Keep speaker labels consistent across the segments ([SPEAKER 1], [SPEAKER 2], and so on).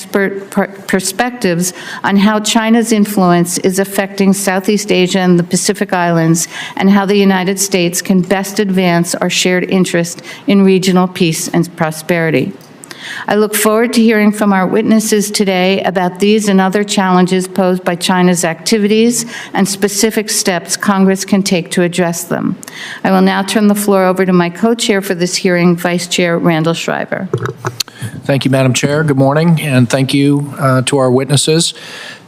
[SPEAKER 1] perspectives on how China's influence is affecting Southeast Asia and the Pacific Islands, and how the United States can best advance our shared interest in regional peace and prosperity. I look forward to hearing from our witnesses today about these and other challenges posed by China's activities and specific steps Congress can take to address them. I will now turn the floor over to my co-chair for this hearing, Vice Chair Randall Schreiber.
[SPEAKER 2] Thank you, Madam Chair. Good morning, and thank you to our witnesses.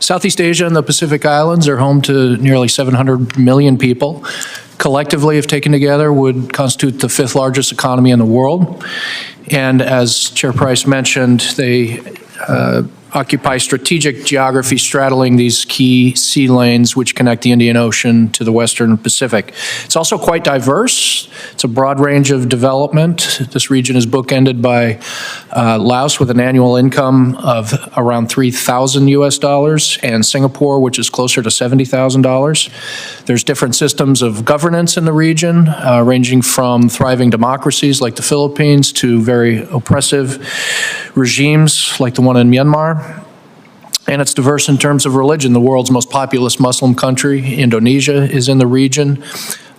[SPEAKER 2] Southeast Asia and the Pacific Islands are home to nearly 700 million people. Collectively, if taken together, would constitute the 5th largest economy in the world. And as Chair Price mentioned, they occupy strategic geography straddling these key sea lanes which connect the Indian Ocean to the Western Pacific. It's also quite diverse. It's a broad range of development. This region is bookended by Laos with an annual income of around $3,000 US, and Singapore, which is closer to $70,000. There's different systems of governance in the region, ranging from thriving democracies like the Philippines to very oppressive regimes like the one in Myanmar. And it's diverse in terms of religion. The world's most populous Muslim country, Indonesia, is in the region.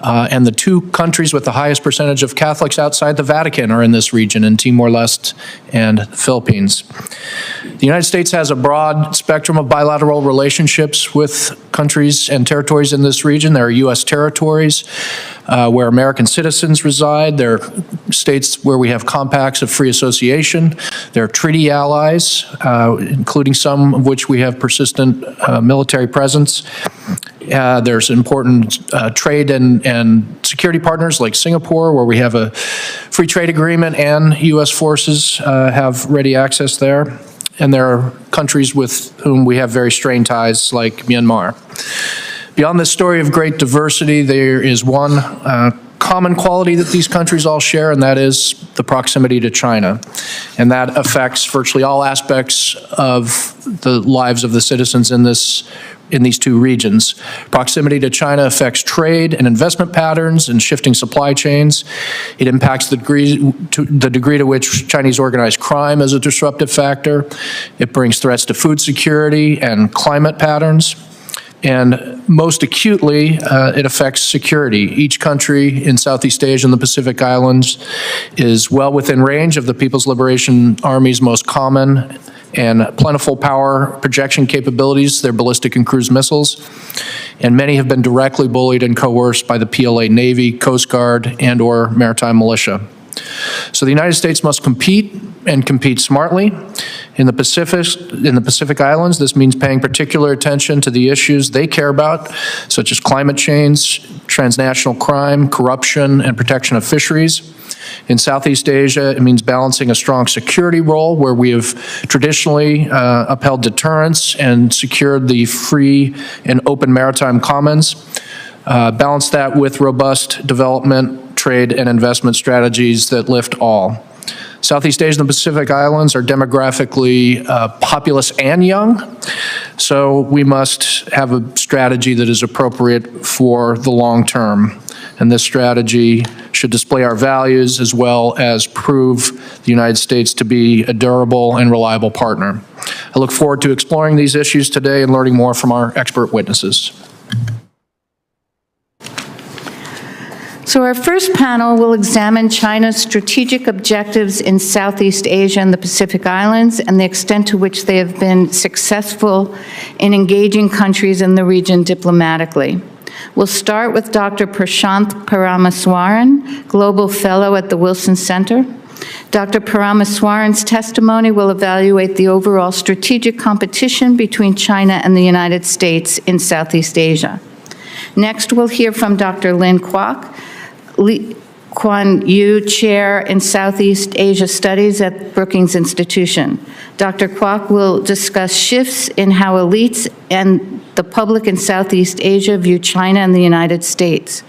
[SPEAKER 2] And the 2 countries with the highest percentage of Catholics outside the Vatican are in this region, in Timor-Leste and the Philippines. The United States has a broad spectrum of bilateral relationships with countries and territories in this region. There are U.S. territories where American citizens reside. There are states where we have compacts of free association. There are treaty allies, including some of which we have persistent military presence. There's important trade and security partners like Singapore, where we have a free trade agreement and U.S. forces have ready access there. And there are countries with whom we have very strained ties like Myanmar. Beyond this story of great diversity, there is one common quality that these countries all share, and that is the proximity to China. And that affects virtually all aspects of the lives of the citizens in these 2 regions. Proximity to China affects trade and investment patterns and shifting supply chains. It impacts the degree to which Chinese organized crime is a disruptive factor. It brings threats to food security and climate patterns. And most acutely, it affects security. Each country in Southeast Asia and the Pacific Islands is well within range of the People's Liberation Army's most common and plentiful power projection capabilities, their ballistic and cruise missiles. And many have been directly bullied and coerced by the PLA Navy, Coast Guard, and/or maritime militia. So the United States must compete and compete smartly. In the Pacific Islands, this means paying particular attention to the issues they care about, such as climate change, transnational crime, corruption, and protection of fisheries. In Southeast Asia, it means balancing a strong security role where we have traditionally upheld deterrence and secured the free and open maritime commons. Balance that with robust development, trade, and investment strategies that lift all. Southeast Asia and the Pacific Islands are demographically populous and young, so we must have a strategy that is appropriate for the long term. And this strategy should display our values as well as prove the United States to be a durable and reliable partner. I look forward to exploring these issues today and learning more from our expert witnesses.
[SPEAKER 1] So our first panel will examine China's strategic objectives in Southeast Asia and the Pacific Islands and the extent to which they have been successful in engaging countries in the region diplomatically. We'll start with Dr. Prashanth Parameswaran, Global Fellow at the Wilson Center. Dr. Parameswaran's testimony will evaluate the overall strategic competition between China and the United States in Southeast Asia. Next, we'll hear from Dr. Lynn Kuok, Kuan Chair in Southeast Asia Studies at Brookings Institution. Dr. Kuok will discuss shifts in how elites and the public in Southeast Asia view China and the United States.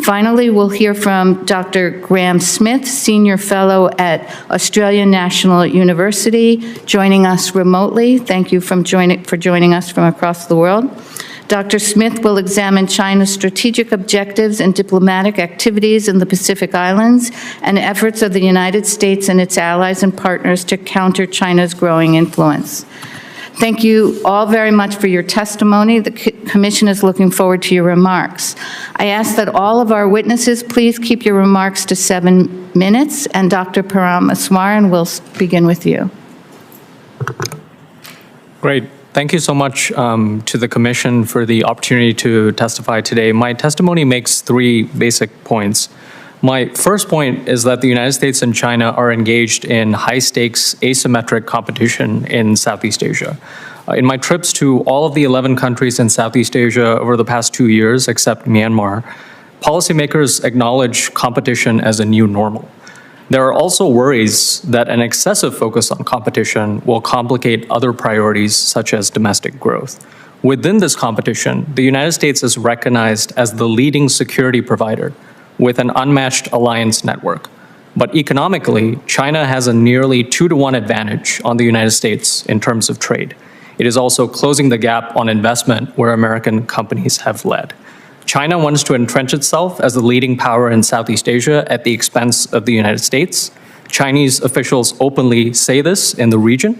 [SPEAKER 1] Finally, we'll hear from Dr. Graeme Smith, Senior Fellow at Australian National University, joining us remotely. Thank you for joining us from across the world. Dr. Smith will examine China's strategic objectives and diplomatic activities in the Pacific Islands and efforts of the United States and its allies and partners to counter China's growing influence. Thank you all very much for your testimony. The Commission is looking forward to your remarks. I ask that all of our witnesses please keep your remarks to 7 minutes, and Dr. Parameswaran will begin with you.
[SPEAKER 3] Great. Thank you so much to the Commission for the opportunity to testify today. My testimony makes 3 basic points. My first point is that the United States and China are engaged in high-stakes asymmetric competition in Southeast Asia. In my trips to all of the 11 countries in Southeast Asia over the past 2 years, except Myanmar, policymakers acknowledge competition as a new normal. There are also worries that an excessive focus on competition will complicate other priorities such as domestic growth. Within this competition, the United States is recognized as the leading security provider with an unmatched alliance network. But economically, China has a nearly 2-to-1 advantage on the United States in terms of trade. It is also closing the gap on investment where American companies have led. China wants to entrench itself as the leading power in Southeast Asia at the expense of the United States. Chinese officials openly say this in the region.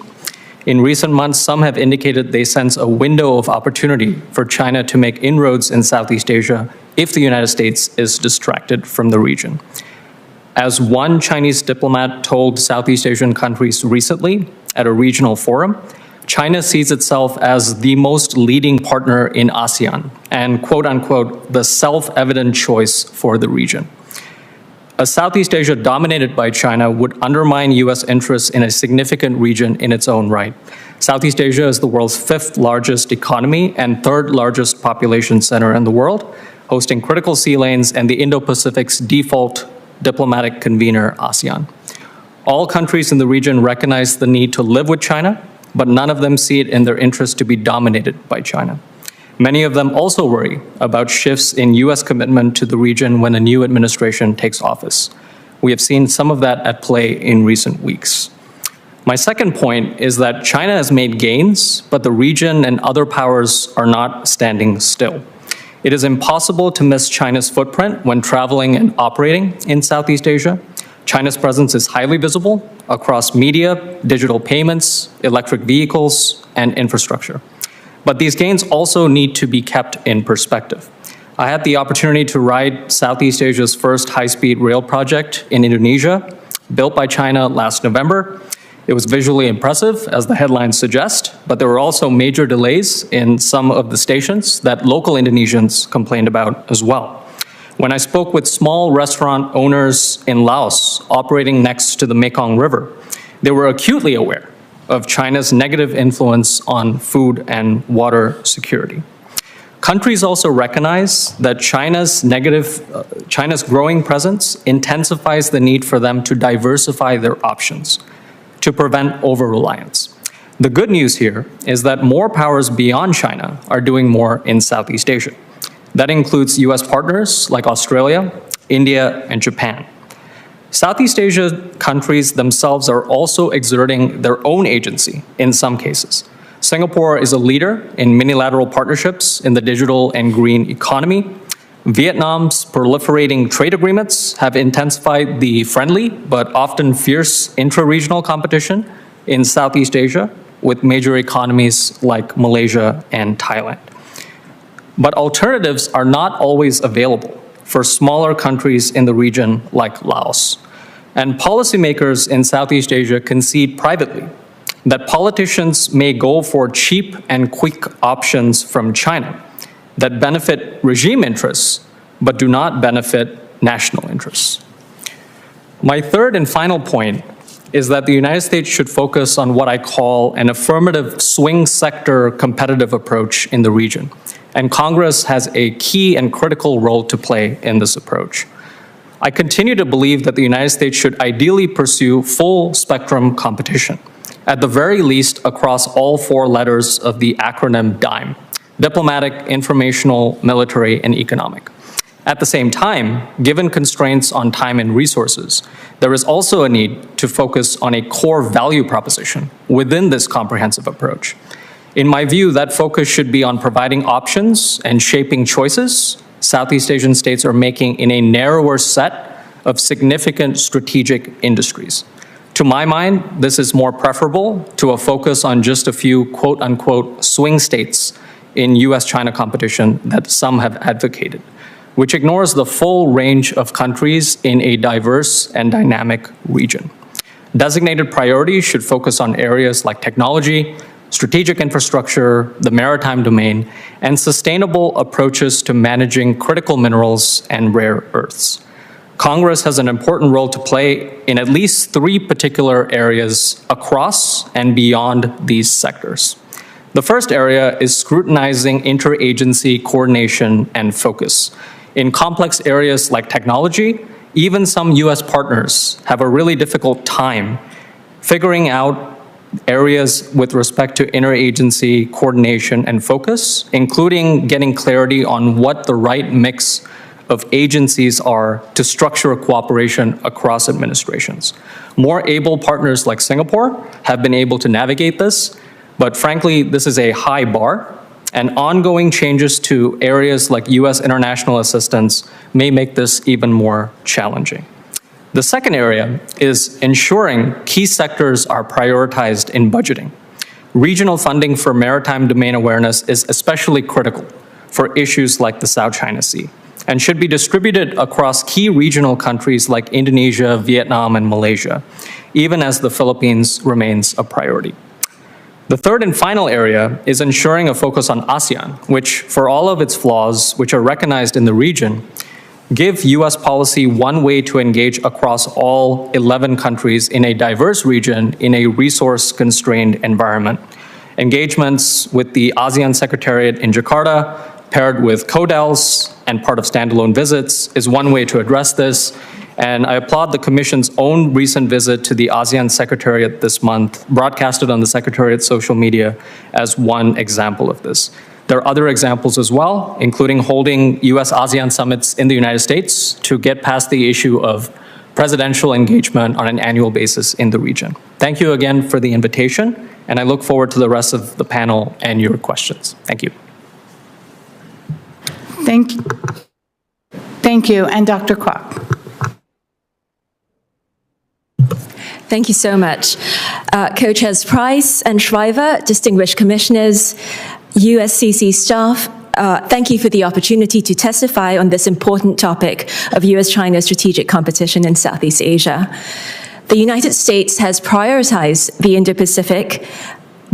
[SPEAKER 3] In recent months, some have indicated they sense a window of opportunity for China to make inroads in Southeast Asia if the United States is distracted from the region. As one Chinese diplomat told Southeast Asian countries recently at a regional forum, China sees itself as the most leading partner in ASEAN and, quote unquote, the self-evident choice for the region. A Southeast Asia dominated by China would undermine U.S. interests in a significant region in its own right. Southeast Asia is the world's 5th largest economy and 3rd largest population center in the world, hosting critical sea lanes and the Indo-Pacific's default diplomatic convener, ASEAN. All countries in the region recognize the need to live with China, but none of them see it in their interest to be dominated by China. Many of them also worry about shifts in U.S. commitment to the region when a new administration takes office. We have seen some of that at play in recent weeks. My second point is that China has made gains, but the region and other powers are not standing still. It is impossible to miss China's footprint when traveling and operating in Southeast Asia. China's presence is highly visible across media, digital payments, electric vehicles, and infrastructure. But these gains also need to be kept in perspective. I had the opportunity to ride Southeast Asia's first high-speed rail project in Indonesia, built by China last November. It was visually impressive, as the headlines suggest, but there were also major delays in some of the stations that local Indonesians complained about as well. When I spoke with small restaurant owners in Laos operating next to the Mekong River, they were acutely aware of China's negative influence on food and water security. Countries also recognize that China's growing presence intensifies the need for them to diversify their options to prevent over-reliance. The good news here is that more powers beyond China are doing more in Southeast Asia. That includes US partners like Australia, India, and Japan. Southeast Asia countries themselves are also exerting their own agency in some cases. Singapore is a leader in minilateral partnerships in the digital and green economy. Vietnam's proliferating trade agreements have intensified the friendly but often fierce intra-regional competition in Southeast Asia with major economies like Malaysia and Thailand. But alternatives are not always available for smaller countries in the region like Laos. And policymakers in Southeast Asia concede privately that politicians may go for cheap and quick options from China that benefit regime interests but do not benefit national interests. My third and final point is that the United States should focus on what I call an affirmative swing sector competitive approach in the region. And Congress has a key and critical role to play in this approach. I continue to believe that the United States should ideally pursue full spectrum competition, at the very least across all 4 letters of the acronym DIME: diplomatic, informational, military, and economic. At the same time, given constraints on time and resources, there is also a need to focus on a core value proposition within this comprehensive approach. In my view, that focus should be on providing options and shaping choices Southeast Asian states are making in a narrower set of significant strategic industries. To my mind, this is more preferable to a focus on just a few quote-unquote swing states in US-China competition that some have advocated, which ignores the full range of countries in a diverse and dynamic region. Designated priorities should focus on areas like technology, strategic infrastructure, the maritime domain, and sustainable approaches to managing critical minerals and rare earths. Congress has an important role to play in at least 3 particular areas across and beyond these sectors. The first area is scrutinizing interagency coordination and focus. In complex areas like technology, even some US partners have a really difficult time figuring out areas with respect to interagency coordination and focus, including getting clarity on what the right mix of agencies are to structure cooperation across administrations. More able partners like Singapore have been able to navigate this, but frankly, this is a high bar, and ongoing changes to areas like US international assistance may make this even more challenging. The second area is ensuring key sectors are prioritized in budgeting. Regional funding for maritime domain awareness is especially critical for issues like the South China Sea and should be distributed across key regional countries like Indonesia, Vietnam, and Malaysia, even as the Philippines remains a priority. The third and final area is ensuring a focus on ASEAN, which, for all of its flaws, which are recognized in the region, give US policy one way to engage across all 11 countries in a diverse region in a resource-constrained environment. Engagements with the ASEAN Secretariat in Jakarta, paired with CODELs and part of standalone visits, is one way to address this. And I applaud the Commission's own recent visit to the ASEAN Secretariat this month, broadcasted on the Secretariat's social media, as one example of this. There are other examples as well, including holding US-ASEAN summits in the United States to get past the issue of presidential engagement on an annual basis in the region. Thank you again for the invitation, and I look forward to the rest of the panel and your questions. Thank you.
[SPEAKER 1] Thank you. And Dr. Kuok.
[SPEAKER 4] Thank you so much. Co-chairs Price and Shriver, distinguished commissioners, USCC staff, thank you for the opportunity to testify on this important topic of US-China strategic competition in Southeast Asia. The United States has prioritized the Indo-Pacific,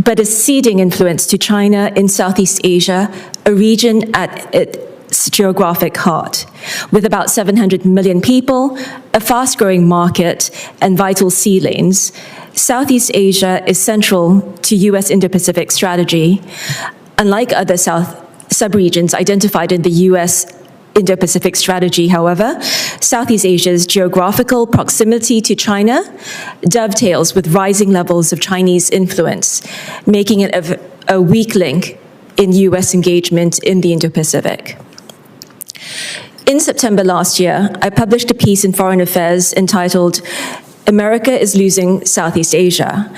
[SPEAKER 4] but is ceding influence to China in Southeast Asia, a region at its geographic heart. With about 700 million people, a fast-growing market, and vital sea lanes, Southeast Asia is central to US Indo-Pacific strategy. Unlike other sub-regions identified in the US Indo-Pacific strategy, however, Southeast Asia's geographical proximity to China dovetails with rising levels of Chinese influence, making it a weak link in US engagement in the Indo-Pacific. In September last year, I published a piece in Foreign Affairs entitled, "America is Losing Southeast Asia."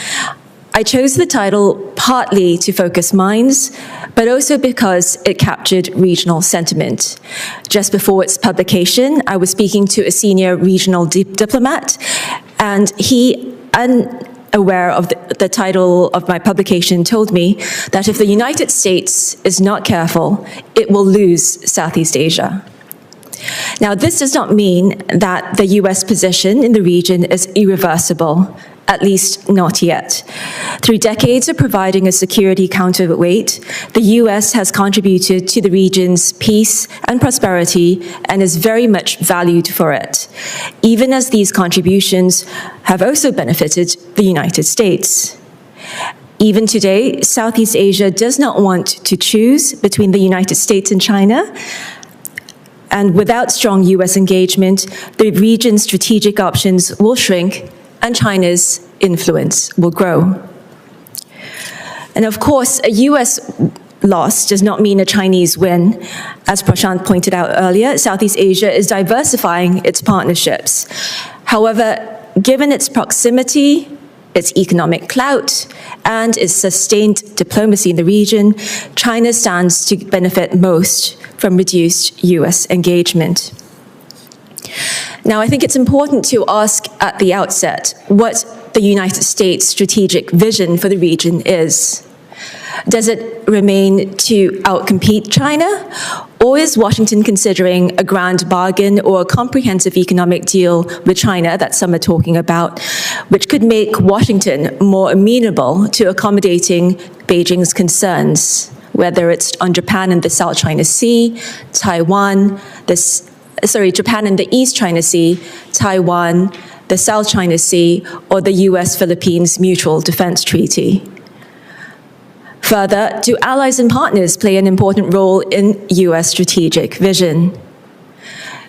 [SPEAKER 4] I chose the title partly to focus minds, but also because it captured regional sentiment. Just before its publication, I was speaking to a senior regional diplomat, and he, unaware of the title of my publication, told me that if the United States is not careful, it will lose Southeast Asia. Now, this does not mean that the US position in the region is irreversible, at least not yet. Through decades of providing a security counterweight, the US has contributed to the region's peace and prosperity and is very much valued for it, even as these contributions have also benefited the United States. Even today, Southeast Asia does not want to choose between the United States and China, and without strong US engagement, the region's strategic options will shrink and China's influence will grow. And of course, a US loss does not mean a Chinese win. As Prashanth pointed out earlier, Southeast Asia is diversifying its partnerships. However, given its proximity, its economic clout, and its sustained diplomacy in the region, China stands to benefit most from reduced US engagement. Now, I think it's important to ask at the outset what the United States' strategic vision for the region is. Does it remain to outcompete China, or is Washington considering a grand bargain or a comprehensive economic deal with China that some are talking about, which could make Washington more amenable to accommodating Beijing's concerns, whether it's on Japan and the South China Sea, Japan and the East China Sea, Taiwan, the South China Sea, or the US-Philippines Mutual Defense Treaty? Further, do allies and partners play an important role in US strategic vision?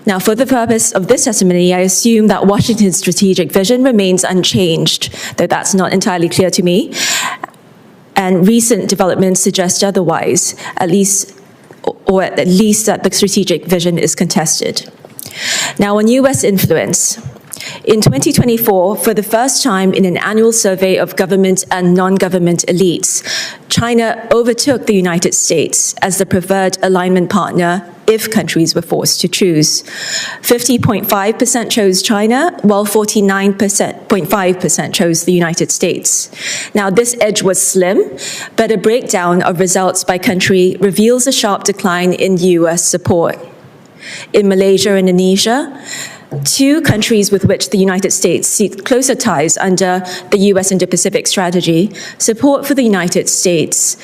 [SPEAKER 4] Now, for the purpose of this testimony, I assume that Washington's strategic vision remains unchanged, though that's not entirely clear to me. And recent developments suggest otherwise, at least that the strategic vision is contested. Now, on US influence. In 2024, for the first time in an annual survey of government and non-government elites, China overtook the United States as the preferred alignment partner if countries were forced to choose. 50.5% chose China, while 49.5% chose the United States. Now, this edge was slim, but a breakdown of results by country reveals a sharp decline in US support. In Malaysia and Indonesia, two countries with which the United States seek closer ties under the US Indo-Pacific strategy, support for the United States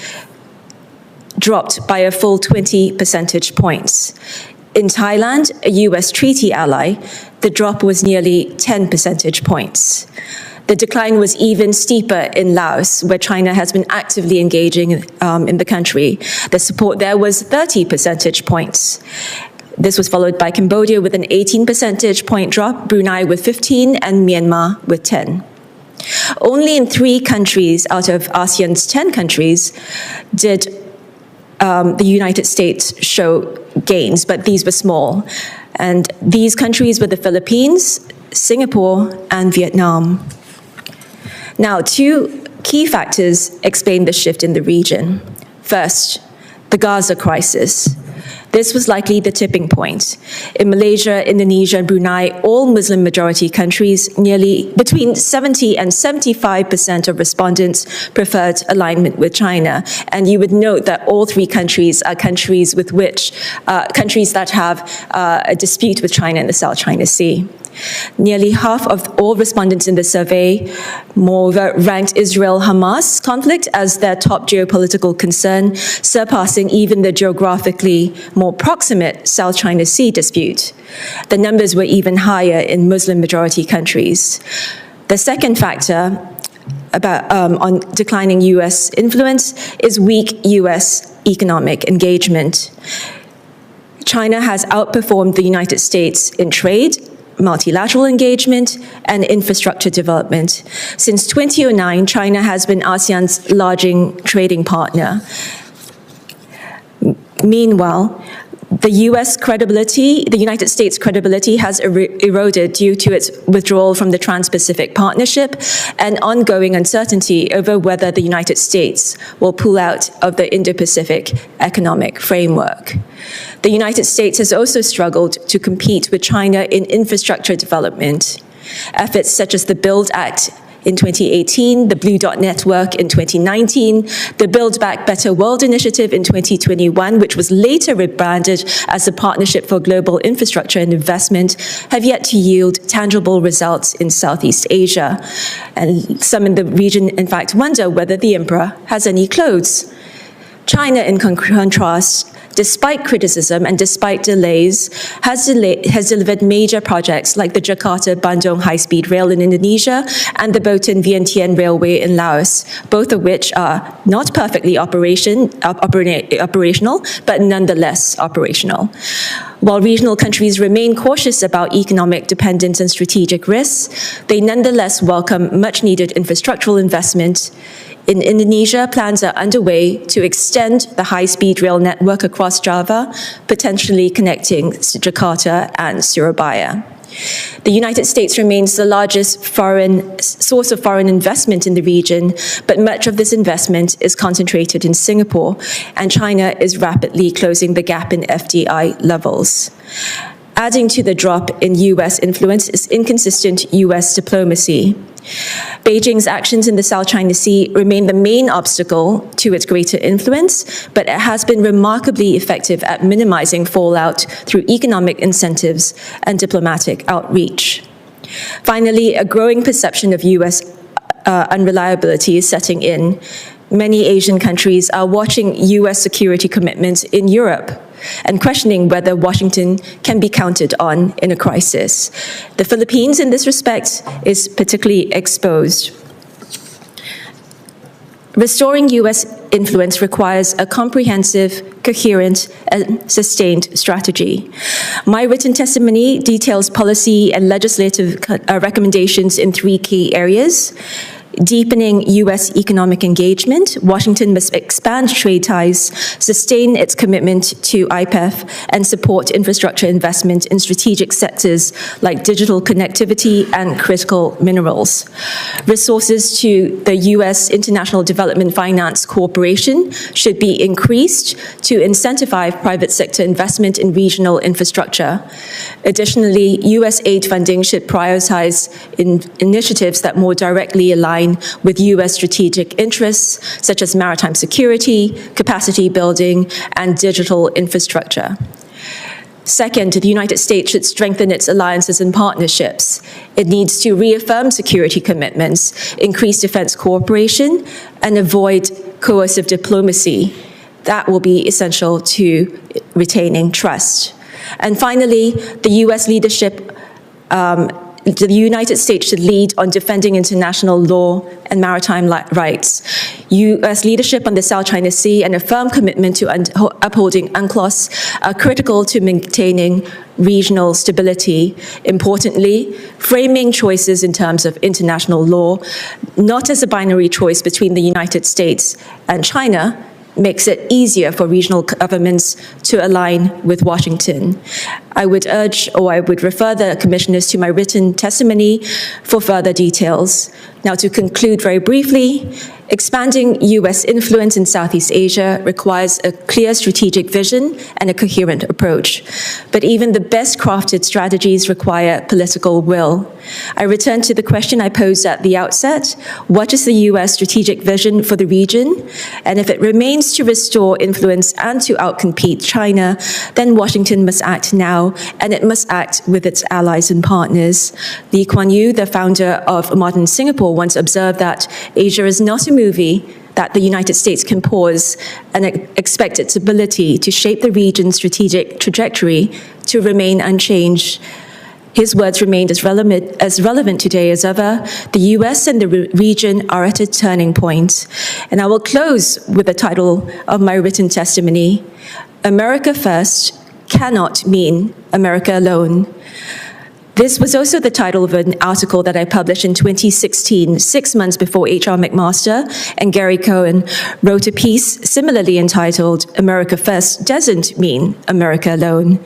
[SPEAKER 4] dropped by a full 20 percentage points. In Thailand, a US treaty ally, the drop was nearly 10 percentage points. The decline was even steeper in Laos, where China has been actively engaging in the country. The support there was 30 percentage points. This was followed by Cambodia with an 18 percentage point drop, Brunei with 15, and Myanmar with 10. Only in 3 countries out of ASEAN's 10 countries did the United States show gains, but these were small. And these countries were the Philippines, Singapore, and Vietnam. Now, 2 key factors explain the shift in the region. First, the Gaza crisis. This was likely the tipping point. In Malaysia, Indonesia, and Brunei, all Muslim-majority countries, nearly between 70 and 75% of respondents preferred alignment with China. And you would note that all 3 countries are countries with which countries that have a dispute with China in the South China Sea. Nearly half of all respondents in the survey, moreover, ranked Israel-Hamas conflict as their top geopolitical concern, surpassing even the geographically more proximate South China Sea dispute. The numbers were even higher in Muslim-majority countries. The second factor on declining US influence is weak US economic engagement. China has outperformed the United States in trade, multilateral engagement, and infrastructure development. Since 2009, China has been ASEAN's largest trading partner. Meanwhile, the United States' credibility has eroded due to its withdrawal from the Trans-Pacific Partnership and ongoing uncertainty over whether the United States will pull out of the Indo-Pacific Economic Framework. The United States has also struggled to compete with China in infrastructure development. Efforts such as the BUILD Act in 2018, the Blue Dot Network in 2019, the Build Back Better World Initiative in 2021, which was later rebranded as the Partnership for Global Infrastructure and Investment, have yet to yield tangible results in Southeast Asia. And some in the region, in fact, wonder whether the emperor has any clothes. China, in contrast, despite criticism and despite delays, has delivered major projects like the Jakarta-Bandung high-speed rail in Indonesia and the Botan-Vientiane Railway in Laos, both of which are not perfectly operational, but nonetheless operational. While regional countries remain cautious about economic dependence and strategic risks, they nonetheless welcome much-needed infrastructural investment. In Indonesia, plans are underway to extend the high-speed rail network across Java, potentially connecting Jakarta and Surabaya. The United States remains the largest source of foreign investment in the region, but much of this investment is concentrated in Singapore, and China is rapidly closing the gap in FDI levels. Adding to the drop in U.S. influence is inconsistent U.S. diplomacy. Beijing's actions in the South China Sea remain the main obstacle to its greater influence, but it has been remarkably effective at minimizing fallout through economic incentives and diplomatic outreach. Finally, a growing perception of U.S. Unreliability is setting in. Many Asian countries are watching U.S. security commitments in Europe and questioning whether Washington can be counted on in a crisis. The Philippines, in this respect, is particularly exposed. Restoring U.S. influence requires a comprehensive, coherent, and sustained strategy. My written testimony details policy and legislative recommendations in 3 key areas. Deepening U.S. economic engagement, Washington must expand trade ties, sustain its commitment to IPEF, and support infrastructure investment in strategic sectors like digital connectivity and critical minerals. Resources to the U.S. International Development Finance Corporation should be increased to incentivize private sector investment in regional infrastructure. Additionally, U.S. aid funding should prioritize initiatives that more directly align with U.S. strategic interests, such as maritime security, capacity building, and digital infrastructure. Second, the United States should strengthen its alliances and partnerships. It needs to reaffirm security commitments, increase defense cooperation, and avoid coercive diplomacy. That will be essential to retaining trust. And finally, the U.S. leadership the United States should lead on defending international law and maritime rights. U.S. leadership on the South China Sea and a firm commitment to upholding UNCLOS are critical to maintaining regional stability. Importantly, framing choices in terms of international law, not as a binary choice between the United States and China, makes it easier for regional governments to align with Washington. I would refer the commissioners to my written testimony for further details. Now, to conclude very briefly, expanding U.S. influence in Southeast Asia requires a clear strategic vision and a coherent approach. But even the best crafted strategies require political will. I return to the question I posed at the outset: what is the U.S. strategic vision for the region? And if it remains to restore influence and to outcompete China, then Washington must act now, and it must act with its allies and partners. Lee Kuan Yew, the founder of modern Singapore, once observed that Asia is not a movie that the United States can pause and expect its ability to shape the region's strategic trajectory to remain unchanged. His words remained as relevant today as ever. The U.S. and the region are at a turning point. And I will close with the title of my written testimony: America First cannot mean America alone. This was also the title of an article that I published in 2016, 6 months before H.R. McMaster and Gary Cohen wrote a piece similarly entitled, America First Doesn't Mean America Alone.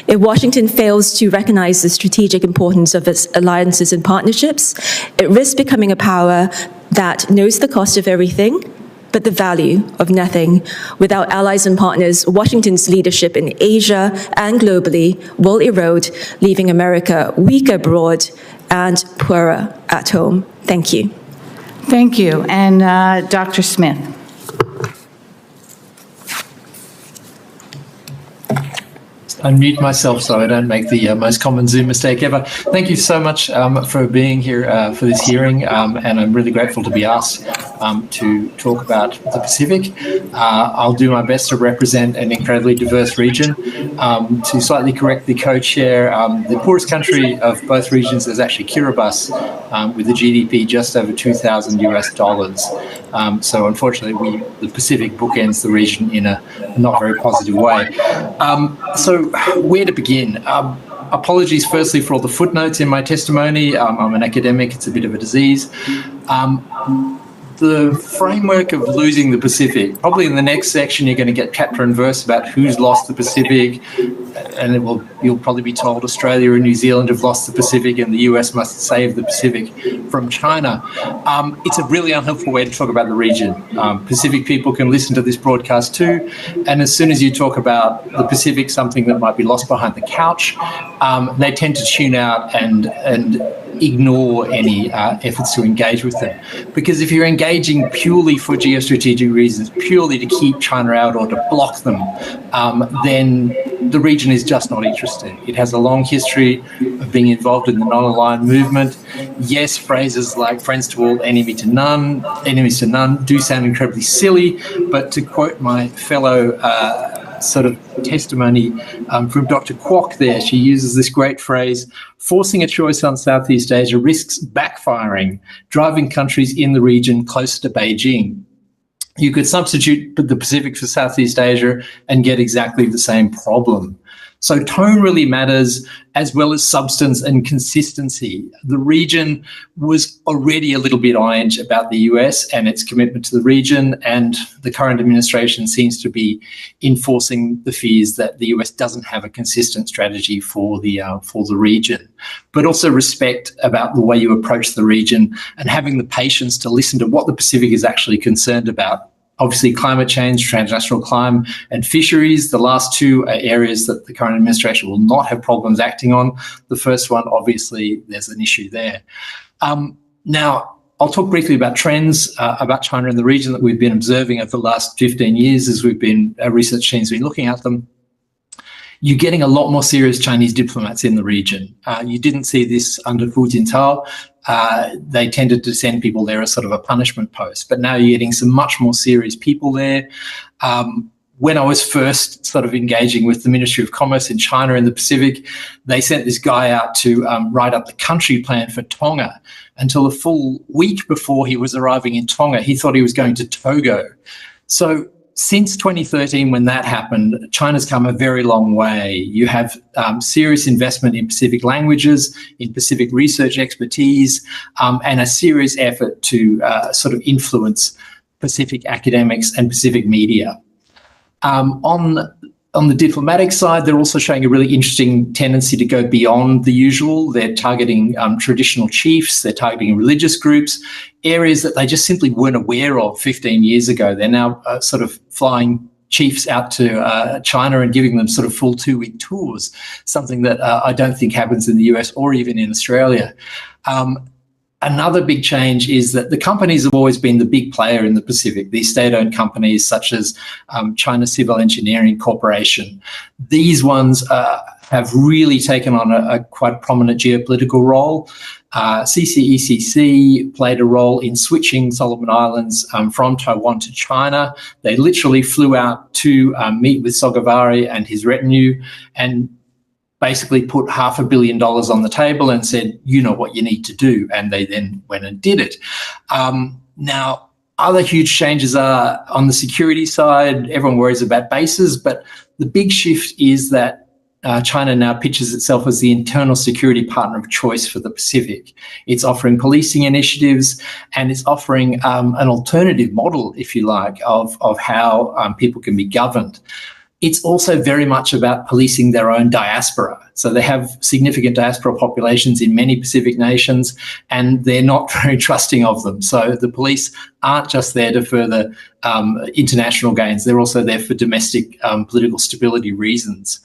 [SPEAKER 4] If Washington fails to recognize the strategic importance of its alliances and partnerships, it risks becoming a power that knows the cost of everything, but the value of nothing. Without allies and partners, Washington's leadership in Asia and globally will erode, leaving America weak abroad and poorer at home. Thank you.
[SPEAKER 1] Thank you. And Dr. Smith.
[SPEAKER 5] Unmute myself so I don't make the most common Zoom mistake ever. Thank you so much for being here for this hearing, and I'm really grateful to be asked to talk about the Pacific. I'll do my best to represent an incredibly diverse region. To slightly correct the co-chair, the poorest country of both regions is actually Kiribati, with a GDP just over $2,000. So unfortunately, the Pacific bookends the region in a not very positive way. So where to begin? Apologies firstly for all the footnotes in my testimony. I'm an academic, it's a bit of a disease. the framework of losing the Pacific. Probably in the next section, you're going to get chapter and verse about who's lost the Pacific, and you'll probably be told Australia and New Zealand have lost the Pacific and the US must save the Pacific from China. It's a really unhelpful way to talk about the region. Pacific people can listen to this broadcast too, and as soon as you talk about the Pacific, something that might be lost behind the couch, they tend to tune out and ignore any efforts to engage with them. Because if you're engaging purely for geostrategic reasons, purely to keep China out or to block them, then the region is just not interested. It has a long history of being involved in the non-aligned movement. Yes, phrases like friends to all, enemies to none do sound incredibly silly, but to quote my fellow sort of testimony from Dr. Kuok there, she uses this great phrase, forcing a choice on Southeast Asia risks backfiring, driving countries in the region closer to Beijing. You could substitute the Pacific for Southeast Asia and get exactly the same problem. So tone really matters, as well as substance and consistency. The region was already a little bit orange about the US and its commitment to the region, and the current administration seems to be enforcing the fears that the US doesn't have a consistent strategy for the region. But also respect about the way you approach the region and having the patience to listen to what the Pacific is actually concerned about. Obviously, climate change, transnational crime, and fisheries, the last two are areas that the current administration will not have problems acting on. The first one, obviously, there's an issue there. Now, I'll talk briefly about trends about China in the region that we've been observing over the last 15 years as our research team's been looking at them. You're getting a lot more serious Chinese diplomats in the region. You didn't see this under Hu Jintao. They tended to send people there as sort of a punishment post, but now you're getting some much more serious people there. When I was first sort of engaging with the Ministry of Commerce in China in the Pacific, they sent this guy out to write up the country plan for Tonga. Until a full week before he was arriving in Tonga, he thought he was going to Togo. So since 2013, when that happened, China's come a very long way. You have serious investment in Pacific languages, in Pacific research expertise, and a serious effort to sort of influence Pacific academics and Pacific media. On the diplomatic side, they're also showing a really interesting tendency to go beyond the usual. They're targeting traditional chiefs, they're targeting religious groups, areas that they just simply weren't aware of 15 years ago. They're now sort of flying chiefs out to China and giving them sort of full 2-week tours, something that I don't think happens in the US or even in Australia. Another big change is that the companies have always been the big player in the Pacific, these state-owned companies such as China Civil Engineering Corporation. These ones have really taken on a quite prominent geopolitical role. CCECC played a role in switching Solomon Islands from Taiwan to China. They literally flew out to meet with Sogavare and his retinue and basically put $500 million on the table and said, you know what you need to do. And they then went and did it. Now, other huge changes are on the security side. Everyone worries about bases, but the big shift is that China now pitches itself as the internal security partner of choice for the Pacific. It's offering policing initiatives and it's offering an alternative model, if you like, of how people can be governed. It's also very much about policing their own diaspora. So they have significant diaspora populations in many Pacific nations, and they're not very trusting of them. So the police aren't just there to further international gains. They're also there for domestic political stability reasons.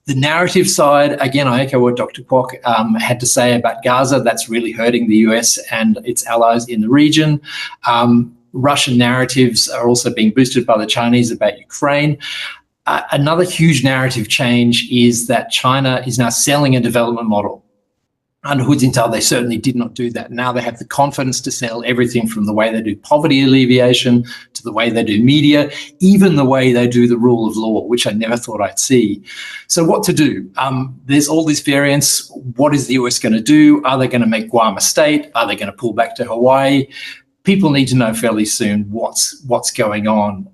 [SPEAKER 5] The narrative side, again, I echo what Dr. Kuok had to say about Gaza. That's really hurting the US and its allies in the region. Russian narratives are also being boosted by the Chinese about Ukraine. Another huge narrative change is that China is now selling a development model. Under Hu Jintao, they certainly did not do that. Now they have the confidence to sell everything from the way they do poverty alleviation to the way they do media, even the way they do the rule of law, which I never thought I'd see. So what to do? There's all this variance. What is the US going to do? Are they going to make Guam a state? Are they going to pull back to Hawaii? people need to know fairly soon what's going on.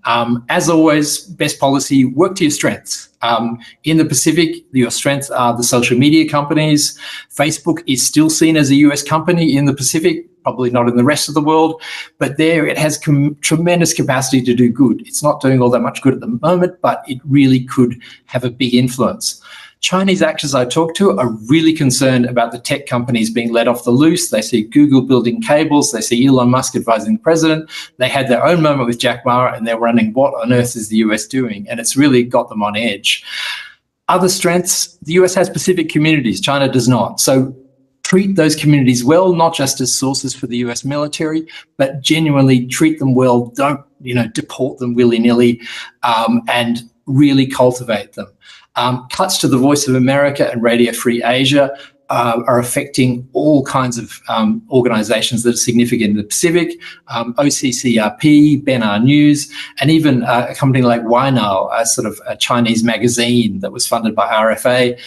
[SPEAKER 5] As always, best policy, work to your strengths. In the Pacific, your strengths are the social media companies. Facebook is still seen as a US company in the Pacific, probably not in the rest of the world, but there it has tremendous capacity to do good. It's not doing all that much good at the moment, but it really could have a big influence. Chinese actors I talk to are really concerned about the tech companies being let off the loose. They see Google building cables. They see Elon Musk advising the president. They had their own moment with Jack Ma, and they're running, what on earth is the US doing? And it's really got them on edge. Other strengths, the US has Pacific communities. China does not. So treat those communities well, not just as sources for the US military, but genuinely treat them well. Don't, deport them willy-nilly, and really cultivate them. Cuts to the Voice of America and Radio Free Asia are affecting all kinds of organisations that are significant in the Pacific, OCCRP, BenR News, and even a company like Wainao, a sort of a Chinese magazine that was funded by RFA,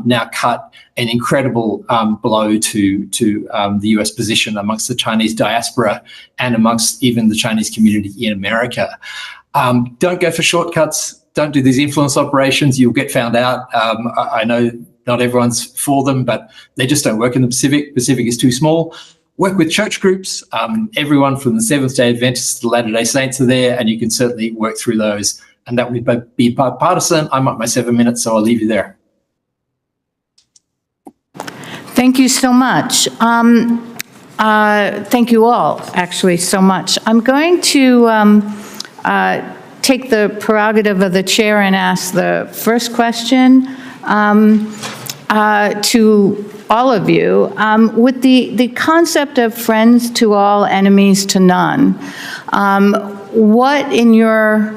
[SPEAKER 5] now cut an incredible blow to the US position amongst the Chinese diaspora and amongst even the Chinese community in America. Don't go for shortcuts. Don't do these influence operations. You'll get found out. I know not everyone's for them, but they just don't work in the Pacific. Pacific is too small. Work with church groups. Everyone from the Seventh-day Adventists to the Latter-day Saints are there, and you can certainly work through those. And that would be bipartisan. I'm at my 7 minutes, so I'll leave you there.
[SPEAKER 1] Thank you so much. Thank you all, actually, so much. I'm going to take the prerogative of the chair and ask the first question to all of you. With the concept of friends to all, enemies to none, what, in your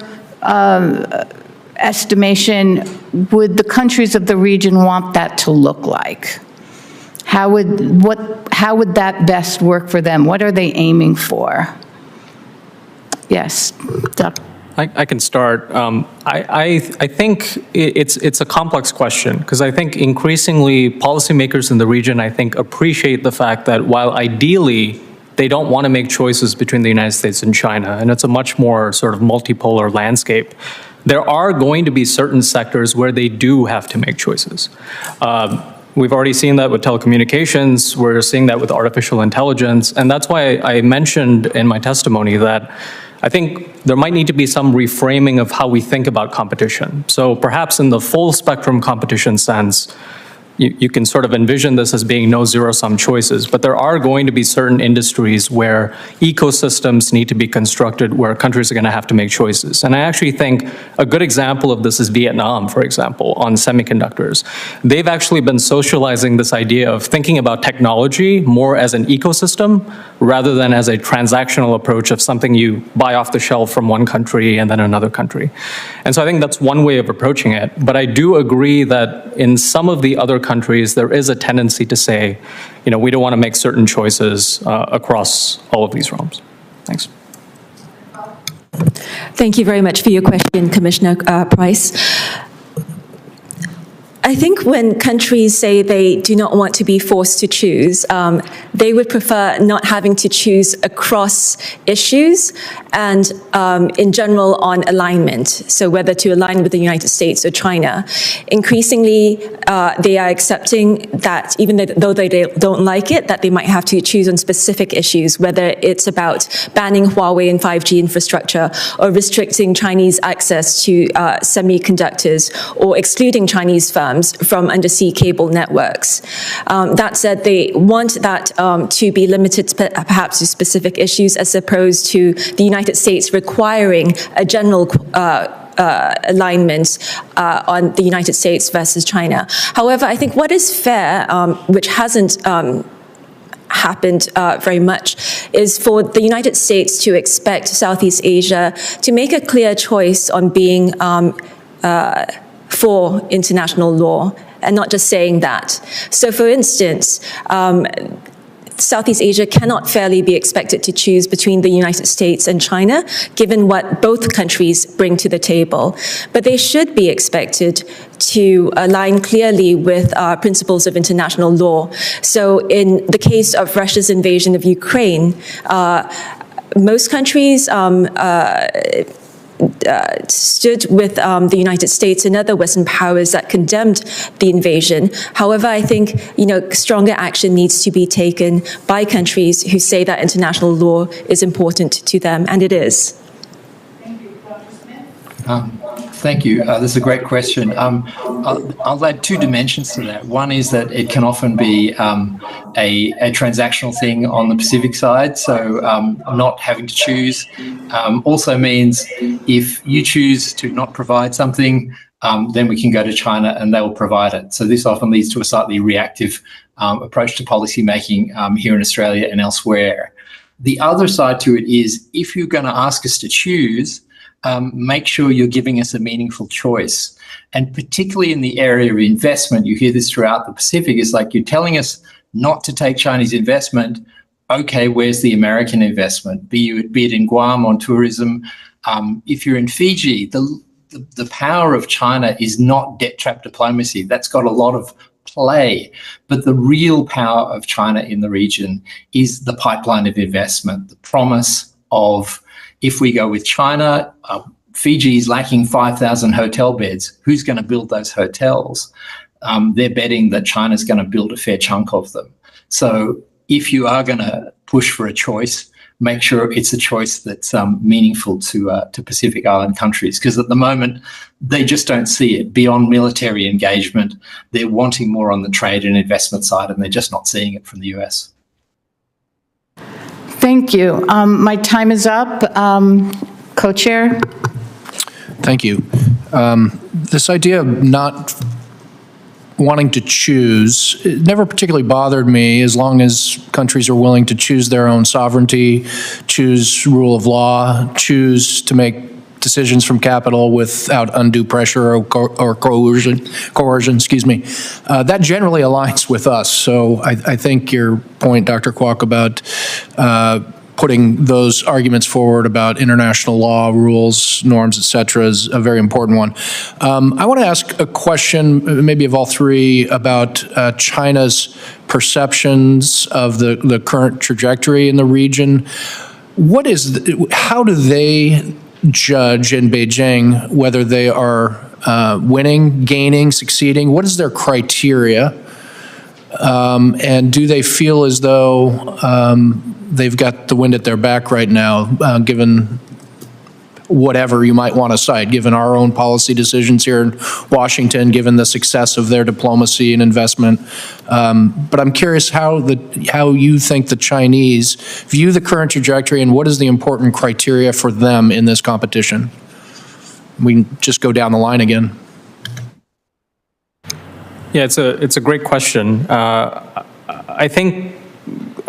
[SPEAKER 1] estimation, would the countries of the region want that to look like? How would that best work for them? What are they aiming for? Yes, Dr.
[SPEAKER 3] I can start. I think it's a complex question, because I think increasingly policymakers in the region, I think, appreciate the fact that while ideally they don't want to make choices between the United States and China, and it's a much more sort of multipolar landscape, there are going to be certain sectors where they do have to make choices. We've already seen that with telecommunications. We're seeing that with artificial intelligence. And that's why I mentioned in my testimony that I think there might need to be some reframing of how we think about competition. So perhaps in the full spectrum competition sense, you can sort of envision this as being no zero-sum choices, but there are going to be certain industries where ecosystems need to be constructed where countries are going to have to make choices. And I actually think a good example of this is Vietnam, for example, on semiconductors. They've actually been socializing this idea of thinking about technology more as an ecosystem rather than as a transactional approach of something you buy off the shelf from one country and then another country. And so I think that's one way of approaching it. But I do agree that in some of the other countries, there is a tendency to say, we don't want to make certain choices across all of these realms. Thanks.
[SPEAKER 4] Thank you very much for your question, Commissioner Price. I think when countries say they do not want to be forced to choose, they would prefer not having to choose across issues and in general on alignment, so whether to align with the United States or China. Increasingly, they are accepting that even though they don't like it, that they might have to choose on specific issues, whether it's about banning Huawei and 5G infrastructure or restricting Chinese access to semiconductors or excluding Chinese firms from undersea cable networks. That said, they want that to be limited perhaps to specific issues as opposed to the United States requiring a general alignment on the United States versus China. However, I think what is fair, which hasn't happened very much, is for the United States to expect Southeast Asia to make a clear choice on being for international law and not just saying that. So for instance, Southeast Asia cannot fairly be expected to choose between the United States and China, given what both countries bring to the table. But they should be expected to align clearly with principles of international law. So in the case of Russia's invasion of Ukraine, most countries stood with the United States and other Western powers that condemned the invasion. However, I think stronger action needs to be taken by countries who say that international law is important to them, and it is.
[SPEAKER 1] Thank you. Dr. Smith?
[SPEAKER 5] Thank you. This is a great question. I'll add two dimensions to that. One is that it can often be a transactional thing on the Pacific side. So not having to choose also means if you choose to not provide something, then we can go to China and they will provide it. So this often leads to a slightly reactive approach to policy making here in Australia and elsewhere. The other side to it is if you're going to ask us to choose, make sure you're giving us a meaningful choice. And particularly in the area of investment, you hear this throughout the Pacific, it's like you're telling us not to take Chinese investment. Okay, where's the American investment? Be it in Guam on tourism. If you're in Fiji, the power of China is not debt trap diplomacy. That's got a lot of play. But the real power of China in the region is the pipeline of investment, the promise of, if we go with China, Fiji is lacking 5,000 hotel beds. Who's going to build those hotels? They're betting that China's going to build a fair chunk of them. So if you are going to push for a choice, make sure it's a choice that's meaningful to Pacific Island countries, because at the moment, they just don't see it. Beyond military engagement, they're wanting more on the trade and investment side, and they're just not seeing it from the US.
[SPEAKER 1] Thank you. My time is up. Co-chair?
[SPEAKER 2] Thank you. This idea of not wanting to choose, it never particularly bothered me as long as countries are willing to choose their own sovereignty, choose rule of law, choose to make decisions from capital without undue pressure or coercion, excuse me. That generally aligns with us. So I think your point, Dr. Kuok, about putting those arguments forward about international law, rules, norms, et cetera, is a very important one. I want to ask a question, maybe of all three, about China's perceptions of the current trajectory in the region. How do they judge in Beijing whether they are winning, gaining, succeeding? What is their criteria? And do they feel as though they've got the wind at their back right now, given whatever you might want to cite, given our own policy decisions here in Washington, given the success of their diplomacy and investment? But I'm curious how you think the Chinese view the current trajectory, and what is the important criteria for them in this competition? We can just go down the line again.
[SPEAKER 3] Yeah, it's a great question. I think,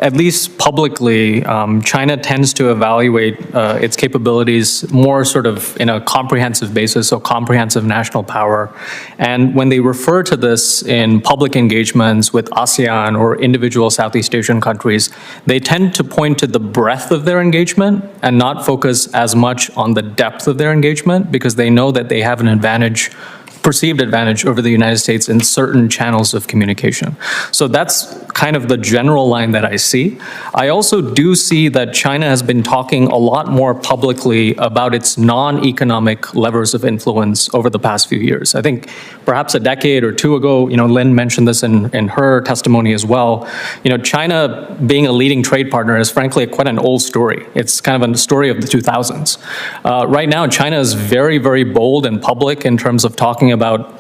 [SPEAKER 3] at least publicly, China tends to evaluate its capabilities more sort of in a comprehensive basis, so comprehensive national power. And when they refer to this in public engagements with ASEAN or individual Southeast Asian countries, they tend to point to the breadth of their engagement and not focus as much on the depth of their engagement, because they know that they have an advantage, perceived advantage over the United States in certain channels of communication. So that's kind of the general line that I see. I also do see that China has been talking a lot more publicly about its non-economic levers of influence over the past few years. I think perhaps a decade or two ago, Lynn mentioned this in her testimony as well. China being a leading trade partner is frankly quite an old story. It's kind of a story of the 2000s. Right now, China is very, very bold and public in terms of talking about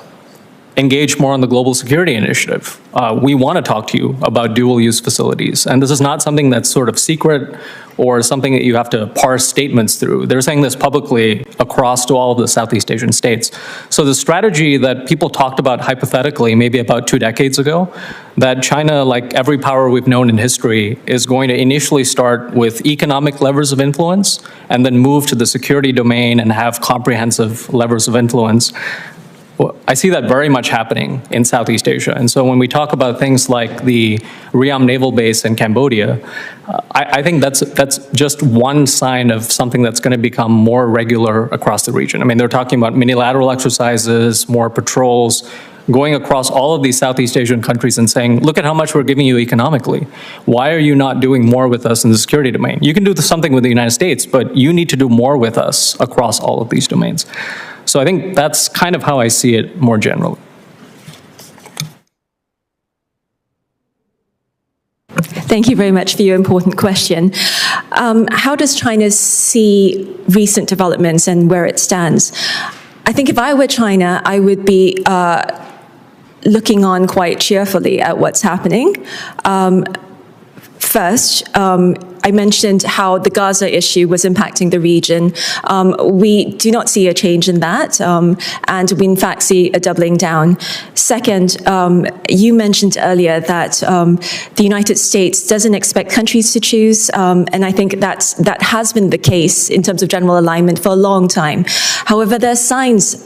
[SPEAKER 3] engage more on the global security initiative. We want to talk to you about dual-use facilities. And this is not something that's sort of secret or something that you have to parse statements through. They're saying this publicly across to all of the Southeast Asian states. So the strategy that people talked about hypothetically maybe about 2 decades ago, that China, like every power we've known in history, is going to initially start with economic levers of influence and then move to the security domain and have comprehensive levers of influence. I see that very much happening in Southeast Asia. And so when we talk about things like the Ream Naval Base in Cambodia, I think that's just one sign of something that's going to become more regular across the region. I mean, they're talking about minilateral exercises, more patrols, going across all of these Southeast Asian countries and saying, look at how much we're giving you economically. Why are you not doing more with us in the security domain? You can do something with the United States, but you need to do more with us across all of these domains. So I think that's kind of how I see it more generally.
[SPEAKER 4] Thank you very much for your important question. How does China see recent developments and where it stands? I think if I were China, I would be looking on quite cheerfully at what's happening. First, I mentioned how the Gaza issue was impacting the region. We do not see a change in that, and we in fact see a doubling down. Second, you mentioned earlier that the United States doesn't expect countries to choose, and I think that has been the case in terms of general alignment for a long time. However, there are signs,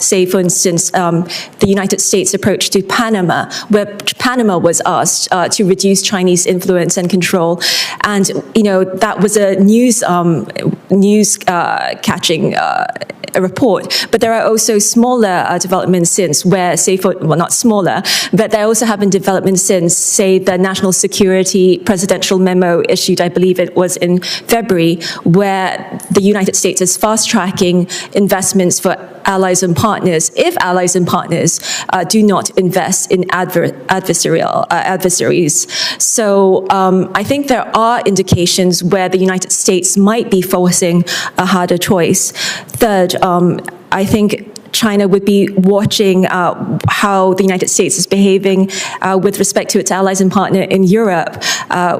[SPEAKER 4] say for instance, the United States approach to Panama, where Panama was asked to reduce Chinese influence and control, and that was a news catching report. But there are also smaller developments since, where, say, well, not smaller, but there also have been developments since, say, the national security presidential memo issued, I believe it was in February, where the United States is fast-tracking investments for allies and partners if allies and partners do not invest in adversaries. So I think there are indications where the United States might be forcing a harder choice. Third, I think China would be watching how the United States is behaving with respect to its allies and partner in Europe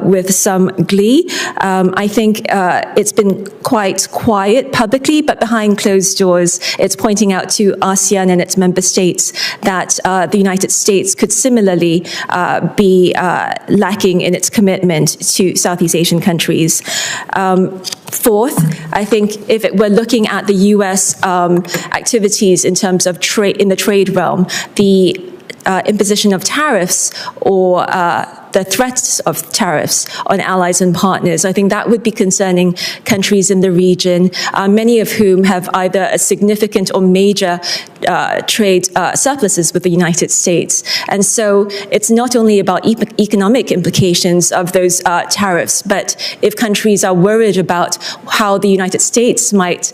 [SPEAKER 4] with some glee. I think it's been quite quiet publicly, but behind closed doors, it's pointing out to ASEAN and its member states that the United States could similarly be lacking in its commitment to Southeast Asian countries. Fourth, I think if we're looking at the U.S. activities in terms of trade, in the trade realm, the imposition of tariffs or the threats of tariffs on allies and partners, I think that would be concerning countries in the region, many of whom have either a significant or major trade surpluses with the United States. And so it's not only about economic implications of those tariffs, but if countries are worried about how the United States might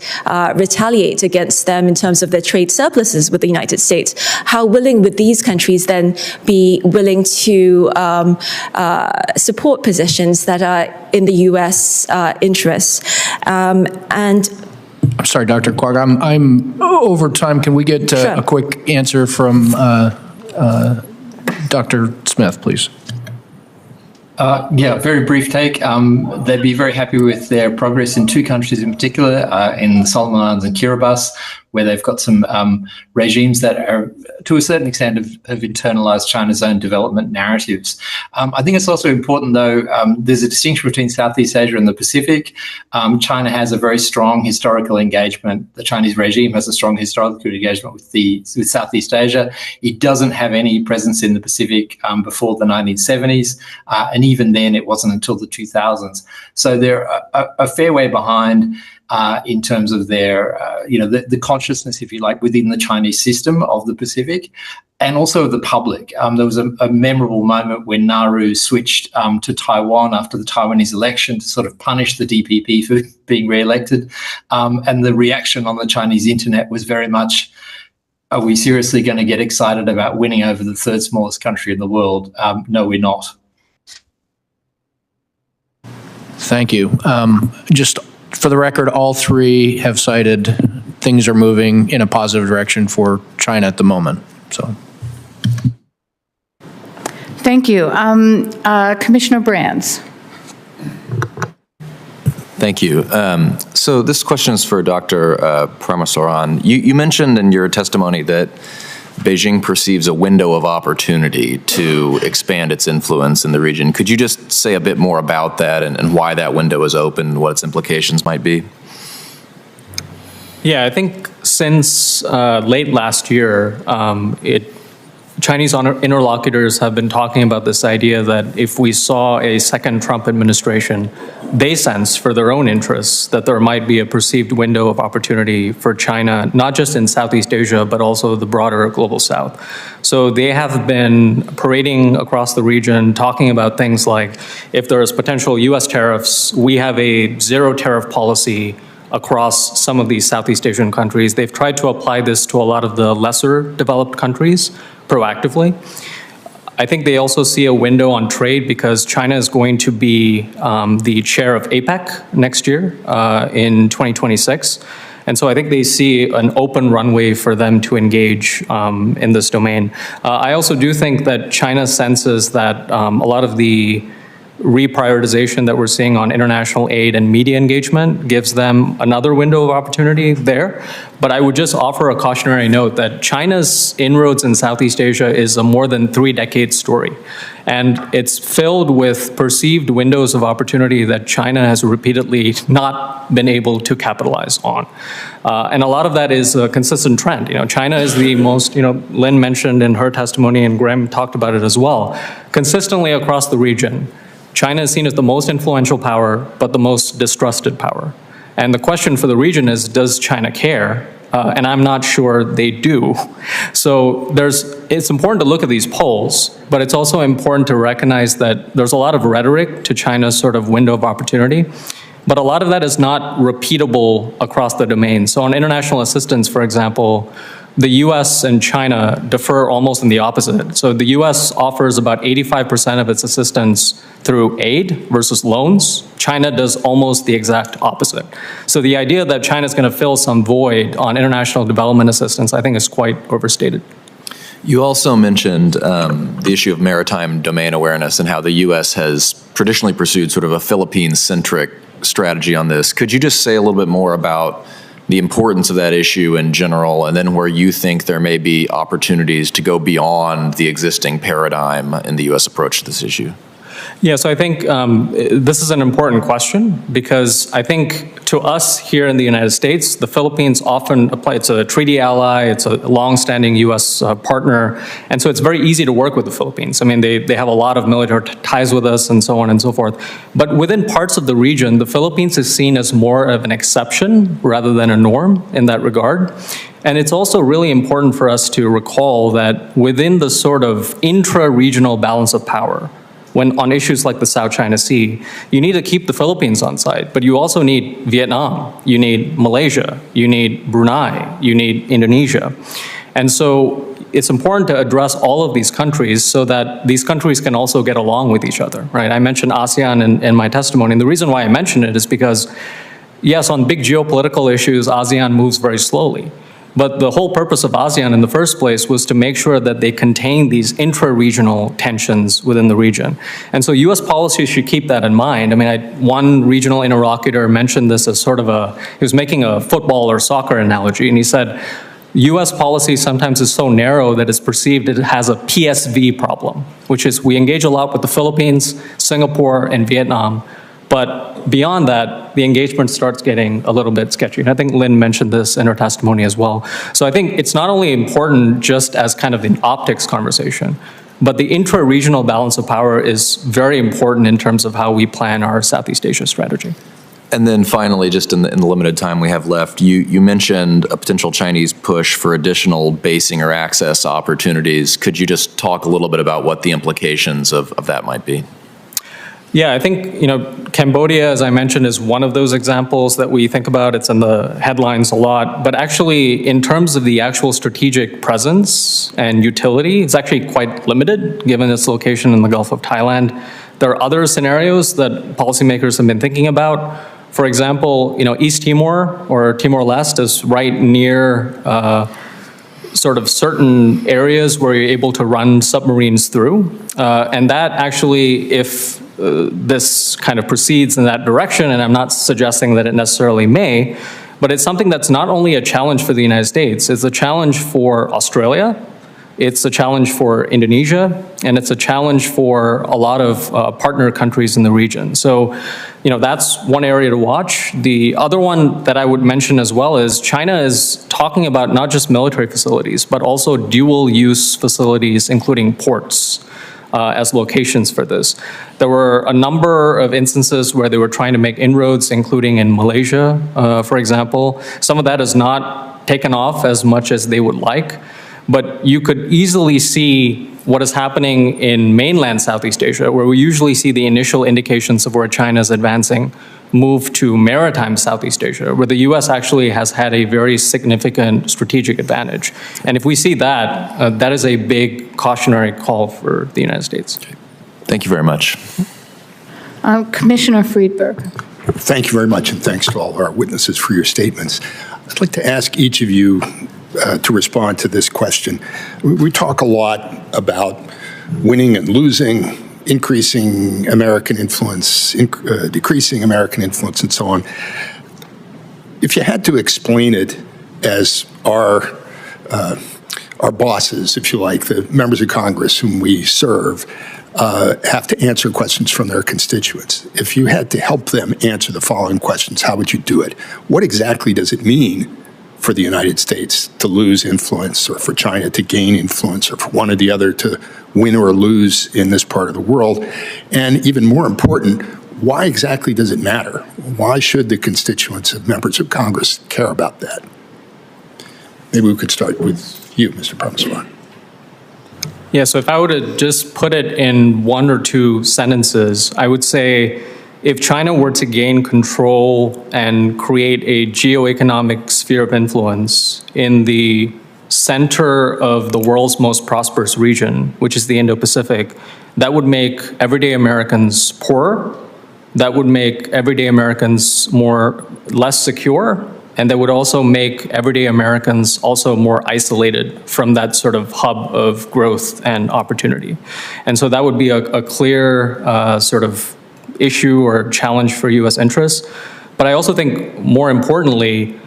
[SPEAKER 4] retaliate against them in terms of their trade surpluses with the United States, how willing would these countries then be willing to support positions that are in the U.S. interests? And
[SPEAKER 2] I'm sorry, Dr. Kuok, I'm over time. Can we get
[SPEAKER 4] Sure.
[SPEAKER 2] a quick answer from Dr. Smith, please?
[SPEAKER 5] Yeah, very brief take. They'd be very happy with their progress in two countries in particular, in the Solomon Islands and Kiribati, where they've got some regimes that are, to a certain extent, have internalized China's own development narratives. I think it's also important, though, there's a distinction between Southeast Asia and the Pacific. China has a very strong historical engagement. The Chinese regime has a strong historical engagement with Southeast Asia. It doesn't have any presence in the Pacific before the 1970s, and even then it wasn't until the 2000s. So they're a fair way behind in terms of their, the consciousness, if you like, within the Chinese system of the Pacific, and also of the public. There was a memorable moment when Nauru switched to Taiwan after the Taiwanese election to sort of punish the DPP for being re-elected. And the reaction on the Chinese internet was very much, are we seriously going to get excited about winning over the third smallest country in the world? No, we're not.
[SPEAKER 2] Thank you. Just for the record, all three have cited things are moving in a positive direction for China at the moment. So,
[SPEAKER 1] Thank you. Commissioner Brands.
[SPEAKER 6] Thank you. So this question is for Dr. Parameswaran. You mentioned in your testimony that Beijing perceives a window of opportunity to expand its influence in the region. Could you just say a bit more about that and why that window is open and what its implications might be?
[SPEAKER 3] Yeah, I think since late last year, Chinese interlocutors have been talking about this idea that if we saw a second Trump administration, they sense for their own interests that there might be a perceived window of opportunity for China, not just in Southeast Asia, but also the broader global South. So they have been parading across the region, talking about things like, if there is potential US tariffs, we have a zero tariff policy across some of these Southeast Asian countries. They've tried to apply this to a lot of the lesser developed countries proactively. I think they also see a window on trade because China is going to be the chair of APEC next year in 2026. And so I think they see an open runway for them to engage in this domain. I also do think that China senses that a lot of the reprioritization that we're seeing on international aid and media engagement gives them another window of opportunity there. But I would just offer a cautionary note that China's inroads in Southeast Asia is a more than 3-decade story. And it's filled with perceived windows of opportunity that China has repeatedly not been able to capitalize on. And a lot of that is a consistent trend. China is the most, Lynn mentioned in her testimony, and Graeme talked about it as well, consistently across the region, China is seen as the most influential power, but the most distrusted power. And the question for the region is, does China care? And I'm not sure they do. So it's important to look at these polls, but it's also important to recognize that there's a lot of rhetoric to China's sort of window of opportunity, but a lot of that is not repeatable across the domain. So on international assistance, for example, the US and China differ almost in the opposite. So the US offers about 85% of its assistance through aid versus loans. China does almost the exact opposite. So the idea that China is going to fill some void on international development assistance, I think, is quite overstated.
[SPEAKER 6] You also mentioned the issue of maritime domain awareness and how the U.S. has traditionally pursued sort of a Philippines-centric strategy on this. Could you just say a little bit more about the importance of that issue in general, and then where you think there may be opportunities to go beyond the existing paradigm in the U.S. approach to this issue?
[SPEAKER 3] Yeah, so I think this is an important question because I think to us here in the United States, the Philippines often apply, it's a treaty ally, it's a long-standing US partner, and so it's very easy to work with the Philippines. I mean, they have a lot of military ties with us and so on and so forth. But within parts of the region, the Philippines is seen as more of an exception rather than a norm in that regard. And it's also really important for us to recall that within the sort of intra-regional balance of power, when on issues like the South China Sea, you need to keep the Philippines on side, but you also need Vietnam, you need Malaysia, you need Brunei, you need Indonesia. And so it's important to address all of these countries so that these countries can also get along with each other, right? I mentioned ASEAN in my testimony, and the reason why I mention it is because, yes, on big geopolitical issues, ASEAN moves very slowly. But the whole purpose of ASEAN in the first place was to make sure that they contain these intra-regional tensions within the region. And so US policy should keep that in mind. I mean, one regional interlocutor mentioned this as sort of he was making a football or soccer analogy, and he said, US policy sometimes is so narrow that it's perceived it has a PSV problem, which is we engage a lot with the Philippines, Singapore, and Vietnam. But beyond that, the engagement starts getting a little bit sketchy. And I think Lynn mentioned this in her testimony as well. So I think it's not only important just as kind of an optics conversation, but the intra-regional balance of power is very important in terms of how we plan our Southeast Asia strategy.
[SPEAKER 6] And then finally, just in the limited time we have left, you mentioned a potential Chinese push for additional basing or access opportunities. Could you just talk a little bit about what the implications of that might be?
[SPEAKER 3] Yeah, I think, Cambodia, as I mentioned, is one of those examples that we think about. It's in the headlines a lot. But actually, in terms of the actual strategic presence and utility, it's actually quite limited, given its location in the Gulf of Thailand. There are other scenarios that policymakers have been thinking about. For example, East Timor or Timor-Leste is right near sort of certain areas where you're able to run submarines through. And that actually, if this kind of proceeds in that direction, and I'm not suggesting that it necessarily may, but it's something that's not only a challenge for the United States, it's a challenge for Australia, it's a challenge for Indonesia, and it's a challenge for a lot of partner countries in the region. So, that's one area to watch. The other one that I would mention as well is China is talking about not just military facilities, but also dual-use facilities, including ports, as locations for this. There were a number of instances where they were trying to make inroads, including in Malaysia, for example. Some of that has not taken off as much as they would like. But you could easily see what is happening in mainland Southeast Asia, where we usually see the initial indications of where China is advancing, move to maritime Southeast Asia, where the US actually has had a very significant strategic advantage. And if we see that, that is a big cautionary call for the United States.
[SPEAKER 6] Thank you very much.
[SPEAKER 1] Commissioner Friedberg.
[SPEAKER 7] Thank you very much, and thanks to all of our witnesses for your statements. I'd like to ask each of you to respond to this question. We talk a lot about winning and losing, increasing American influence, decreasing American influence, and so on. If you had to explain it as our bosses, if you like, the members of Congress whom we serve, have to answer questions from their constituents. If you had to help them answer the following questions, how would you do it? What exactly does it mean for the United States to lose influence, or for China to gain influence, or for one or the other to win or lose in this part of the world? And even more important, why exactly does it matter? Why should the constituents of members of Congress care about that? Maybe we could start with you, Mr. Parameswaran.
[SPEAKER 3] Yeah, so if I were to just put it in one or two sentences, I would say if China were to gain control and create a geoeconomic sphere of influence in the center of the world's most prosperous region, which is the Indo-Pacific, that would make everyday Americans poorer, that would make everyday Americans less secure, and that would also make everyday Americans also more isolated from that sort of hub of growth and opportunity. And so that would be a clear sort of issue or challenge for US interests. But I also think, more importantly,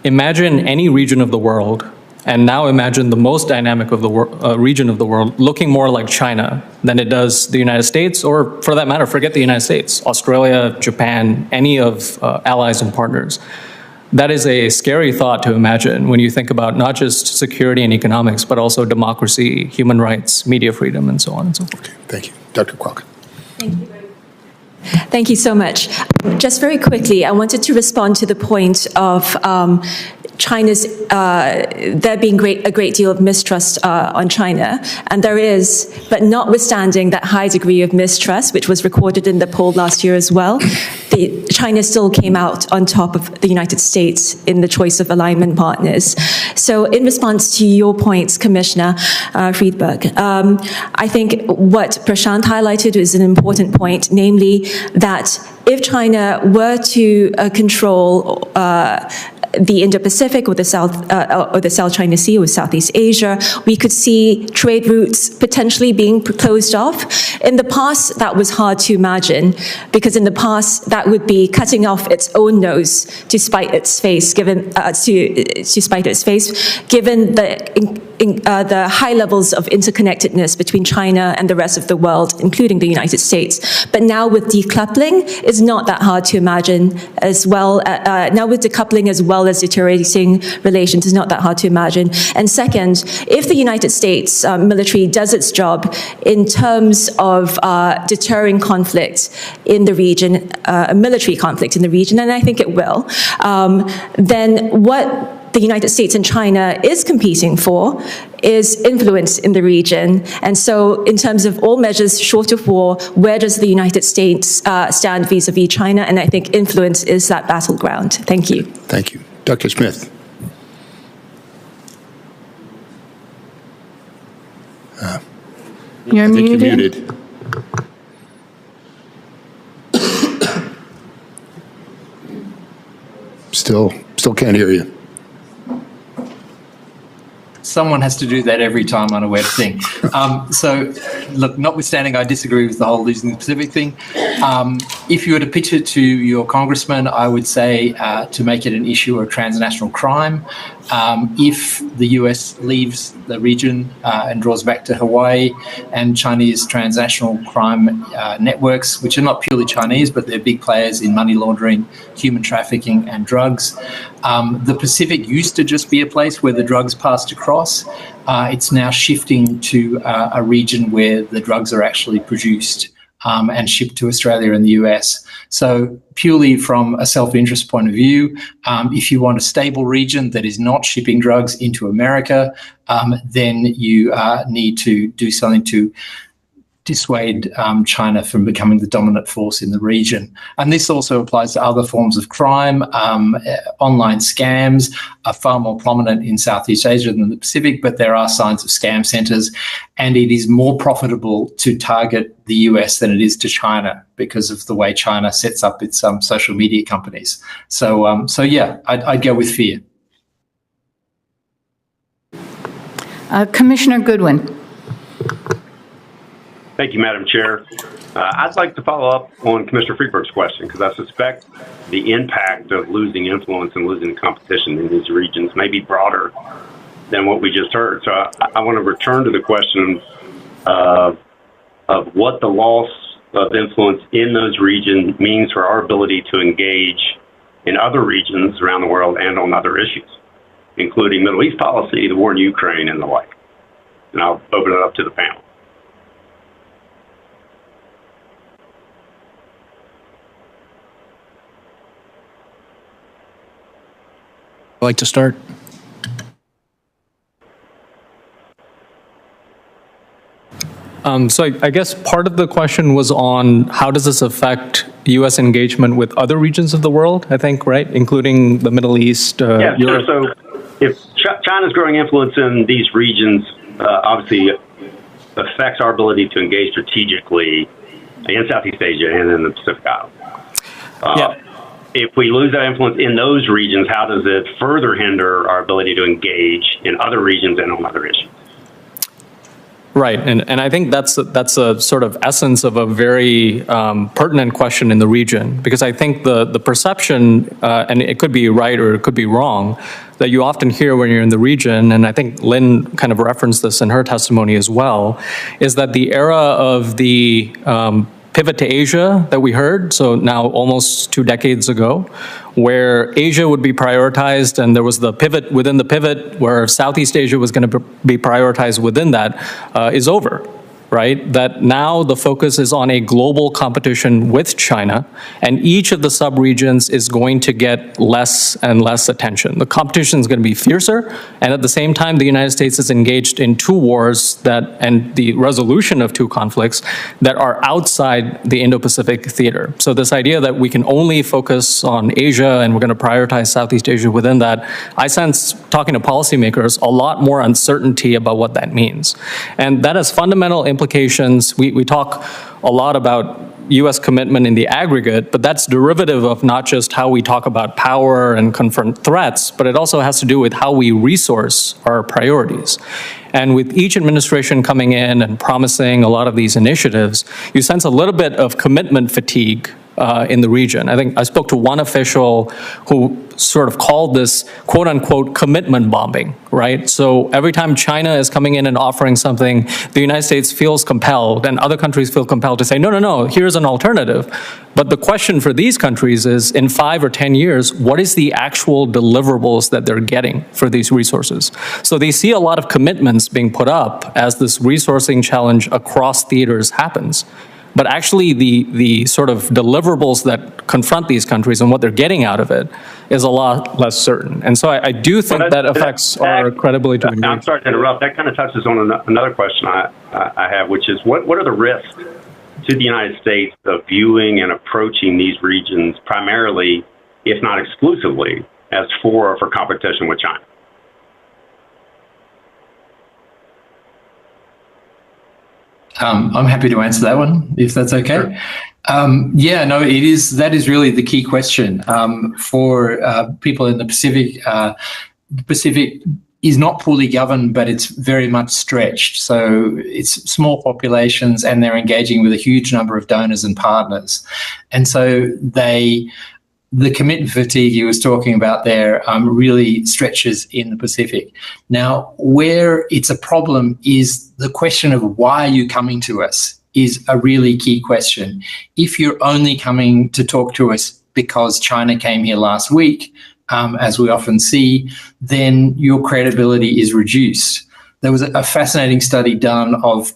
[SPEAKER 3] imagine any region of the world, and now imagine the most dynamic of the region of the world looking more like China than it does the United States, or for that matter, forget the United States, Australia, Japan, any of allies and partners. That is a scary thought to imagine when you think about not just security and economics, but also democracy, human rights, media freedom, and so on and so forth.
[SPEAKER 7] Okay, thank you. Dr. Kuok.
[SPEAKER 4] Thank you. Thank you so much. Just very quickly, I wanted to respond to the point of China's, there being a great deal of mistrust on China, and there is, but notwithstanding that high degree of mistrust, which was recorded in the poll last year as well, China still came out on top of the United States in the choice of alignment partners. So in response to your points, Commissioner Friedberg, I think what Prashanth highlighted is an important point, namely that if China were to control the Indo-Pacific or the South China Sea or Southeast Asia, we could see trade routes potentially being closed off. In the past, that was hard to imagine, because in the past, that would be cutting off its own nose to spite its face, given the high levels of interconnectedness between China and the rest of the world, including the United States. But now with decoupling, it's not that hard to imagine as well. Now with decoupling as well as deteriorating relations, it's not that hard to imagine. And second, if the United States military does its job in terms of deterring conflict in the region, a military conflict in the region, and I think it will, then what the United States and China is competing for is influence in the region. And so in terms of all measures short of war, where does the United States stand vis-a-vis China? And I think influence is that battleground. Thank you.
[SPEAKER 7] Thank you. Dr. Smith.
[SPEAKER 1] You're muted.
[SPEAKER 7] You're muted. Still can't hear you.
[SPEAKER 5] Someone has to do that every time on a web thing. So, look, notwithstanding I disagree with the whole losing the Pacific thing, if you were to pitch it to your congressman, I would say to make it an issue of transnational crime. If the US leaves the region and draws back to Hawaii, and Chinese transnational crime networks, which are not purely Chinese, but they're big players in money laundering, human trafficking and drugs. The Pacific used to just be a place where the drugs passed across. It's now shifting to a region where the drugs are actually produced. and shipped to Australia and the US. So purely from a self-interest point of view, if you want a stable region that is not shipping drugs into America, then you need to do something to dissuade China from becoming the dominant force in the region. And this also applies to other forms of crime. Online scams are far more prominent in Southeast Asia than the Pacific, but there are signs of scam centers, and it is more profitable to target the US than it is to China because of the way China sets up its social media companies. So yeah, I'd go with fear.
[SPEAKER 1] Commissioner Goodwin.
[SPEAKER 8] Thank you, Madam Chair. I'd like to follow up on Commissioner Freeberg's question because I suspect the impact of losing influence and losing competition in these regions may be broader than what we just heard. So I want to return to the question of what the loss of influence in those regions means for our ability to engage in other regions around the world and on other issues, including Middle East policy, the war in Ukraine, and the like. And I'll open it up to the panel.
[SPEAKER 2] Like to start?
[SPEAKER 3] So I guess part of the question was on how does this affect U.S. engagement with other regions of the world, I think, right? Including the Middle East,
[SPEAKER 8] yeah,
[SPEAKER 3] Europe.
[SPEAKER 8] Sure. So if China's growing influence in these regions, obviously affects our ability to engage strategically in Southeast Asia and in the Pacific Islands. If we lose that influence in those regions, how does it further hinder our ability to engage in other regions and on other issues?
[SPEAKER 3] Right, and I think that's a sort of essence of a very pertinent question in the region, because I think the perception, and it could be right or it could be wrong, that you often hear when you're in the region, and I think Lynn kind of referenced this in her testimony as well, is that the era of the pivot to Asia that we heard, so now almost 2 decades ago, where Asia would be prioritized, and there was the pivot within the pivot where Southeast Asia was going to be prioritized within that, is over, right? That now the focus is on a global competition with China, and each of the sub-regions is going to get less and less attention. The competition is going to be fiercer, and at the same time, the United States is engaged in 2 wars and the resolution of 2 conflicts that are outside the Indo-Pacific theater. So this idea that we can only focus on Asia and we're going to prioritize Southeast Asia within that, I sense, talking to policymakers, a lot more uncertainty about what that means. And that has fundamental implications. We talk a lot about U.S. commitment in the aggregate, but that's derivative of not just how we talk about power and confront threats, but it also has to do with how we resource our priorities. And with each administration coming in and promising a lot of these initiatives, you sense a little bit of commitment fatigue in the region. I think I spoke to one official who sort of called this quote unquote commitment bombing, right? So every time China is coming in and offering something, the United States feels compelled and other countries feel compelled to say, no, here's an alternative. But the question for these countries is, in 5 or 10 years, what is the actual deliverables that they're getting for these resources? So they see a lot of commitments being put up as this resourcing challenge across theaters happens. But actually, the sort of deliverables that confront these countries and what they're getting out of it is a lot less certain. And so I do think that affects our credibility to engage.
[SPEAKER 8] I'm sorry to interrupt. That kind of touches on another question I have, which is what are the risks to the United States of viewing and approaching these regions primarily, if not exclusively, as for competition with China?
[SPEAKER 5] I'm happy to answer that one, if that's okay. Sure. That is really the key question for people in the Pacific. The Pacific is not poorly governed, but it's very much stretched. So it's small populations, and they're engaging with a huge number of donors and partners. And so the commitment fatigue you was talking about there really stretches in the Pacific. Now, where it's a problem is the question of why are you coming to us is a really key question. If you're only coming to talk to us because China came here last week, as we often see, then your credibility is reduced. There was a fascinating study done of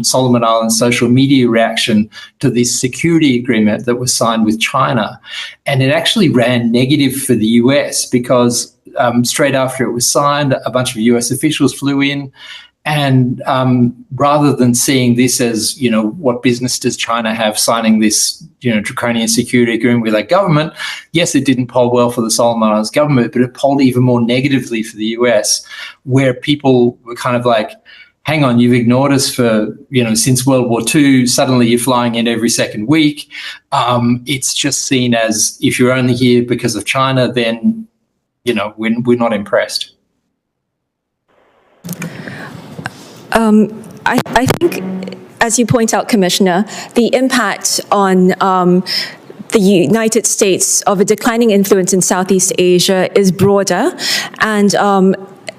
[SPEAKER 5] Solomon Islands social media reaction to this security agreement that was signed with China. And it actually ran negative for the US because straight after it was signed, a bunch of US officials flew in. And rather than seeing this as, what business does China have signing this, draconian security agreement with our government? Yes, it didn't poll well for the Solomon Islands government, but it polled even more negatively for the US, where people were kind of like, hang on, you've ignored us for, since World War II, suddenly you're flying in every second week. It's just seen as, if you're only here because of China, then, we're not impressed.
[SPEAKER 4] I think, as you point out, Commissioner, the impact on the United States of a declining influence in Southeast Asia is broader, and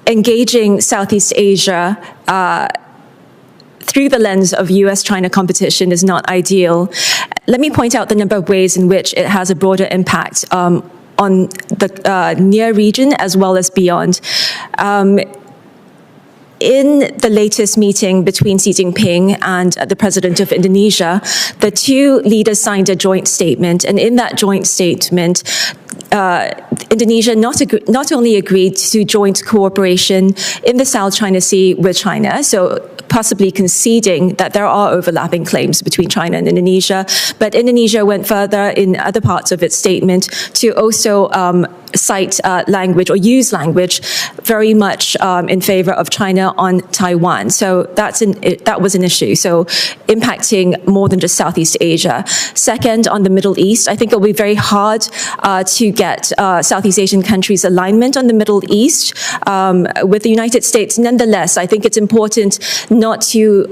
[SPEAKER 4] engaging Southeast Asia through the lens of US-China competition is not ideal. Let me point out the number of ways in which it has a broader impact on the near region as well as beyond. In the latest meeting between Xi Jinping and the president of Indonesia, the two leaders signed a joint statement. And in that joint statement, Indonesia not only agreed to joint cooperation in the South China Sea with China, so possibly conceding that there are overlapping claims between China and Indonesia, but Indonesia went further in other parts of its statement to also cite language or use language very much in favor of China on Taiwan. So that was an issue. So impacting more than just Southeast Asia. Second, on the Middle East, I think it'll be very hard to get Southeast Asian countries' alignment on the Middle East with the United States. Nonetheless, I think it's important not to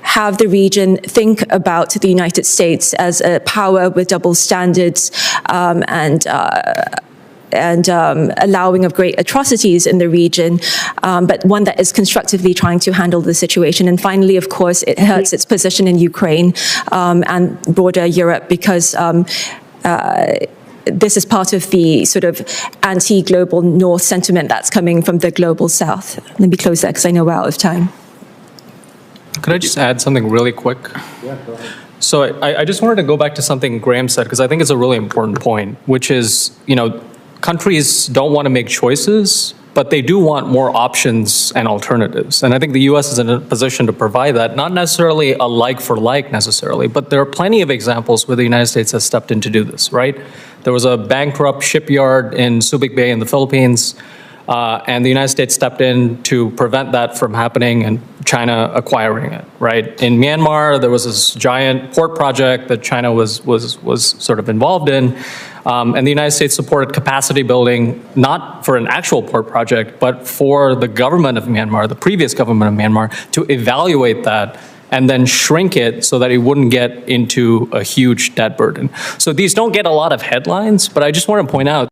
[SPEAKER 4] have the region think about the United States as a power with double standards and allowing of great atrocities in the region, but one that is constructively trying to handle the situation. And finally, of course, it hurts its position in Ukraine and broader Europe because this is part of the sort of anti-global North sentiment that's coming from the global South. Let me close there because I know we're out of time.
[SPEAKER 3] Could I just add something really quick? Yeah, go ahead. So I just wanted to go back to something Graeme said, because I think it's a really important point, which is, countries don't want to make choices, but they do want more options and alternatives. And I think the US is in a position to provide that, not necessarily a like for like necessarily, but there are plenty of examples where the United States has stepped in to do this, right? There was a bankrupt shipyard in Subic Bay in the Philippines, and the United States stepped in to prevent that from happening and China acquiring it, right? In Myanmar, there was this giant port project that China was sort of involved in, and the United States supported capacity building, not for an actual port project, but for the government of Myanmar, the previous government of Myanmar, to evaluate that and then shrink it so that it wouldn't get into a huge debt burden. So these don't get a lot of headlines, but I just want to point out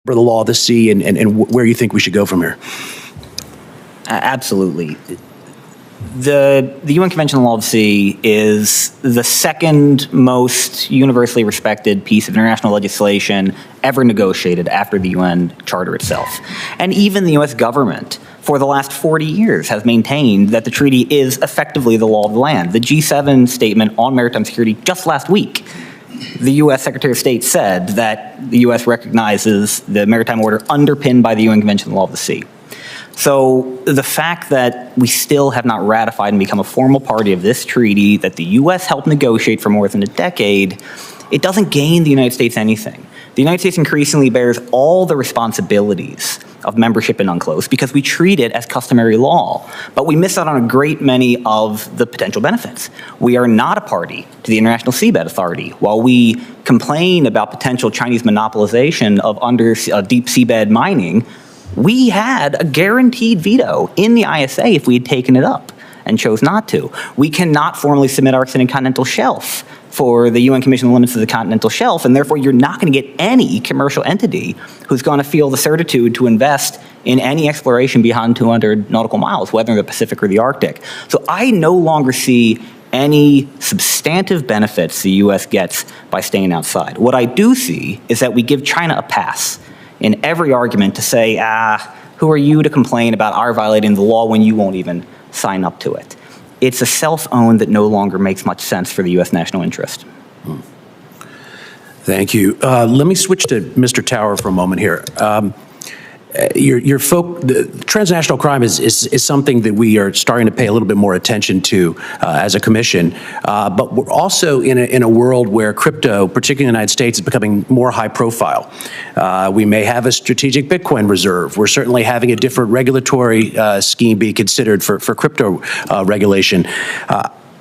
[SPEAKER 9] for the law of the sea and where you think we should go from here?
[SPEAKER 10] Absolutely. The UN Convention on the Law of the Sea is the second most universally respected piece of international legislation ever negotiated after the UN Charter itself. And even the US government, for the last 40 years, has maintained that the treaty is effectively the law of the land. The G7 statement on maritime security just last week, the U.S. Secretary of State said that the U.S. recognizes the maritime order underpinned by the UN Convention on the Law of the Sea. So the fact that we still have not ratified and become a formal party of this treaty that the U.S. helped negotiate for more than a decade, it doesn't gain the United States anything. The United States increasingly bears all the responsibilities of membership in UNCLOS because we treat it as customary law, but we miss out on a great many of the potential benefits. We are not a party to the International Seabed Authority. While we complain about potential Chinese monopolization of deep seabed mining, we had a guaranteed veto in the ISA if we had taken it up and chose not to. We cannot formally submit our extended continental shelf for the UN Commission on the Limits of the Continental Shelf, and therefore you're not going to get any commercial entity who's going to feel the certitude to invest in any exploration beyond 200 nautical miles, whether in the Pacific or the Arctic. So I no longer see any substantive benefits the U.S. gets by staying outside. What I do see is that we give China a pass in every argument to say, who are you to complain about our violating the law when you won't even sign up to it? It's a self-own that no longer makes much sense for the U.S. national interest.
[SPEAKER 9] Thank you. Let me switch to Mr. Tower for a moment here. The transnational crime is something that we are starting to pay a little bit more attention to as a commission, but we're also in a world where crypto, particularly in the United States, is becoming more high profile. We may have a strategic Bitcoin reserve. We're certainly having a different regulatory scheme be considered for crypto regulation.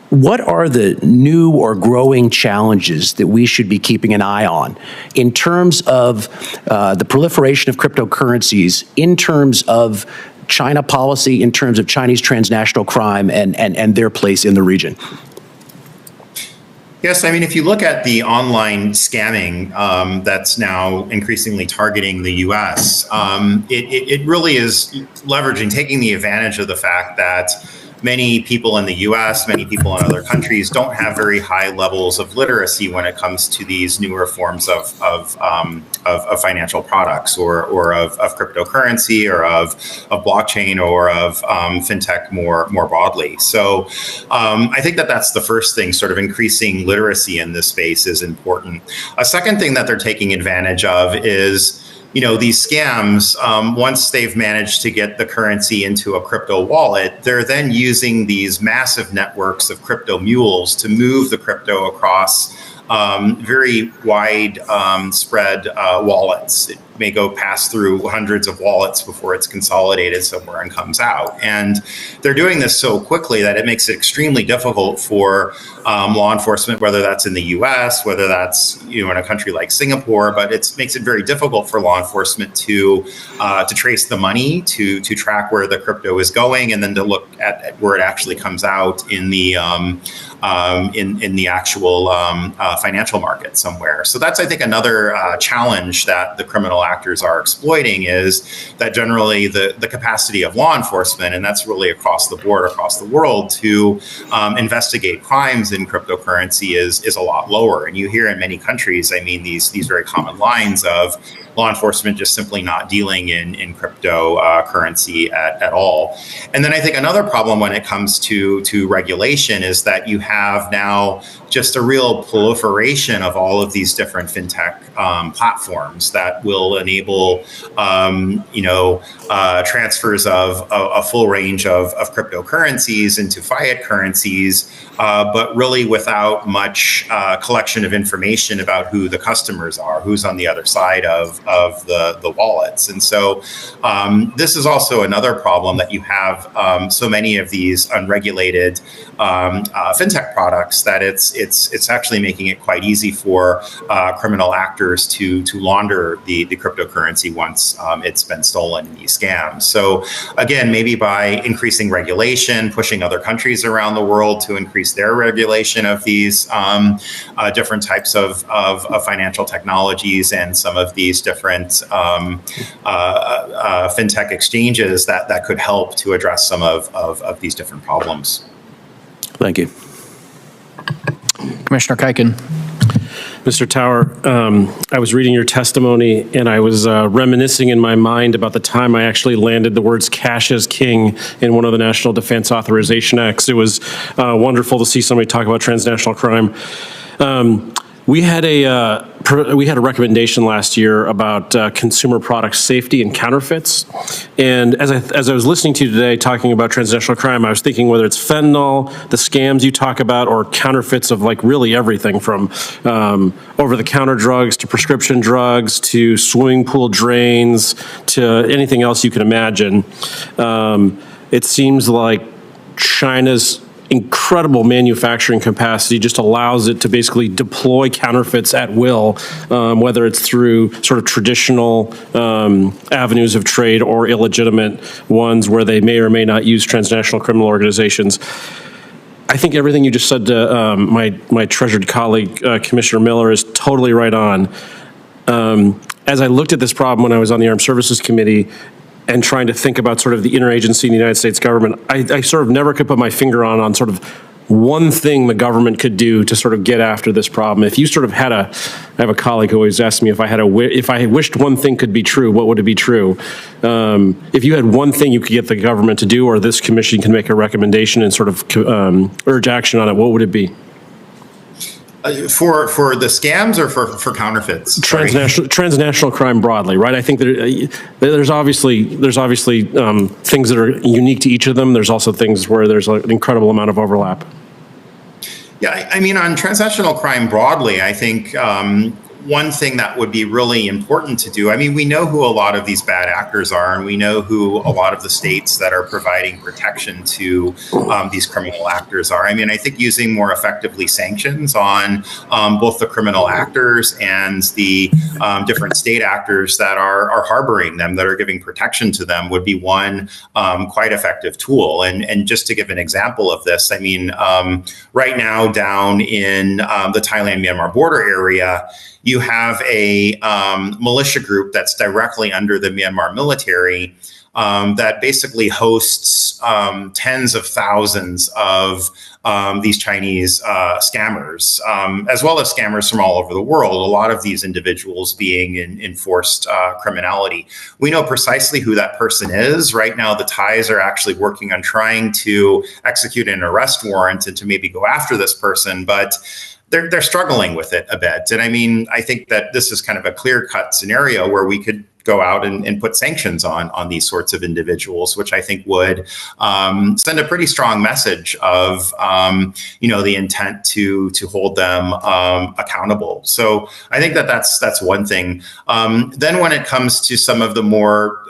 [SPEAKER 9] What are the new or growing challenges that we should be keeping an eye on in terms of the proliferation of cryptocurrencies, in terms of China policy, in terms of Chinese transnational crime and their place in the region?
[SPEAKER 11] Yes, I mean, if you look at the online scamming that's now increasingly targeting the U.S., it really is leveraging, taking the advantage of the fact that many people in the U.S., many people in other countries don't have very high levels of literacy when it comes to these newer forms of financial products or of cryptocurrency or of blockchain or of fintech more broadly. So I think that's the first thing, sort of increasing literacy in this space is important. A second thing that they're taking advantage of is these scams, once they've managed to get the currency into a crypto wallet, they're then using these massive networks of crypto mules to move the crypto across very wide spread wallets. It may go pass through hundreds of wallets before it's consolidated somewhere and comes out. And they're doing this so quickly that it makes it extremely difficult for law enforcement, whether that's in the US, whether that's in a country like Singapore, but it makes it very difficult for law enforcement to trace the money, to track where the crypto is going, and then to look at where it actually comes out in the actual financial market somewhere. So that's, I think, another challenge that the criminal actors are exploiting, is that generally the capacity of law enforcement, and that's really across the board, across the world, to investigate crimes in cryptocurrency is a lot lower. And you hear in many countries, I mean, these very common lines of law enforcement just simply not dealing in cryptocurrency at all. And then I think another problem when it comes to regulation is that you have now just a real proliferation of all of these different fintech platforms that will enable transfers of a full range of cryptocurrencies into fiat currencies, but really without much collection of information about who the customers are, who's on the other side of the wallets. And so this is also another problem, that you have so many of these unregulated fintech fintech products that it's actually making it quite easy for criminal actors to launder the cryptocurrency once it's been stolen in these scams. So again, maybe by increasing regulation, pushing other countries around the world to increase their regulation of these different types of financial technologies and some of these different fintech exchanges that could help to address some of these different problems.
[SPEAKER 9] Thank you.
[SPEAKER 2] Commissioner Kuiken.
[SPEAKER 12] Mr. Tower, I was reading your testimony and I was reminiscing in my mind about the time I actually landed the words "cash is king" in one of the National Defense Authorization Acts. It was wonderful to see somebody talk about transnational crime. We had a recommendation last year about consumer product safety and counterfeits. And as I was listening to you today talking about transnational crime, I was thinking whether it's fentanyl, the scams you talk about, or counterfeits of like really everything from over-the-counter drugs to prescription drugs to swimming pool drains to anything else you can imagine. It seems like China's incredible manufacturing capacity just allows it to basically deploy counterfeits at will, whether it's through sort of traditional avenues of trade or illegitimate ones where they may or may not use transnational criminal organizations. I think everything you just said to my treasured colleague, Commissioner Miller, is totally right on. As I looked at this problem when I was on the Armed Services Committee, and trying to think about sort of the interagency in the United States government, I sort of never could put my finger on sort of one thing the government could do to sort of get after this problem. If you sort of had I have a colleague who always asks me if I wished one thing could be true, what would it be true? If you had one thing you could get the government to do, or this commission can make a recommendation and sort of urge action on it, what would it be?
[SPEAKER 11] For the scams or for counterfeits?
[SPEAKER 12] Transnational crime broadly, right? I think there's obviously things that are unique to each of them. There's also things where there's an incredible amount of overlap.
[SPEAKER 11] Yeah, I mean, on transnational crime broadly, I think one thing that would be really important to do, I mean, we know who a lot of these bad actors are, and we know who a lot of the states that are providing protection to these criminal actors are. I mean, I think using more effectively sanctions on both the criminal actors and the different state actors that are harboring them, that are giving protection to them, would be one quite effective tool. And just to give an example of this, I mean, right now down in the Thailand-Myanmar border area, you have a militia group that's directly under the Myanmar military that basically hosts tens of thousands of these Chinese scammers, as well as scammers from all over the world, a lot of these individuals being in enforced criminality. We know precisely who that person is. Right now, the Thais are actually working on trying to execute an arrest warrant and to maybe go after this person, but they're struggling with it a bit. And I mean, I think that this is kind of a clear-cut scenario where we could go out and put sanctions on these sorts of individuals, which I think would send a pretty strong message of, the intent to hold them accountable. So I think that's one thing. Then when it comes to some of the more,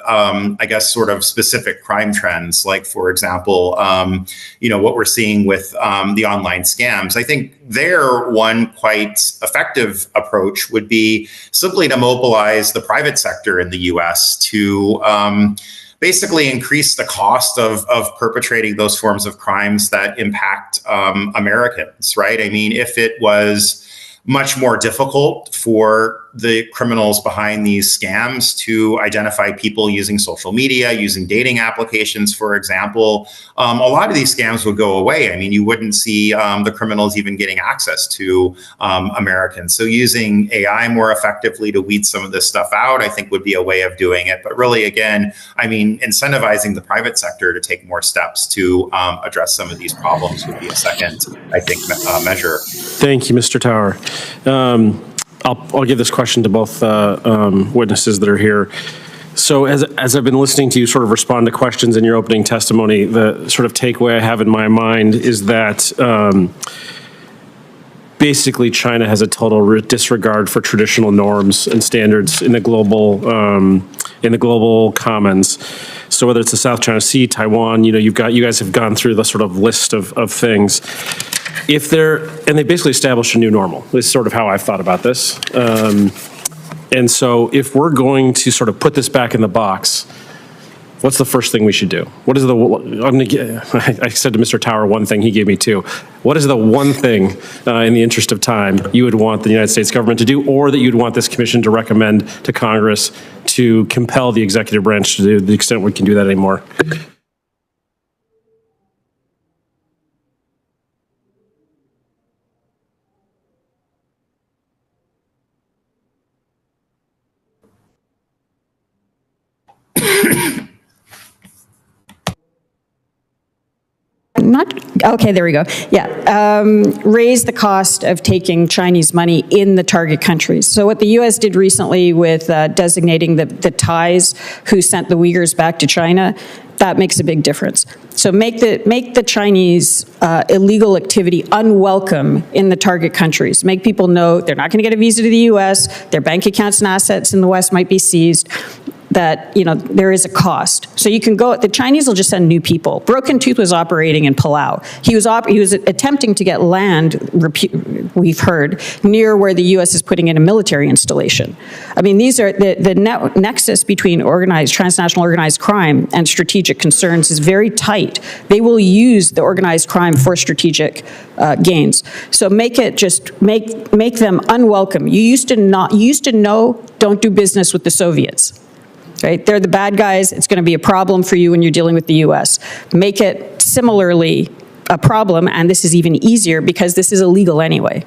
[SPEAKER 11] sort of specific crime trends, like, for example, what we're seeing with the online scams, I think one quite effective approach would be simply to mobilize the private sector in the U.S. to basically increase the cost of perpetrating those forms of crimes that impact Americans, right? I mean, if it was much more difficult for the criminals behind these scams to identify people using social media, using dating applications, for example, a lot of these scams would go away. I mean, you wouldn't see the criminals even getting access to Americans. So using AI more effectively to weed some of this stuff out, I think would be a way of doing it. But really, again, I mean, incentivizing the private sector to take more steps to address some of these problems would be a second, I think, measure.
[SPEAKER 12] Thank you, Mr. Tower. I'll give this question to both witnesses that are here. So as I've been listening to you sort of respond to questions in your opening testimony, the sort of takeaway I have in my mind is that basically China has a total disregard for traditional norms and standards in the global commons. So whether it's the South China Sea, Taiwan, you guys have gone through the sort of list of things. and they basically established a new normal. This is sort of how I've thought about this. And so if we're going to sort of put this back in the box, what's the first thing we should do? What is I said to Mr. Tower one thing, he gave me two. What is the one thing, in the interest of time, you would want the United States government to do, or that you'd want this commission to recommend to Congress to compel the executive branch to do, to the extent we can do that anymore?
[SPEAKER 13] Okay, there we go. Yeah, raise the cost of taking Chinese money in the target countries. So what the U.S. did recently with designating the Thais who sent the Uyghurs back to China, that makes a big difference. So make the Chinese illegal activity unwelcome in the target countries. Make people know they're not going to get a visa to the U.S., their bank accounts and assets in the West might be seized, that, there is a cost. So you can the Chinese will just send new people. Broken Tooth was operating in Palau. He was attempting to get land, we've heard, near where the U.S. is putting in a military installation. I mean, these are, the nexus between transnational organized crime and strategic concerns is very tight. They will use the organized crime for strategic gains. So make them unwelcome. You used to know, don't do business with the Soviets. Right? They're the bad guys. It's going to be a problem for you when you're dealing with the U.S. Make it similarly a problem, and this is even easier because this is illegal anyway.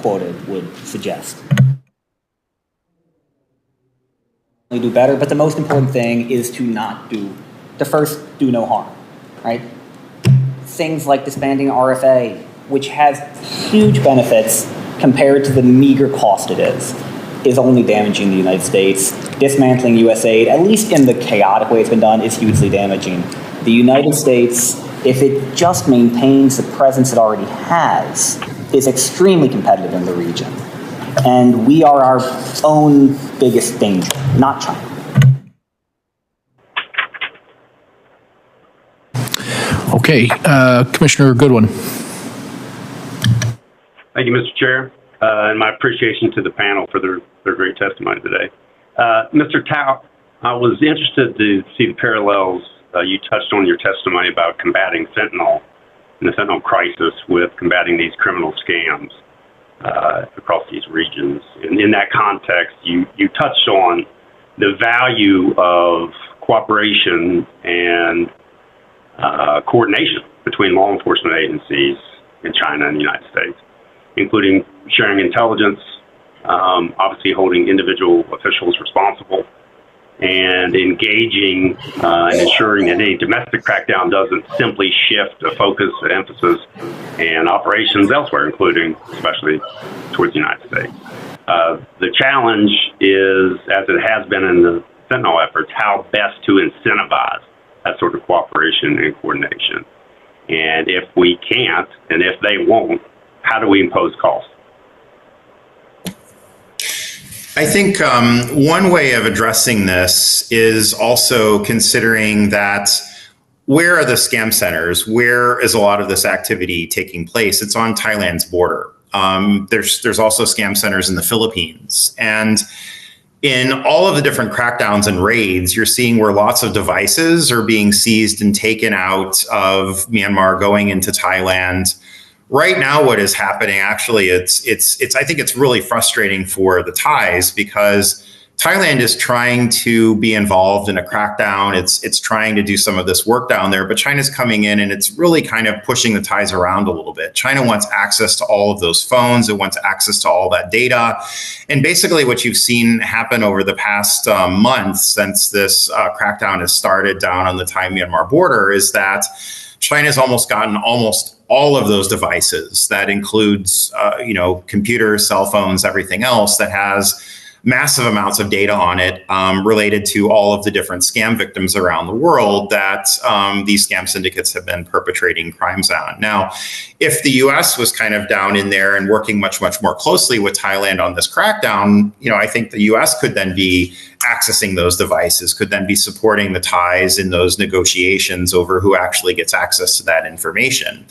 [SPEAKER 10] Quoted would suggest. We do better, but the most important thing is to first do no harm, right? Things like disbanding RFA, which has huge benefits compared to the meager cost it is only damaging the United States. Dismantling USAID, at least in the chaotic way it's been done, is hugely damaging. The United States, if it just maintains the presence it already has, is extremely competitive in the region. And we are our own biggest danger, not China.
[SPEAKER 2] Okay, Commissioner Goodwin.
[SPEAKER 8] Thank you, Mr. Chair, and my appreciation to the panel for their great testimony today. Mr. Tao, I was interested to see the parallels you touched on in your testimony about combating fentanyl and the fentanyl crisis with combating these criminal scams across these regions. And in that context, you touched on the value of cooperation and coordination between law enforcement agencies in China and the United States, including sharing intelligence, obviously holding individual officials responsible, and engaging and ensuring that any domestic crackdown doesn't simply shift a focus, an emphasis, and operations elsewhere, including especially towards the United States. The challenge is, as it has been in the fentanyl efforts, how best to incentivize that sort of cooperation and coordination. And if we can't, and if they won't, how do we impose costs?
[SPEAKER 11] I think one way of addressing this is also considering that where are the scam centers? Where is a lot of this activity taking place? It's on Thailand's border. There's also scam centers in the Philippines. And in all of the different crackdowns and raids, you're seeing where lots of devices are being seized and taken out of Myanmar, going into Thailand. Right now, what is happening, actually, I think it's really frustrating for the Thais, because Thailand is trying to be involved in a crackdown. It's trying to do some of this work down there, but China's coming in and it's really kind of pushing the Thais around a little bit. China wants access to all of those phones. It wants access to all that data. And basically what you've seen happen over the past month since this crackdown has started down on the Thai-Myanmar border is that China's almost gotten almost all of those devices. That includes, computers, cell phones, everything else that has massive amounts of data on it related to all of the different scam victims around the world that these scam syndicates have been perpetrating crimes on. Now, if the U.S. was kind of down in there and working much, much more closely with Thailand on this crackdown, I think the U.S. could then be accessing those devices, could then be supporting the Thais in those negotiations over who actually gets access to that information.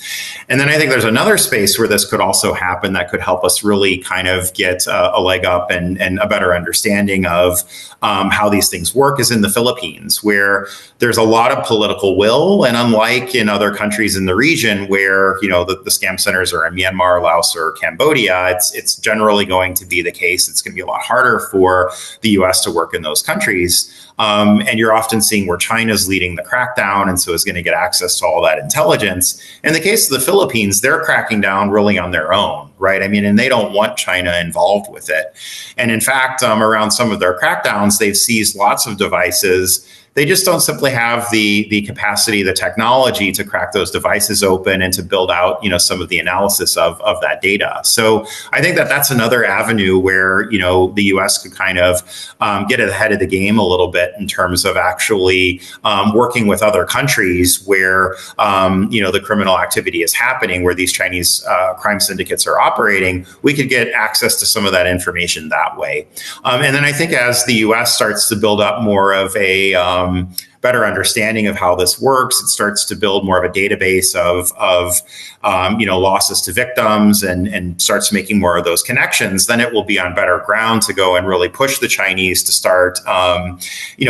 [SPEAKER 11] And then I think there's another space where this could also happen that could help us really kind of get a leg up and a better understanding of how these things work is in the Philippines, where there's a lot of political will. And unlike in other countries in the region where, the scam centers are in Myanmar, Laos, or Cambodia, it's generally going to be the case. It's going to be a lot harder for the U.S. to work in those countries. And you're often seeing where China's leading the crackdown and so is going to get access to all that intelligence. In the case of the Philippines, they're cracking down really on their own, right? And they don't want China involved with it. And in fact, around some of their crackdowns, they've seized lots of devices. They just don't simply have the capacity, the technology to crack those devices open and to build out, some of the analysis of that data. So I think that's another avenue where, the U.S. could kind of get ahead of the game a little bit in terms of actually working with other countries where, the criminal activity is happening, where these Chinese crime syndicates are operating. We could get access to some of that information that way. And then I think as the U.S. starts to build up more of a better understanding of how this works, it starts to build more of a database of losses to victims and starts making more of those connections, then it will be on better ground to go and really push the Chinese to start,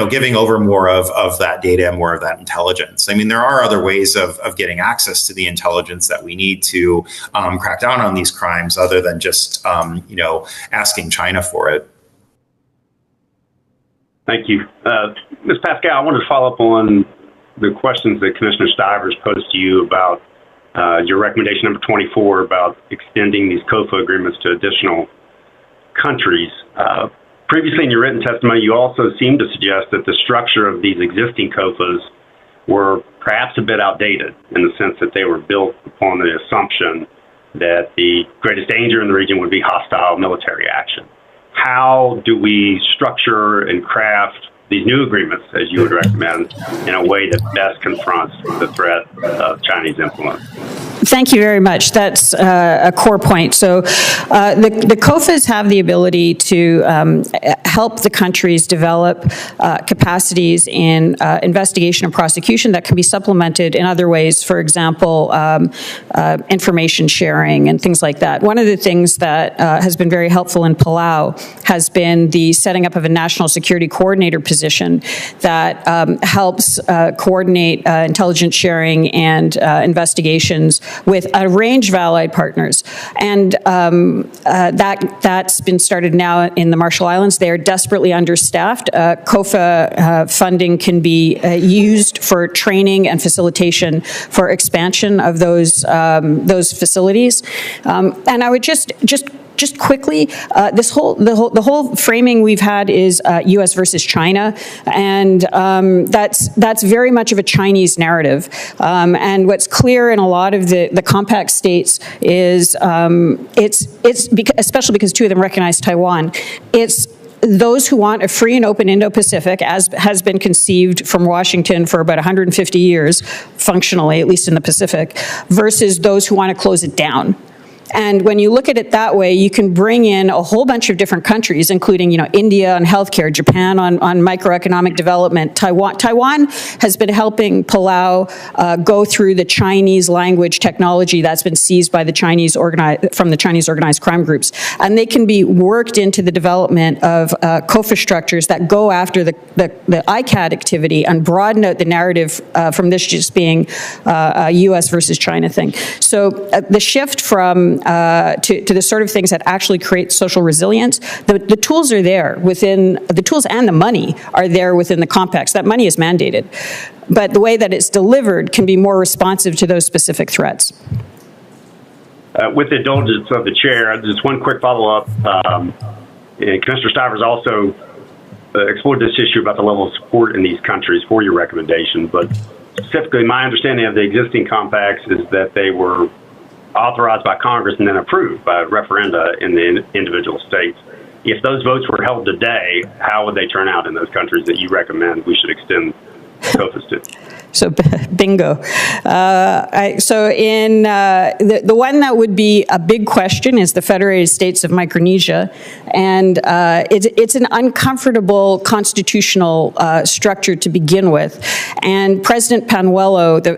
[SPEAKER 11] giving over more of that data and more of that intelligence. There are other ways of getting access to the intelligence that we need to crack down on these crimes other than just, asking China for it.
[SPEAKER 8] Thank you. Ms. Pascal, I wanted to follow up on the questions that Commissioner Stivers posed to you about your recommendation number 24 about extending these COFA agreements to additional countries. Previously in your written testimony, you also seemed to suggest that the structure of these existing COFAs were perhaps a bit outdated in the sense that they were built upon the assumption that the greatest danger in the region would be hostile military action. How do we structure and craft these new agreements, as you would recommend, in a way that best confronts the threat of Chinese influence?
[SPEAKER 13] Thank you very much. That's a core point. So the COFAs have the ability to help the countries develop capacities in investigation and prosecution that can be supplemented in other ways, for example, information sharing and things like that. One of the things that has been very helpful in Palau has been the setting up of a national security coordinator position that helps coordinate intelligence sharing and investigations with a range of allied partners. And that's been started now in the Marshall Islands. They are desperately understaffed. COFA funding can be used for training and facilitation for expansion of those facilities. And I would just quickly, the whole framing we've had is U.S. versus China, and that's very much of a Chinese narrative. And what's clear in a lot of the compact states is especially because two of them recognize Taiwan. It's those who want a free and open Indo-Pacific, as has been conceived from Washington for about 150 years, functionally, at least in the Pacific, versus those who want to close it down. And when you look at it that way, you can bring in a whole bunch of different countries, including, India on healthcare, Japan on microeconomic development. Taiwan has been helping Palau go through the Chinese language technology that's been seized by the Chinese from the Chinese organized crime groups. And they can be worked into the development of COFA structures that go after the ICAD activity and broaden out the narrative from this just being a U.S. versus China thing. So the shift from to the sort of things that actually create social resilience, the tools are there within, the tools and the money are there within the compacts. That money is mandated. But the way that it's delivered can be more responsive to those specific threats.
[SPEAKER 8] With the indulgence of the chair, just one quick follow-up. Commissioner Stivers also explored this issue about the level of support in these countries for your recommendation, but specifically my understanding of the existing compacts is that they were authorized by Congress and then approved by referenda in the individual states. if those votes were held today, how would they turn out in those countries that you recommend we should extend COFAs to?
[SPEAKER 13] So bingo. The one that would be a big question is the Federated States of Micronesia, and it's an uncomfortable constitutional structure to begin with. And President Panuelo, the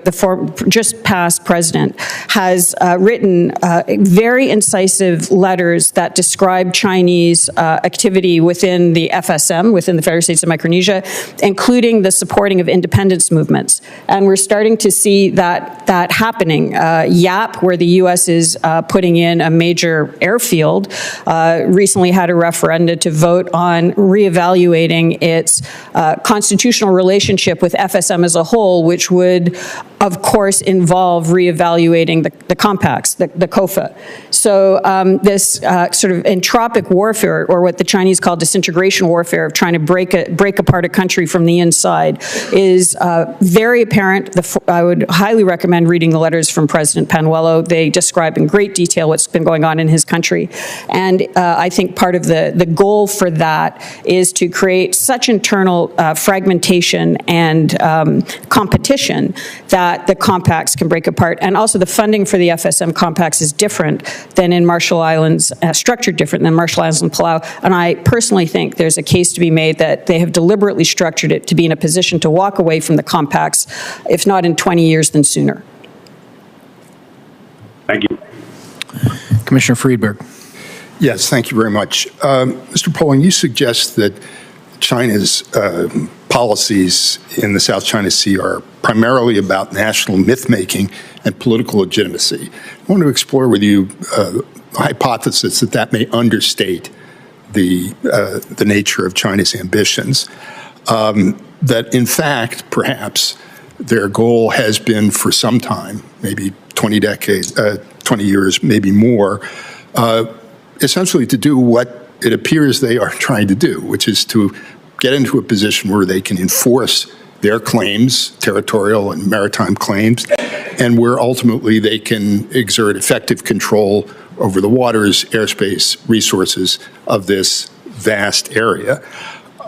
[SPEAKER 13] just passed president, has written very incisive letters that describe Chinese activity within the FSM, within the Federated States of Micronesia, including the supporting of independence movements. And we're starting to see that happening. YAP, where the U.S. is putting in a major airfield, recently had a referendum to vote on reevaluating its constitutional relationship with FSM as a whole, which would, of course, involve reevaluating the compacts, the COFA. So this sort of entropic warfare, or what the Chinese call disintegration warfare, of trying to break apart a country from the inside, is very apparent. I would highly recommend reading the letters from President Panuelo. They describe in great detail what's been going on in his country. And I think part of the goal for that is to create such internal fragmentation and competition that the compacts can break apart. And also the funding for the FSM compacts is different than in Marshall Islands, structured different than Marshall Islands and Palau. And I personally think there's a case to be made that they have deliberately structured it to be in a position to walk away from the compacts, if not in 20 years, then sooner.
[SPEAKER 8] Thank you.
[SPEAKER 2] Commissioner Friedberg.
[SPEAKER 7] Yes, thank you very much. Mr. Poling, you suggest that China's policies in the South China Sea are primarily about national myth-making and political legitimacy. I want to explore with you the hypothesis that may understate the nature of China's ambitions. That in fact, perhaps, their goal has been for some time, maybe 20 years, maybe more, essentially to do what it appears they are trying to do, which is to get into a position where they can enforce their claims, territorial and maritime claims, and where ultimately they can exert effective control over the waters, airspace, resources of this vast area,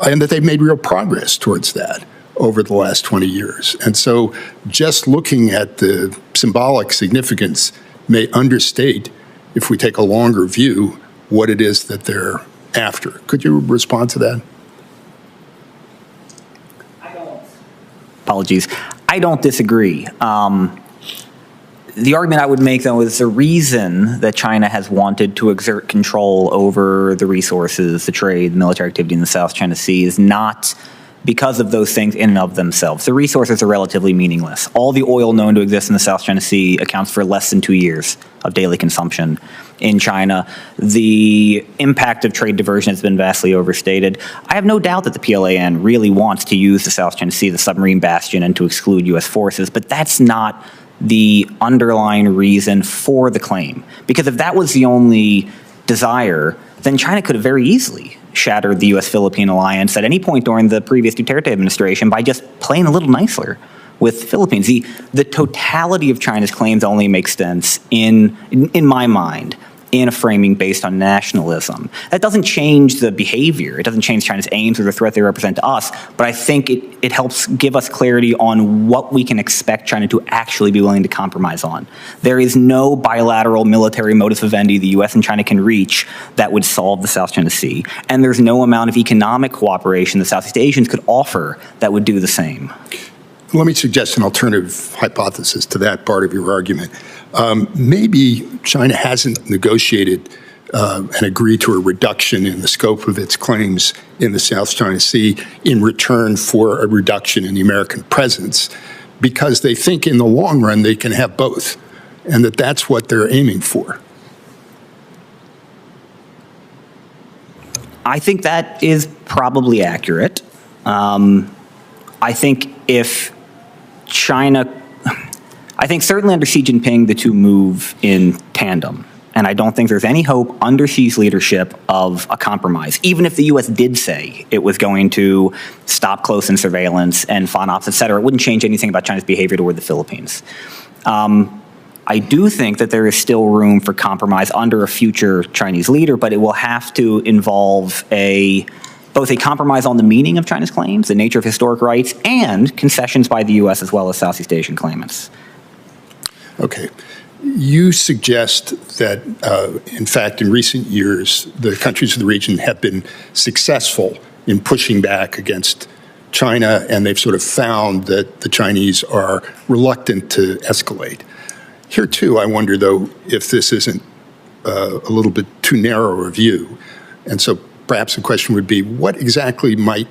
[SPEAKER 7] and that they've made real progress towards that over the last 20 years. And so just looking at the symbolic significance may understate, if we take a longer view, what it is that they're after. Could you respond to that?
[SPEAKER 10] Apologies. I don't disagree. The argument I would make, though, is the reason that China has wanted to exert control over the resources, the trade, the military activity in the South China Sea is not because of those things in and of themselves. The resources are relatively meaningless. All the oil known to exist in the South China Sea accounts for less than 2 years of daily consumption in China. The impact of trade diversion has been vastly overstated. I have no doubt that the PLAN really wants to use the South China Sea, the submarine bastion, and to exclude U.S. forces, but that's not the underlying reason for the claim. Because if that was the only desire, then China could have very easily shattered the U.S.-Philippine alliance at any point during the previous Duterte administration by just playing a little nicer with the Philippines. The totality of China's claims only makes sense, in my mind, in a framing based on nationalism. That doesn't change the behavior. It doesn't change China's aims or the threat they represent to us, but I think it helps give us clarity on what we can expect China to actually be willing to compromise on. There is no bilateral military modus vivendi the U.S. and China can reach that would solve the South China Sea, and there's no amount of economic cooperation the Southeast Asians could offer that would do the same.
[SPEAKER 7] Let me suggest an alternative hypothesis to that part of your argument. Maybe China hasn't negotiated and agreed to a reduction in the scope of its claims in the South China Sea in return for a reduction in the American presence, because they think in the long run they can have both, and that that's what they're aiming for.
[SPEAKER 10] I think that is probably accurate. I think if China, I think certainly under Xi Jinping, the two move in tandem. And I don't think there's any hope under Xi's leadership of a compromise. Even if the U.S. did say it was going to stop close-in surveillance and FONOPs, et cetera, it wouldn't change anything about China's behavior toward the Philippines. I do think that there is still room for compromise under a future Chinese leader, but it will have to involve both a compromise on the meaning of China's claims, the nature of historic rights, and concessions by the U.S. as well as Southeast Asian claimants.
[SPEAKER 7] Okay. You suggest that, in fact, in recent years, the countries of the region have been successful in pushing back against China, and they've sort of found that the Chinese are reluctant to escalate. Here, too, I wonder, though, if this isn't a little bit too narrow a view. And so perhaps the question would be, what exactly might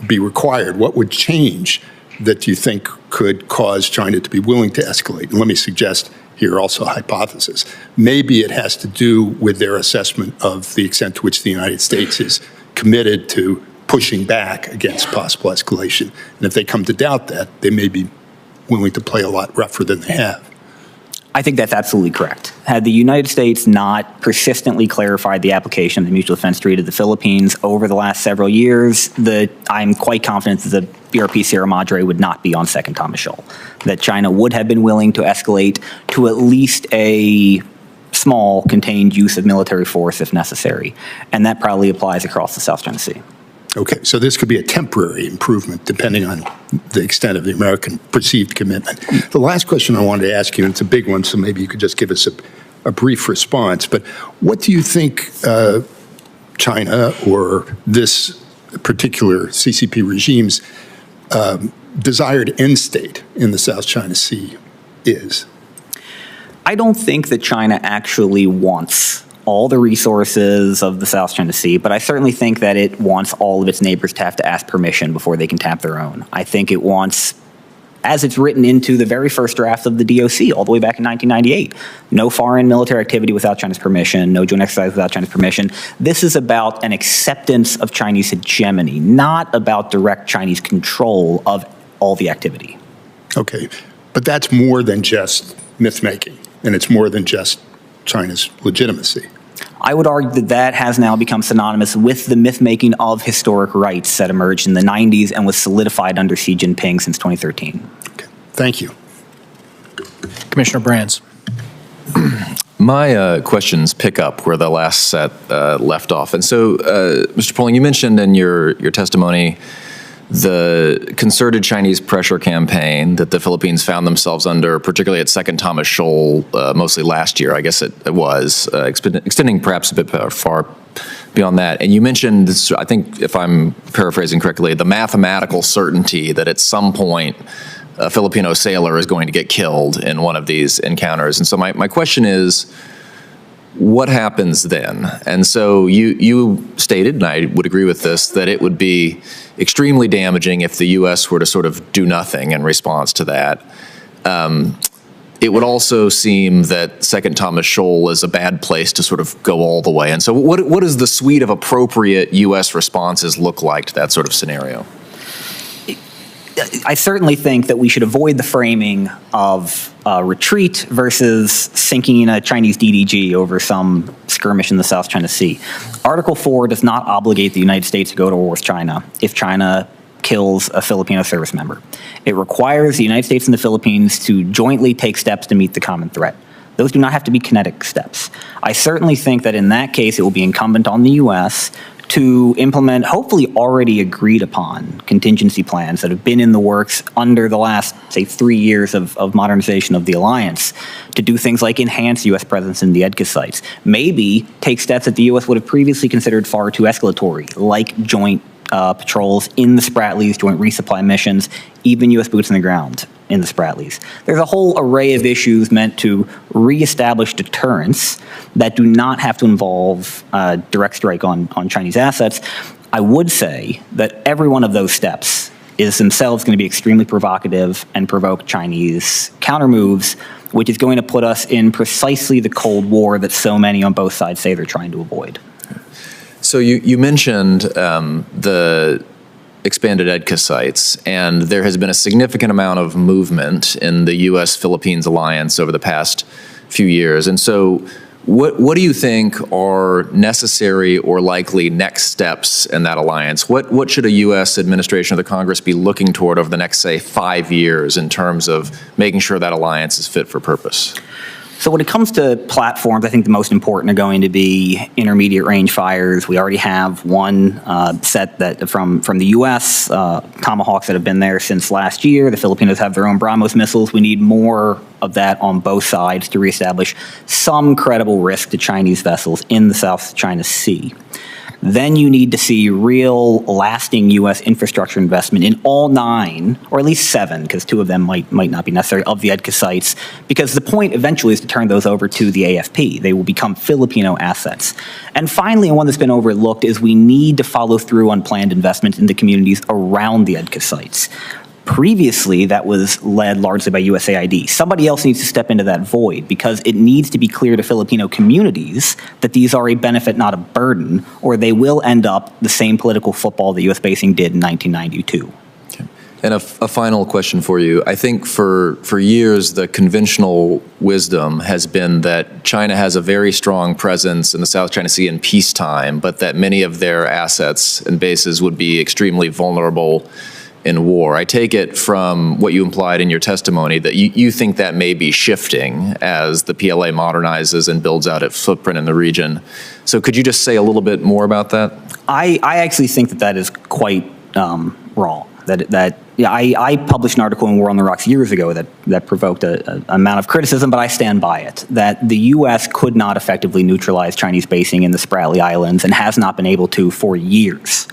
[SPEAKER 7] be required? What would change that you think could cause China to be willing to escalate? And let me suggest here also a hypothesis. Maybe it has to do with their assessment of the extent to which the United States is committed to pushing back against possible escalation. And if they come to doubt that, they may be willing to play a lot rougher than they have.
[SPEAKER 10] I think that's absolutely correct. Had the United States not persistently clarified the application of the Mutual Defense Treaty to the Philippines over the last several years, I'm quite confident that the BRP Sierra Madre would not be on Second Thomas Shoal, that China would have been willing to escalate to at least a small contained use of military force if necessary. And that probably applies across the South China Sea.
[SPEAKER 7] Okay, so this could be a temporary improvement depending on the extent of the American perceived commitment. The last question I wanted to ask you, and it's a big one, so maybe you could just give us a brief response, but what do you think China or this particular CCP regime's desired end state in the South China Sea is?
[SPEAKER 10] I don't think that China actually wants all the resources of the South China Sea, but I certainly think that it wants all of its neighbors to have to ask permission before they can tap their own. I think it wants, as it's written into the very first draft of the DOC all the way back in 1998, no foreign military activity without China's permission, no joint exercise without China's permission. This is about an acceptance of Chinese hegemony, not about direct Chinese control of all the activity.
[SPEAKER 7] Okay, but that's more than just myth-making, and it's more than just China's legitimacy.
[SPEAKER 10] I would argue that that has now become synonymous with the myth-making of historic rights that emerged in the 90s and was solidified under Xi Jinping since 2013.
[SPEAKER 7] Okay. Thank you.
[SPEAKER 2] Commissioner Brands.
[SPEAKER 6] My questions pick up where the last set left off. And so, Mr. Poling, you mentioned in your testimony the concerted Chinese pressure campaign that the Philippines found themselves under, particularly at Second Thomas Shoal, mostly last year, I guess it was, extending perhaps a bit far beyond that. And you mentioned, I think if I'm paraphrasing correctly, the mathematical certainty that at some point a Filipino sailor is going to get killed in one of these encounters. And so my question is, what happens then? And so you stated, and I would agree with this, that it would be extremely damaging if the U.S. were to sort of do nothing in response to that. It would also seem that Second Thomas Shoal is a bad place to sort of go all the way. And so what does the suite of appropriate U.S. responses look like to that sort of scenario?
[SPEAKER 10] I certainly think that we should avoid the framing of retreat versus sinking a Chinese DDG over some skirmish in the South China Sea. Article 4 does not obligate the United States to go to war with China if China kills a Filipino service member. It requires the United States and the Philippines to jointly take steps to meet the common threat. Those do not have to be kinetic steps. I certainly think that in that case, it will be incumbent on the U.S. to implement hopefully already agreed upon contingency plans that have been in the works under the last, say, 3 years of modernization of the alliance to do things like enhance U.S. presence in the EDCA sites, maybe take steps that the U.S. would have previously considered far too escalatory, like joint patrols in the Spratlys, joint resupply missions, even U.S. boots on the ground in the Spratlys. There's a whole array of issues meant to reestablish deterrence that do not have to involve direct strike on Chinese assets. I would say that every one of those steps is themselves going to be extremely provocative and provoke Chinese countermoves, which is going to put us in precisely the Cold War that so many on both sides say they're trying to avoid.
[SPEAKER 6] So you mentioned the expanded EDCA sites, and there has been a significant amount of movement in the U.S.-Philippines alliance over the past few years. And so What do you think are necessary or likely next steps in that alliance? What should a U.S. administration or the Congress be looking toward over the next, say, 5 years in terms of making sure that alliance is fit for purpose?
[SPEAKER 10] So when it comes to platforms, I think the most important are going to be intermediate range fires. We already have one set that from the U.S., Tomahawks that have been there since last year. The Filipinos have their own BrahMos missiles. We need more of that on both sides to reestablish some credible risk to Chinese vessels in the South China Sea. Then you need to see real, lasting U.S. infrastructure investment in all 9, or at least 7, because 2 of them might not be necessary, of the EDCA sites, because the point eventually is to turn those over to the AFP. They will become Filipino assets. And finally, and one that's been overlooked, is we need to follow through on planned investments in the communities around the EDCA sites. Previously, that was led largely by USAID. Somebody else needs to step into that void because it needs to be clear to Filipino communities that these are a benefit, not a burden, or they will end up the same political football that U.S. basing did in 1992.
[SPEAKER 6] Okay. And a final question for you. I think for years, the conventional wisdom has been that China has a very strong presence in the South China Sea in peacetime, but that many of their assets and bases would be extremely vulnerable in war. I take it from what you implied in your testimony that you think that may be shifting as the PLA modernizes and builds out its footprint in the region. So could you just say a little bit more about that?
[SPEAKER 10] I actually think that is quite wrong. I published an article in War on the Rocks years ago that provoked an amount of criticism, but I stand by it, that the U.S. could not effectively neutralize Chinese basing in the Spratly Islands and has not been able to for years.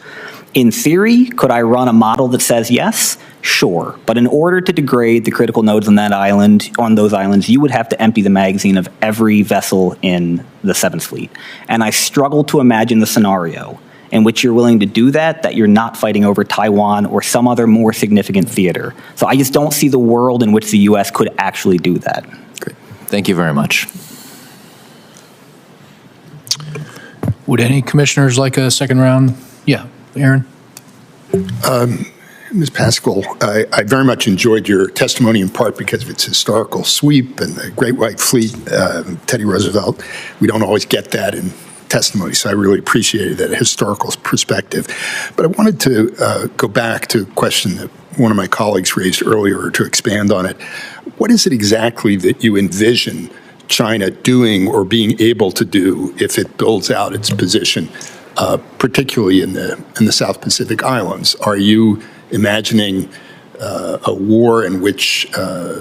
[SPEAKER 10] In theory, could I run a model that says yes? Sure. But in order to degrade the critical nodes on those islands, you would have to empty the magazine of every vessel in the 7th Fleet. And I struggle to imagine the scenario in which you're willing to do that you're not fighting over Taiwan or some other more significant theater. So I just don't see the world in which the U.S. could actually do that.
[SPEAKER 6] Great. Thank you very much.
[SPEAKER 2] Would any commissioners like a second round? Yeah. Aaron?
[SPEAKER 7] Ms. Pascal, I very much enjoyed your testimony in part because of its historical sweep and the Great White Fleet, Teddy Roosevelt. We don't always get that in testimony, so I really appreciated that historical perspective. But I wanted to go back to a question that one of my colleagues raised earlier to expand on it. What is it exactly that you envision China doing or being able to do if it builds out its position, particularly in the South Pacific Islands? Are you imagining a war in which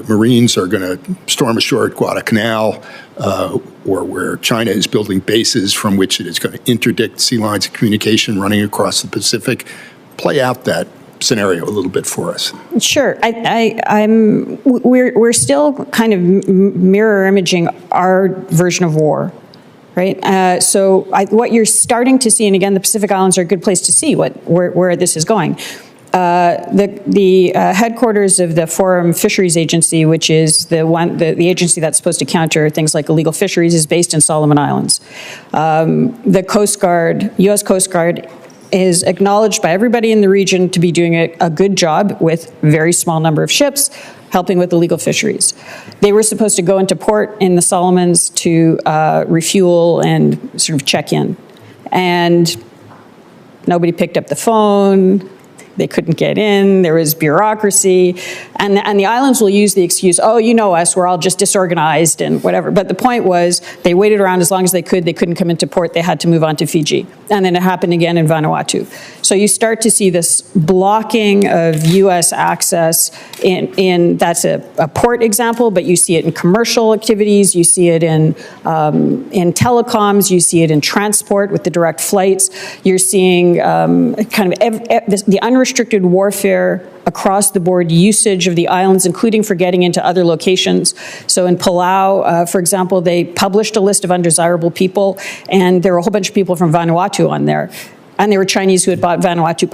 [SPEAKER 7] Marines are going to storm ashore at Guadalcanal, or where China is building bases from which it is going to interdict sea lines of communication running across the Pacific? Play out that scenario a little bit for us.
[SPEAKER 13] Sure. We're still kind of mirror imaging our version of war. Right. What you're starting to see, and again, the Pacific Islands are a good place to see where this is going. The headquarters of the Foreign Fisheries Agency, which is the agency that's supposed to counter things like illegal fisheries, is based in Solomon Islands. The Coast Guard, U.S. Coast Guard, is acknowledged by everybody in the region to be doing a good job with a very small number of ships, helping with illegal fisheries. They were supposed to go into port in the Solomons to refuel and sort of check in. And nobody picked up the phone. They couldn't get in. There was bureaucracy. And the islands will use the excuse, oh, you know us, we're all just disorganized and whatever. But the point was they waited around as long as they could. They couldn't come into port. They had to move on to Fiji. And then it happened again in Vanuatu. So you start to see this blocking of U.S. access that's a port example, but you see it in commercial activities. You see it in telecoms. You see it in transport with the direct flights. You're seeing the unrestricted warfare across the board usage of the islands, including for getting into other locations. So in Palau, for example, they published a list of undesirable people, and there were a whole bunch of people from Vanuatu on there. And they were Chinese who had bought Vanuatu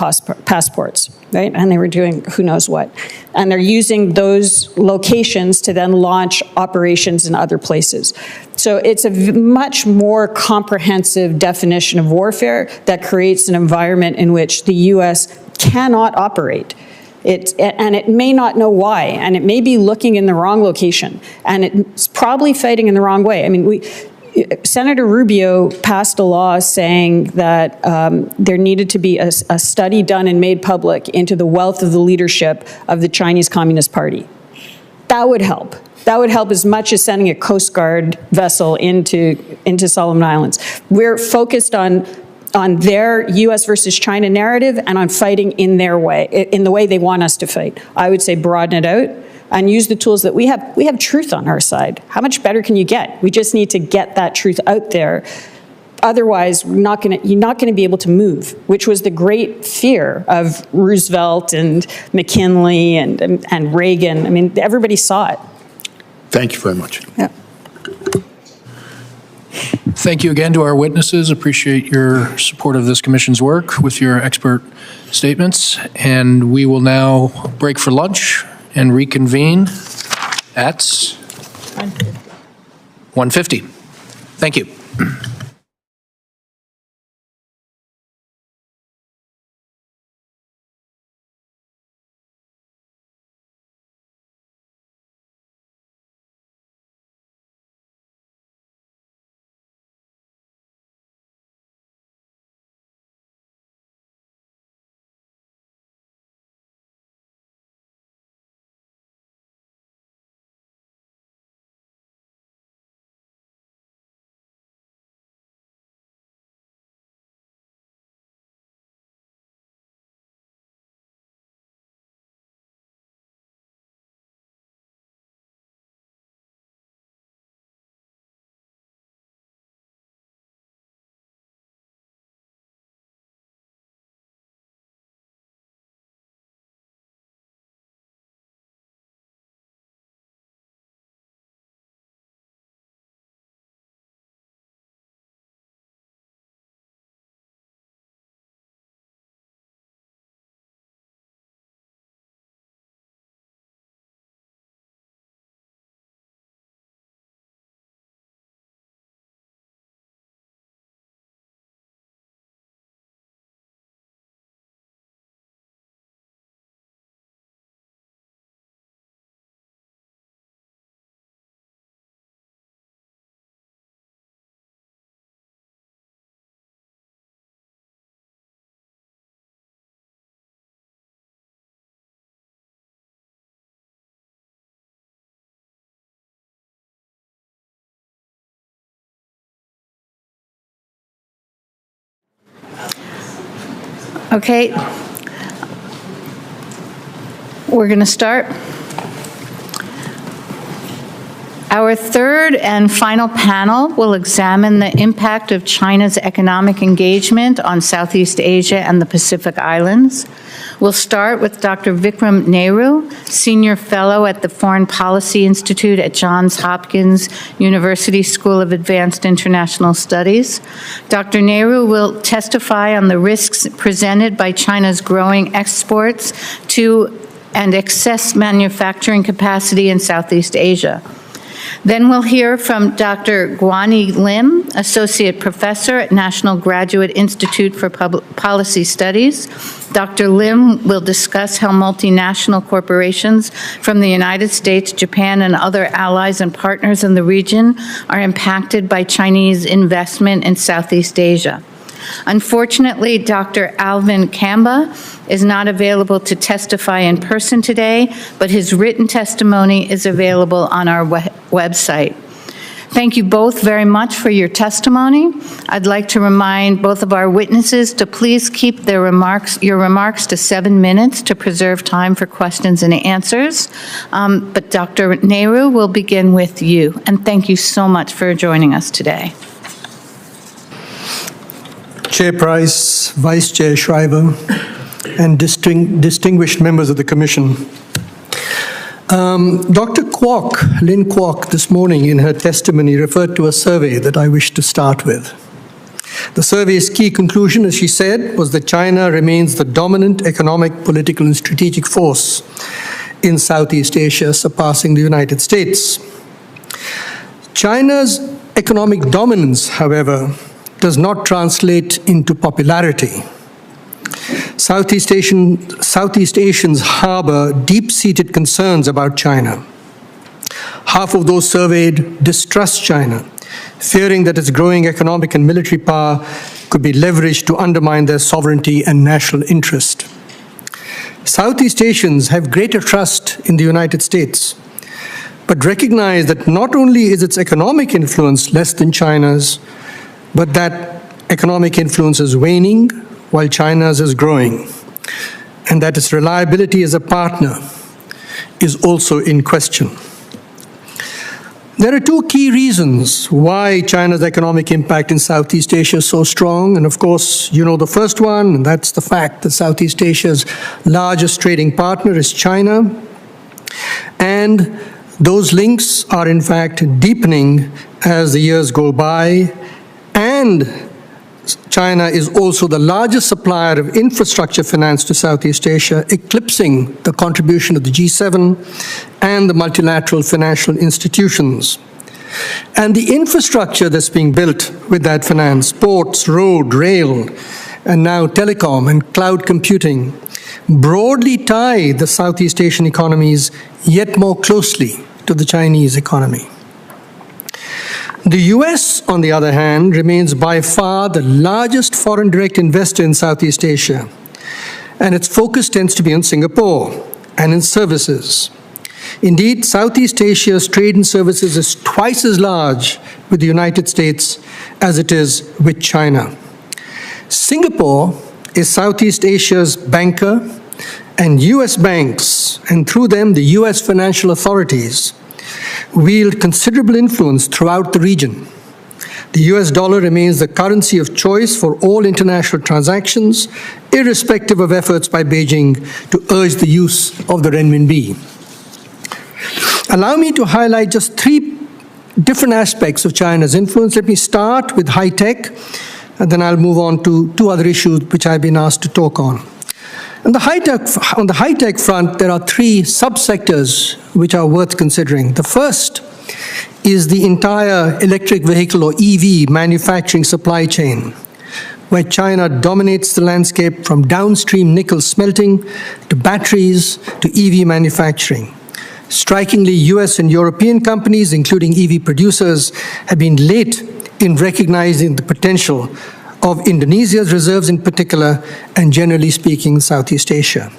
[SPEAKER 13] passports, right? And they were doing who knows what. And they're using those locations to then launch operations in other places. So it's a much more comprehensive definition of warfare that creates an environment in which the U.S. cannot operate. And it may not know why, and it may be looking in the wrong location, and it's probably fighting in the wrong way. I mean, Senator Rubio passed a law saying that there needed to be a study done and made public into the wealth of the leadership of the Chinese Communist Party. That would help. That would help as much as sending a Coast Guard vessel into Solomon Islands. We're focused on their U.S. versus China narrative and on fighting in their way, in the way they want us to fight. I would say broaden it out and use the tools that we have. We have truth on our side. How much better can you get? We just need to get that truth out there. Otherwise, you're not going to be able to move, which was the great fear of Roosevelt and McKinley and Reagan. I mean, everybody saw it.
[SPEAKER 7] Thank you very much.
[SPEAKER 13] Yeah.
[SPEAKER 2] Thank you again to our witnesses. Appreciate your support of this commission's work with your expert statements. And we will now break for lunch and reconvene at 1:50. Thank you. Okay. We're going to start. Our third and final panel will examine the impact of China's economic engagement on Southeast Asia and the Pacific Islands. We'll start with Dr. Vikram Nehru, Senior Fellow at the Foreign Policy Institute at Johns Hopkins University School of Advanced International Studies. Dr. Nehru will testify on the risks presented by China's growing exports to and excess manufacturing capacity in Southeast Asia. Then we'll hear from Dr. Lynn, Associate Professor at National Graduate Institute for Policy Studies. Dr. Lynn will discuss how multinational corporations from the United States, Japan, and other allies and partners in the region are impacted by Chinese investment in Southeast Asia. Unfortunately, Dr. Alvin Kamba is not available to testify in person today, but his written testimony is available on our website. Thank you both very much for your testimony. I'd like to remind both of our witnesses to please keep your remarks to 7 minutes to preserve time for questions and answers. But Dr. Nehru, will begin with you. And thank you so much for joining us today.
[SPEAKER 14] Chair Price, Vice Chair Shriver, and distinguished members of the Commission. Dr. Kuok, Lynn Kuok, this morning in her testimony referred to a survey that I wish to start with. The survey's key conclusion, as she said, was that China remains the dominant economic, political, and strategic force in Southeast Asia, surpassing the United States. China's economic dominance, however, does not translate into popularity. Southeast Asians harbor deep-seated concerns about China. Half of those surveyed distrust China, fearing that its growing economic and military power could be leveraged to undermine their sovereignty and national interest. Southeast Asians have greater trust in the United States, but recognize that not only is its economic influence less than China's, but that economic influence is waning while China's is growing, and that its reliability as a partner is also in question. There are two key reasons why China's economic impact in Southeast Asia is so strong. And of course, you know the first one, and that's the fact that Southeast Asia's largest trading partner is China. And those links are in fact deepening as the years go by. And China is also the largest supplier of infrastructure finance to Southeast Asia, eclipsing the contribution of the G7 and the multilateral financial institutions. And the infrastructure that's being built with that finance, ports, road, rail, and now telecom and cloud computing, broadly tie the Southeast Asian economies yet more closely to the Chinese economy. The US, on the other hand, remains by far the largest foreign direct investor in Southeast Asia, and its focus tends to be on Singapore and in services. Indeed, Southeast Asia's trade in services is twice as large with the United States as it is with China. Singapore is Southeast Asia's banker, and US banks, and through them the US financial authorities, wield considerable influence throughout the region. The US dollar remains the currency of choice for all international transactions, irrespective of efforts by Beijing to urge the use of the renminbi. Allow me to highlight just three different aspects of China's influence. Let me start with high tech, and then I'll move on to two other issues which I've been asked to talk on. On the high-tech front, there are three subsectors which are worth considering. The first is the entire electric vehicle or EV manufacturing supply chain, where China dominates the landscape from downstream nickel smelting to batteries to EV manufacturing. Strikingly, US and European companies, including EV producers, have been late in recognizing the potential of Indonesia's reserves in particular, and generally speaking, Southeast Asia.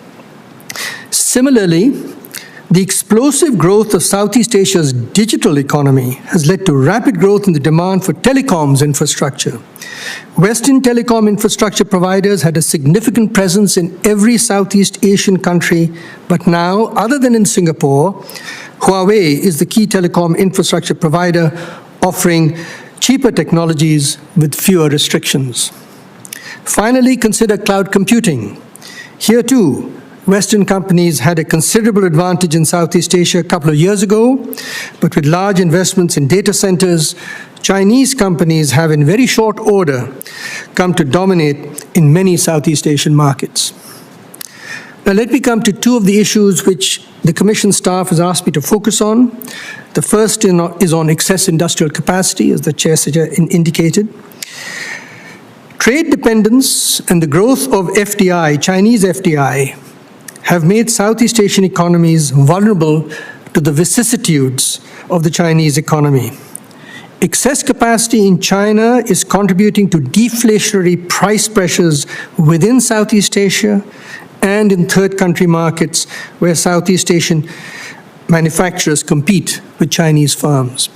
[SPEAKER 14] Similarly, the explosive growth of Southeast Asia's digital economy has led to rapid growth in the demand for telecoms infrastructure. Western telecom infrastructure providers had a significant presence in every Southeast Asian country, but now, other than in Singapore, Huawei is the key telecom infrastructure provider offering cheaper technologies with fewer restrictions. Finally, consider cloud computing. Here too, Western companies had a considerable advantage in Southeast Asia a couple of years ago, but with large investments in data centers, Chinese companies have in very short order come to dominate in many Southeast Asian markets. Now let me come to two of the issues which the Commission staff has asked me to focus on. The first is on excess industrial capacity, as the Chair indicated. Trade dependence and the growth of FDI, Chinese FDI, have made Southeast Asian economies vulnerable to the vicissitudes of the Chinese economy. Excess capacity in China is contributing to deflationary price pressures within Southeast Asia and in third country markets where Southeast Asian manufacturers compete with Chinese firms.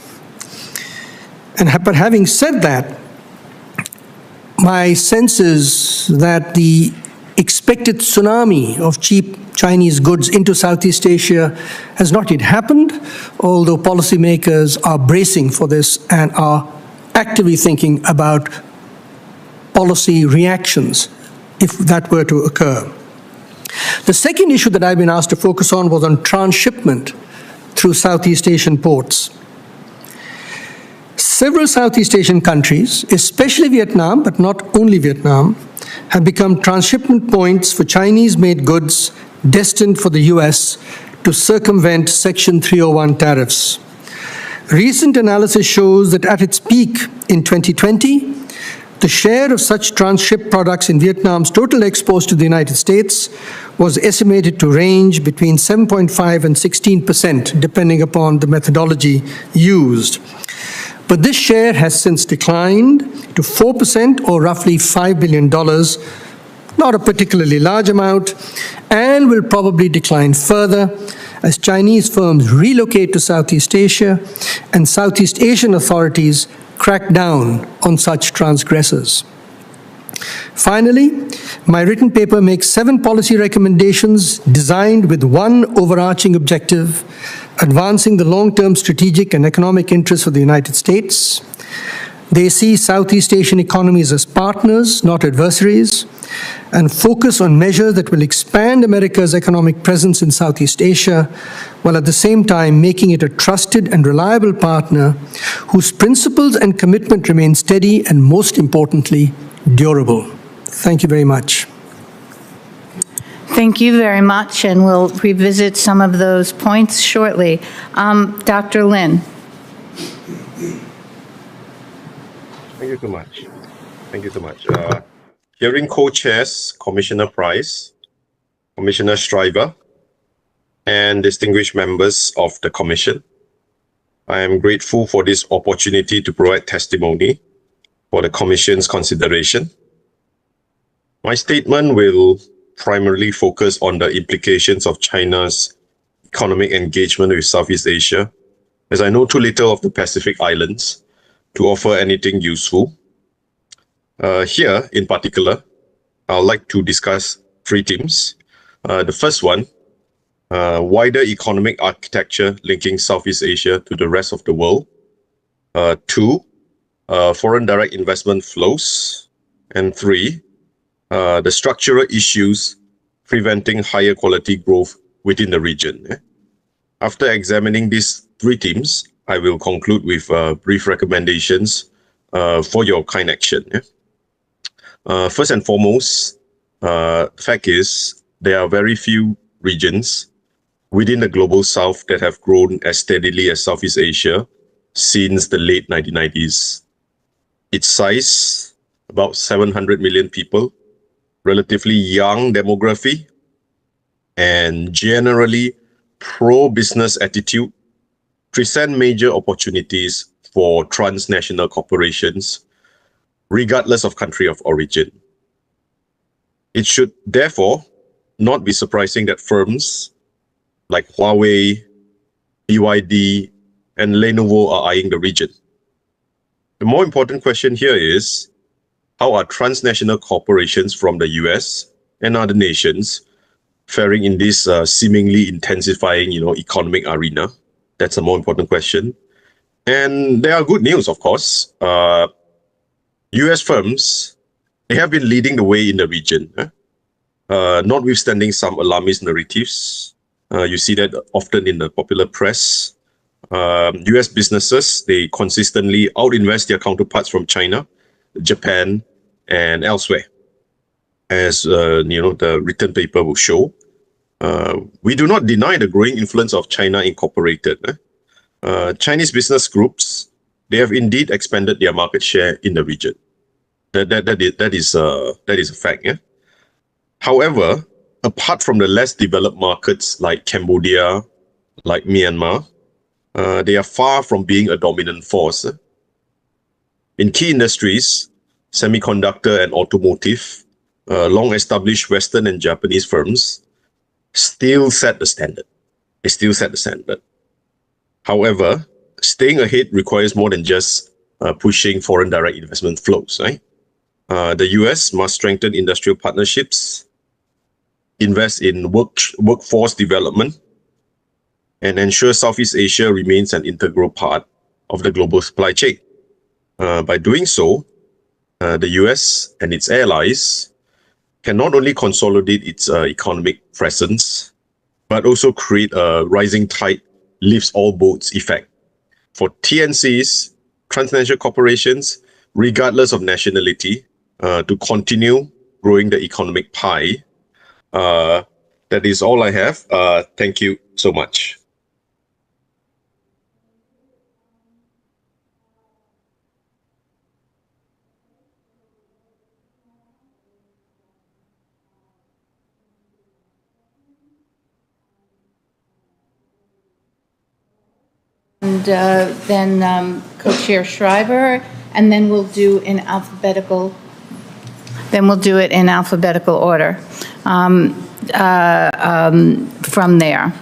[SPEAKER 14] But having said that, my sense is that the expected tsunami of cheap Chinese goods into Southeast Asia has not yet happened, although policymakers are bracing for this and are actively thinking about policy reactions if that were to occur. The second issue that I've been asked to focus on was on transshipment through Southeast Asian ports. Several Southeast Asian countries, especially Vietnam, but not only Vietnam, have become transshipment points for Chinese-made goods destined for the US to circumvent Section 301 tariffs. Recent analysis shows that at its peak in 2020, the share of such transship products in Vietnam's total exports to the United States was estimated to range between 7.5% and 16%, depending upon the methodology used. But but this share has since declined to 4% or roughly $5 billion, not a particularly large amount, and will probably decline further as Chinese firms relocate to Southeast Asia and Southeast Asian authorities crack down on such transgressors. Finally, my written paper makes 7 policy recommendations designed with one overarching objective: advancing the long-term strategic and economic interests of the United States. They see Southeast Asian economies as partners, not adversaries, and focus on measures that will expand America's economic presence in Southeast Asia, while at the same time making it a trusted and reliable partner whose principles and commitment remain steady and, most importantly, durable. Thank you very much.
[SPEAKER 1] Thank you very much, and we'll revisit some of those points shortly. Dr. Lynn.
[SPEAKER 15] Thank you so much. Thank you so much. Hearing co-chairs Commissioner Price, Commissioner Shriver, and distinguished members of the Commission, I am grateful for this opportunity to provide testimony for the Commission's consideration. My statement will primarily focus on the implications of China's economic engagement with Southeast Asia, as I know too little of the Pacific Islands to offer anything useful. Here, in particular, I'd like to discuss 3 themes. The first one, wider economic architecture linking Southeast Asia to the rest of the world. 2, foreign direct investment flows. And 3, the structural issues preventing higher quality growth within the region. After examining these 3 themes, I will conclude with brief recommendations for your kind action. First and foremost, the fact is there are very few regions within the global south that have grown as steadily as Southeast Asia since the late 1990s. Its size, about 700 million people, relatively young demography, and generally pro-business attitude present major opportunities for transnational corporations, regardless of country of origin. It should therefore not be surprising that firms like Huawei, BYD, and Lenovo are eyeing the region. The more important question here is, how are transnational corporations from the US and other nations faring in this seemingly intensifying, economic arena? That's a more important question. And there are good news, of course. US firms, they have been leading the way in the region, notwithstanding some alarmist narratives. You see that often in the popular press. US businesses, they consistently out-invest their counterparts from China, Japan, and elsewhere. As the written paper will show, we do not deny the growing influence of China Incorporated. Chinese business groups, they have indeed expanded their market share in the region. That is a fact. Yeah? However, apart from the less developed markets like Cambodia, like Myanmar, they are far from being a dominant force. In key industries, semiconductor and automotive, long-established Western and Japanese firms still set the standard. They still set the standard. However, staying ahead requires more than just pushing foreign direct investment flows, right? The US must strengthen industrial partnerships, invest in workforce development, and ensure Southeast Asia remains an integral part of the global supply chain. By doing so, the US and its allies can not only consolidate its economic presence, but also create a rising tide lifts all boats effect for TNCs, transnational corporations, regardless of nationality, to continue growing the economic pie. That is all I have. Thank you so much.
[SPEAKER 1] and then Co-Chair Shriver, and then we'll do in alphabetical. Then we'll do it in alphabetical order from there.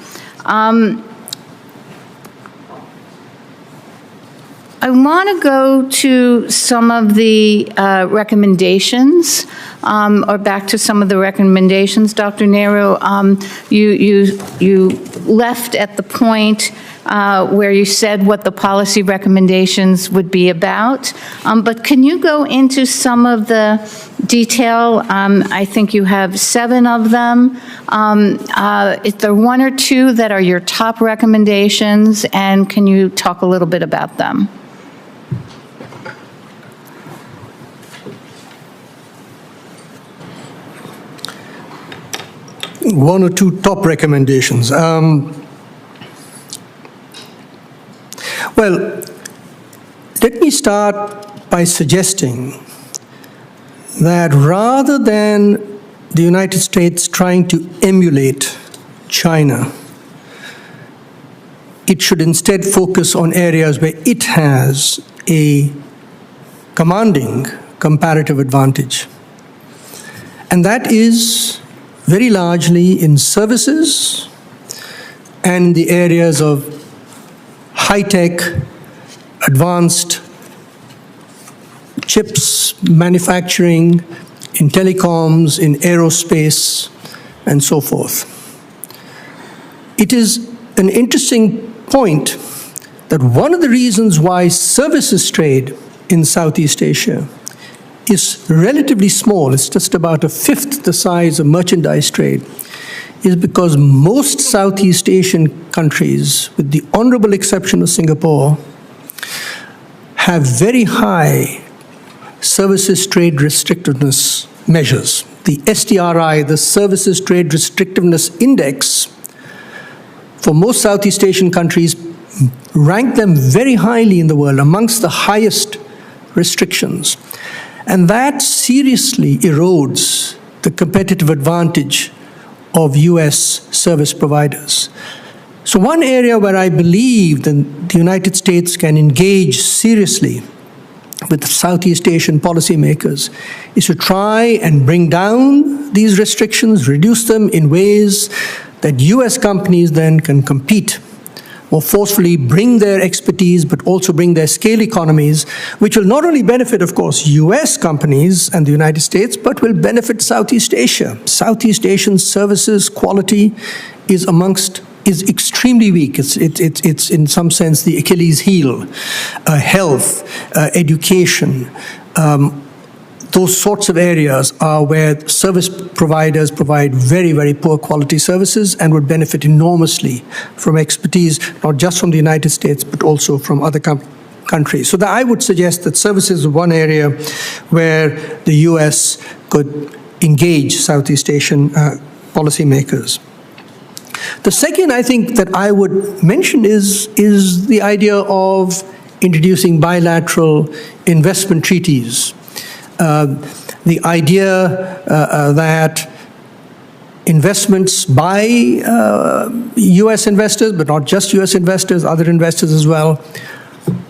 [SPEAKER 1] I want to go to some of the recommendations, or back to some of the recommendations. Dr. Nehru, you left at the point where you said what the policy recommendations would be about, but can you go into some of the detail? I think you have 7 of them. Is there 1 or 2 that are your top recommendations, and can you talk a little bit about them?
[SPEAKER 14] One or 2 top recommendations. Well, let me start by suggesting that rather than the United States trying to emulate China, it should instead focus on areas where it has a commanding comparative advantage. And that is very largely in services and in the areas of high-tech, advanced chips manufacturing, in telecoms, in aerospace, and so forth. It is an interesting point that one of the reasons why services trade in Southeast Asia is relatively small, it's just about 1/5 the size of merchandise trade, is because most Southeast Asian countries, with the honorable exception of Singapore, have very high services trade restrictiveness measures. The STRI, the Services Trade Restrictiveness Index, for most Southeast Asian countries, rank them very highly in the world, amongst the highest restrictions. And that seriously erodes the competitive advantage of US service providers. So one area where I believe that the United States can engage seriously with Southeast Asian policymakers is to try and bring down these restrictions, reduce them in ways that US companies then can compete more forcefully, bring their expertise, but also bring their scale economies, which will not only benefit, of course, US companies and the United States, but will benefit Southeast Asia. Southeast Asian services quality is extremely weak. It's in some sense the Achilles heel. Health, education, those sorts of areas are where service providers provide very, very poor quality services and would benefit enormously from expertise, not just from the United States, but also from other countries. So that I would suggest that services is one area where the US could engage Southeast Asian policymakers. The second, I think, that I would mention is the idea of introducing bilateral investment treaties. The idea that investments by US investors, but not just US investors, other investors as well,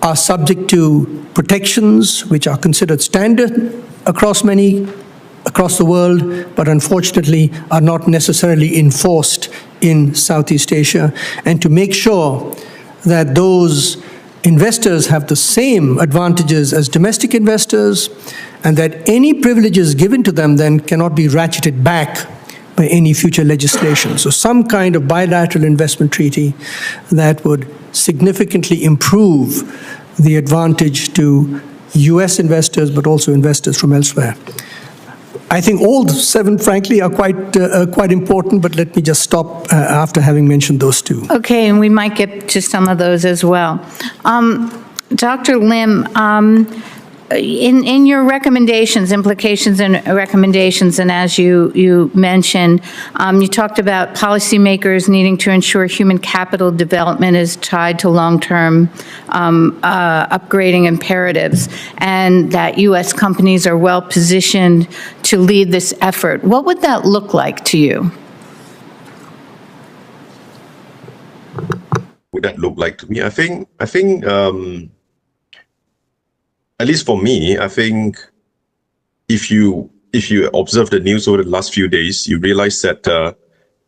[SPEAKER 14] are subject to protections which are considered standard across the world, but unfortunately are not necessarily enforced in Southeast Asia, and to make sure that those investors have the same advantages as domestic investors, and that any privileges given to them then cannot be ratcheted back by any future legislation. So some kind of bilateral investment treaty that would significantly improve the advantage to US investors, but also investors from elsewhere. I think all 7, frankly, are quite important, but let me just stop after having mentioned those 2.
[SPEAKER 1] Okay, and we might get to some of those as well. Dr. Lim, in your recommendations, implications and recommendations, and as you mentioned, you talked about policymakers needing to ensure human capital development is tied to long-term upgrading imperatives, and that U.S. companies are well-positioned to lead this effort. What would that look like to you?
[SPEAKER 15] would that look like to me? I think at least for me, I think if you observe the news over the last few days, you realize that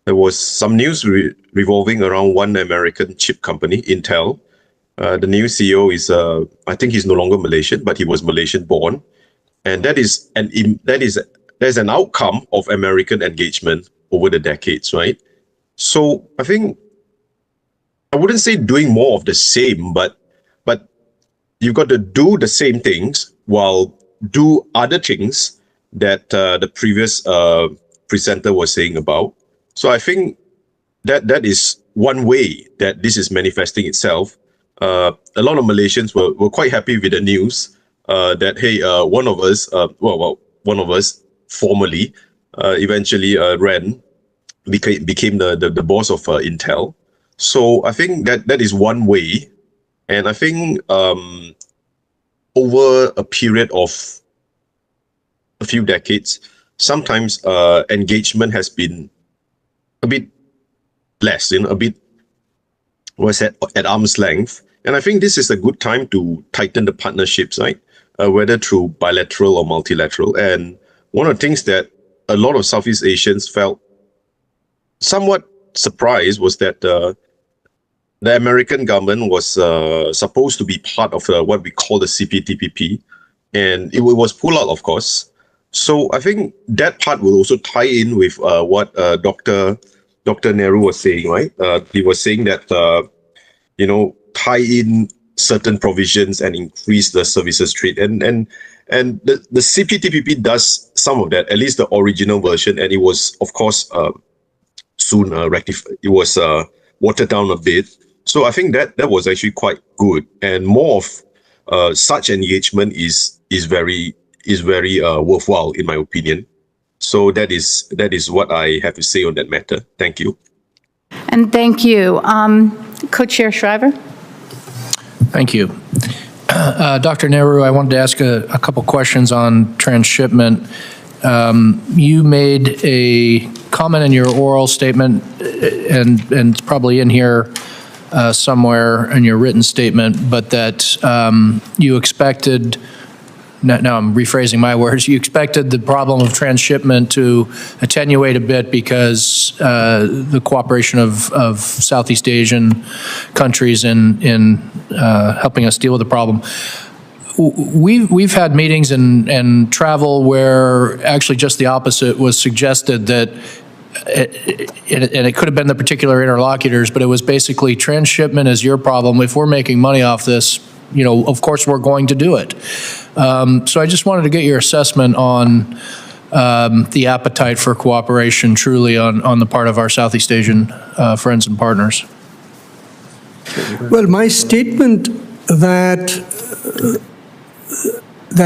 [SPEAKER 15] there was some news revolving around one American chip company, Intel. The new CEO is, I think he's no longer Malaysian, but he was Malaysian-born, and that's an outcome of American engagement over the decades, right? So I think I wouldn't say doing more of the same, but you've got to do the same things while do other things that the previous presenter was saying about. So I think that is one way that this is manifesting itself. A lot of Malaysians were quite happy with the news that, hey, one of us formally eventually became the boss of Intel. So I think that is one way. And I think over a period of a few decades, sometimes engagement has been a bit less, a bit at arm's length. And I think this is a good time to tighten the partnerships, right? Whether through bilateral or multilateral. And one of the things that a lot of Southeast Asians felt somewhat surprised was that the American government was supposed to be part of what we call the CPTPP, and it was pulled out, of course. So I think that part will also tie in with what Dr. Nehru was saying, right? He was saying that, tie in certain provisions and increase the services trade. And the CPTPP does some of that, at least the original version, and it was, of course, soon rectified. It was watered down a bit. So I think that was actually quite good, and more of such engagement is very worthwhile, in my opinion. So that is what I have to say on that matter. Thank you.
[SPEAKER 1] And thank you. Co-Chair Shriver?
[SPEAKER 2] Thank you. Dr. Nehru, I wanted to ask a couple questions on transshipment. You made a comment in your oral statement, and it's probably in here somewhere in your written statement, but that you expected, now I'm rephrasing my words, you expected the problem of transshipment to attenuate a bit because the cooperation of Southeast Asian countries in helping us deal with the problem. We've had meetings and travel where actually just the opposite was suggested, that and it could have been the particular interlocutors, but it was basically transshipment is your problem. If we're making money off this, of course we're going to do it. So I just wanted to get your assessment on the appetite for cooperation truly on the part of our Southeast Asian friends and partners.
[SPEAKER 14] Well, my statement that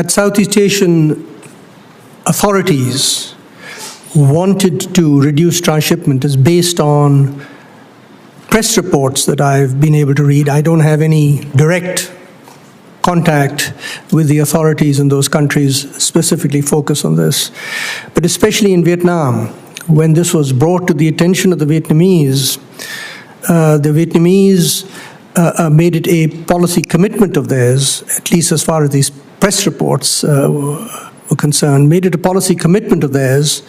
[SPEAKER 14] Southeast Asian authorities wanted to reduce transshipment is based on press reports that I've been able to read. I don't have any direct contact with the authorities in those countries specifically focused on this. But especially in Vietnam, when this was brought to the attention of the Vietnamese made it a policy commitment of theirs, at least as far as these press reports were concerned, made it a policy commitment of theirs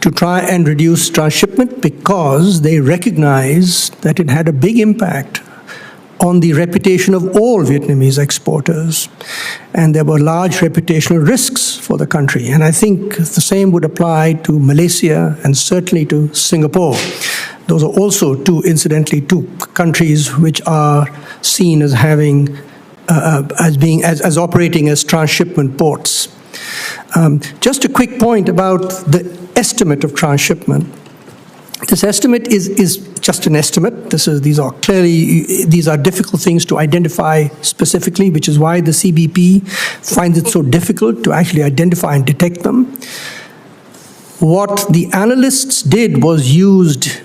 [SPEAKER 14] to try and reduce transshipment because they recognized that it had a big impact on the reputation of all Vietnamese exporters. And there were large reputational risks for the country. And I think the same would apply to Malaysia and certainly to Singapore. Those are also incidentally two countries which are seen as having, as operating as transshipment ports. Just a quick point about the estimate of transshipment. This estimate is just an estimate. These are difficult things to identify specifically, which is why the CBP finds it so difficult to actually identify and detect them. What the analysts did was used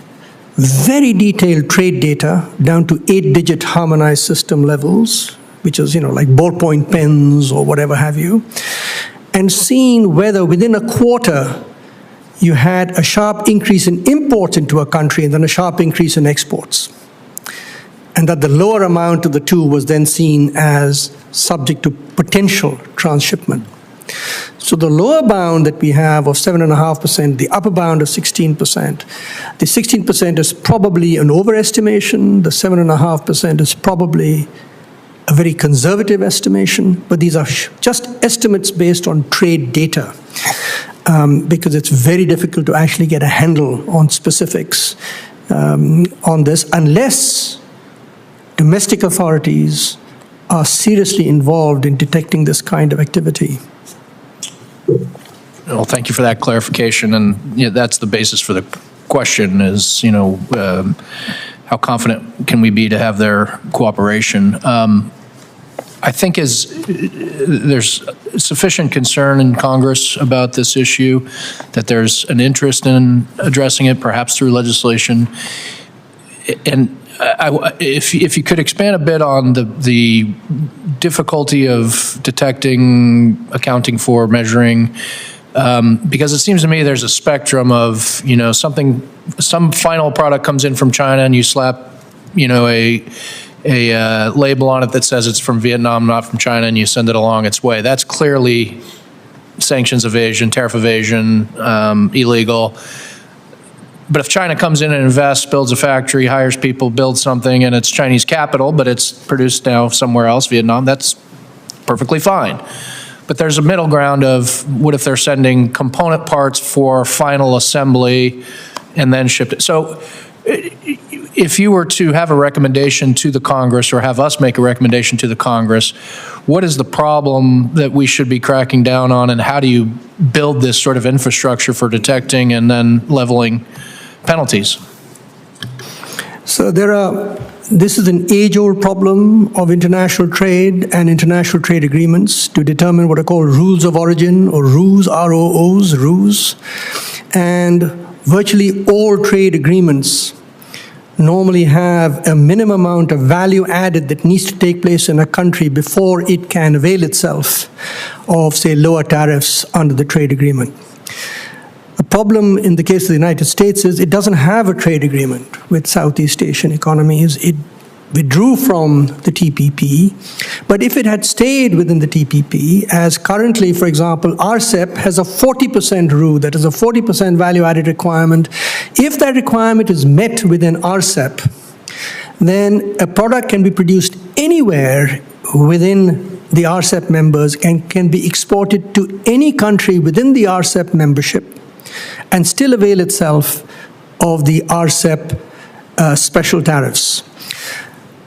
[SPEAKER 14] very detailed trade data down to 8-digit harmonized system levels, which is, like ballpoint pens or whatever have you, and seen whether within a quarter you had a sharp increase in imports into a country and then a sharp increase in exports. and that the lower amount of the two was then seen as subject to potential transshipment. So the lower bound that we have of 7.5%, the upper bound of 16%, the 16% is probably an overestimation, the 7.5% is probably a very conservative estimation, but these are just estimates based on trade data, because it's very difficult to actually get a handle on specifics on this unless domestic authorities are seriously involved in detecting this kind of activity.
[SPEAKER 2] Well, thank you for that clarification, and that's the basis for the question is, how confident can we be to have their cooperation? I think there's sufficient concern in Congress about this issue, that there's an interest in addressing it, perhaps through legislation. And if you could expand a bit on the difficulty of detecting, accounting for, measuring, because it seems to me there's a spectrum of, some final product comes in from China and you slap, a label on it that says it's from Vietnam, not from China, and you send it along its way. That's clearly sanctions evasion, tariff evasion, illegal. But if China comes in and invests, builds a factory, hires people, builds something, and it's Chinese capital, but it's produced now somewhere else, Vietnam, that's perfectly fine. But there's a middle ground of what if they're sending component parts for final assembly and then shipped it. So if you were to have a recommendation to the Congress or have us make a recommendation to the Congress, what is the problem that we should be cracking down on, and how do you build this sort of infrastructure for detecting and then leveling penalties?
[SPEAKER 14] So this is an age-old problem of international trade and international trade agreements to determine what are called rules of origin, or ROOs, R-O-Os, ROOs. And virtually all trade agreements normally have a minimum amount of value added that needs to take place in a country before it can avail itself of, say, lower tariffs under the trade agreement. The problem in the case of the United States is it doesn't have a trade agreement with Southeast Asian economies. It withdrew from the TPP, but if it had stayed within the TPP, as currently, for example, RCEP has a 40% rule, that is a 40% value-added requirement. If that requirement is met within RCEP, then a product can be produced anywhere within the RCEP members and can be exported to any country within the RCEP membership and still avail itself of the RCEP special tariffs.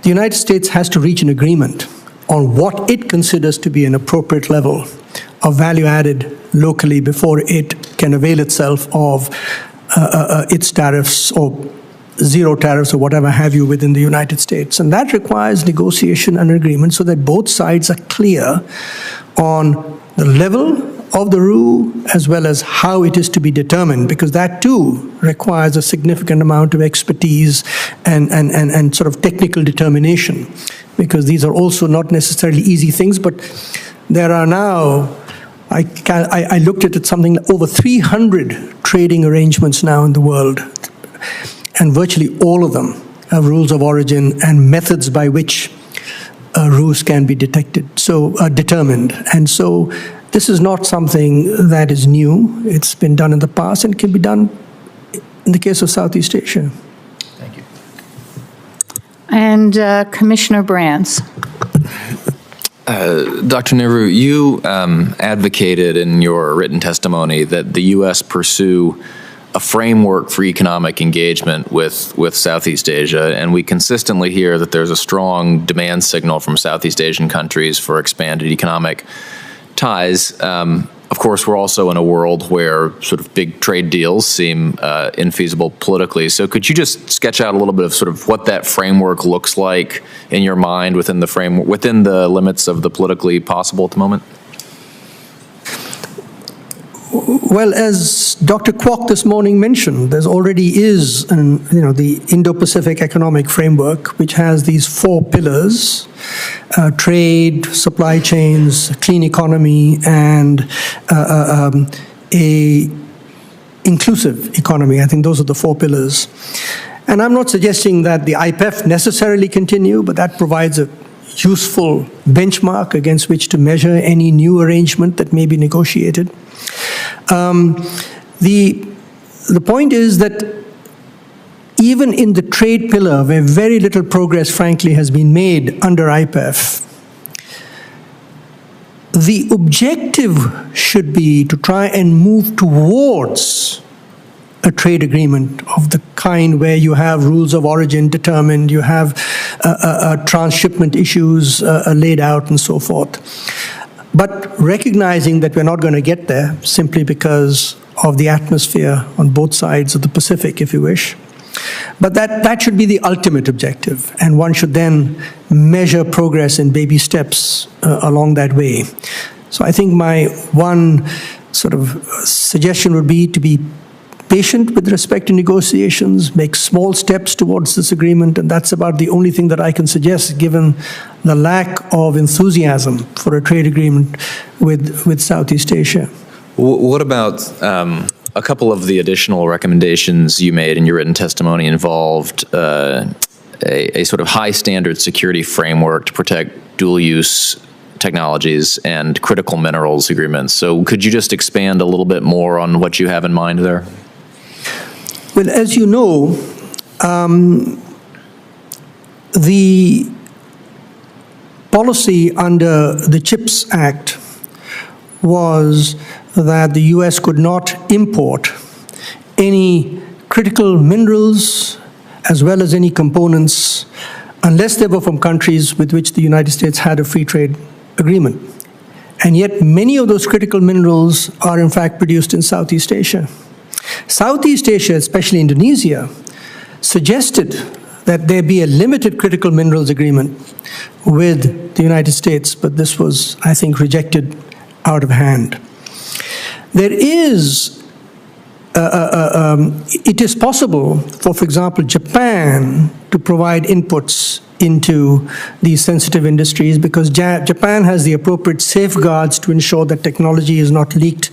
[SPEAKER 14] The United States has to reach an agreement on what it considers to be an appropriate level of value added locally before it can avail itself of its tariffs or zero tariffs or whatever have you within the United States. And that requires negotiation and agreement so that both sides are clear on the level of the rule as well as how it is to be determined, because that too requires a significant amount of expertise and sort of technical determination, because these are also not necessarily easy things. But there are now, I looked at it, something like over 300 trading arrangements now in the world, and virtually all of them have rules of origin and methods by which rules can be determined. And so this is not something that is new. It's been done in the past and can be done in the case of Southeast Asia.
[SPEAKER 2] Thank you.
[SPEAKER 1] And Commissioner Brands.
[SPEAKER 6] Dr. Nehru, you advocated in your written testimony that the U.S. pursue a framework for economic engagement with Southeast Asia, and we consistently hear that there's a strong demand signal from Southeast Asian countries for expanded economic ties. Of course, we're also in a world where sort of big trade deals seem infeasible politically. So could you just sketch out a little bit of sort of what that framework looks like in your mind within the limits of the politically possible at the moment?
[SPEAKER 14] Well, as Dr. Kuok this morning mentioned, there already is the Indo-Pacific Economic Framework, which has these 4 pillars: trade, supply chains, clean economy, and a inclusive economy. I think those are the 4 pillars. And I'm not suggesting that the IPEF necessarily continue, but that provides a useful benchmark against which to measure any new arrangement that may be negotiated. The point is that even in the trade pillar, where very little progress, frankly, has been made under IPEF, the objective should be to try and move towards a trade agreement of the kind where you have rules of origin determined, you have transshipment issues laid out and so forth. But recognizing that we're not going to get there simply because of the atmosphere on both sides of the Pacific, if you wish. But that should be the ultimate objective, and one should then measure progress in baby steps along that way. So I think my one sort of suggestion would be to be patient with respect to negotiations, make small steps towards this agreement, and that's about the only thing that I can suggest given the lack of enthusiasm for a trade agreement with Southeast Asia.
[SPEAKER 6] What about a couple of the additional recommendations you made in your written testimony involved a sort of high standard security framework to protect dual use technologies and critical minerals agreements. So could you just expand a little bit more on what you have in mind there?
[SPEAKER 14] Well, as you know, the policy under the CHIPS Act was that the U.S. could not import any critical minerals as well as any components unless they were from countries with which the United States had a free trade agreement. And yet many of those critical minerals are in fact produced in Southeast Asia. Southeast Asia, especially Indonesia, suggested that there be a limited critical minerals agreement with the United States, but this was, I think, rejected out of hand. There is, it is possible for example, Japan to provide inputs into these sensitive industries because Japan has the appropriate safeguards to ensure that technology is not leaked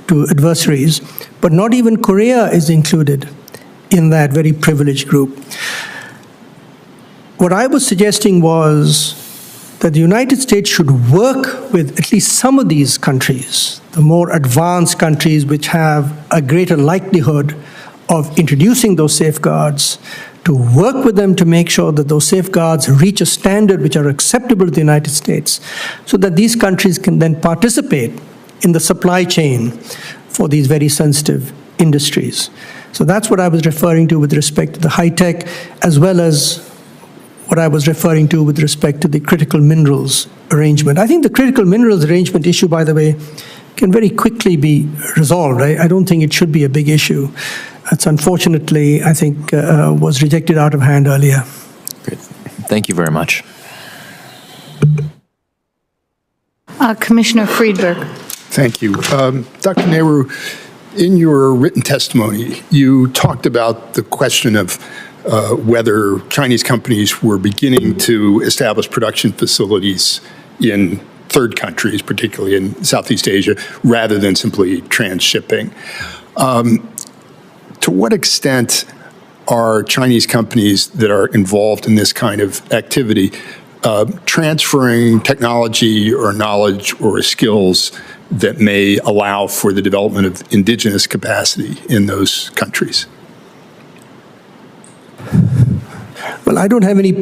[SPEAKER 14] to adversaries. But not even Korea is included in that very privileged group. What I was suggesting was that the United States should work with at least some of these countries, the more advanced countries which have a greater likelihood of introducing those safeguards, to work with them to make sure that those safeguards reach a standard which are acceptable to the United States, so that these countries can then participate in the supply chain for these very sensitive industries. So that's what I was referring to with respect to the high-tech, as well as what I was referring to with respect to the critical minerals arrangement. I think the critical minerals arrangement issue, by the way, can very quickly be resolved. I don't think it should be a big issue. It's unfortunately, I think, was rejected out of hand earlier.
[SPEAKER 6] Great. Thank you very much.
[SPEAKER 1] Commissioner Friedberg.
[SPEAKER 7] Thank you. Dr. Nehru, in your written testimony, you talked about the question of whether Chinese companies were beginning to establish production facilities in third countries, particularly in Southeast Asia, rather than simply transshipping. To what extent are Chinese companies that are involved in this kind of activity transferring technology or knowledge or skills that may allow for the development of indigenous capacity in those countries?
[SPEAKER 14] Well, I don't have any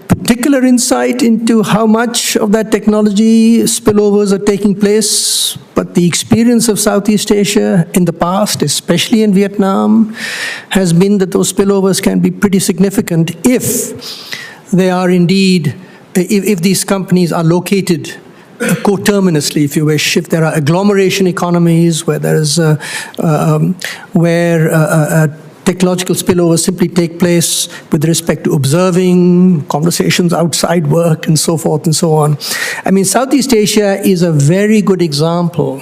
[SPEAKER 14] particular insight into how much of that technology spillovers are taking place, but the experience of Southeast Asia in the past, especially in Vietnam, has been that those spillovers can be pretty significant if they are indeed, if these companies are located coterminously, if you wish, if there are agglomeration economies where there is technological spillovers simply take place with respect to observing, conversations outside work, and so forth and so on. I mean, Southeast Asia is a very good example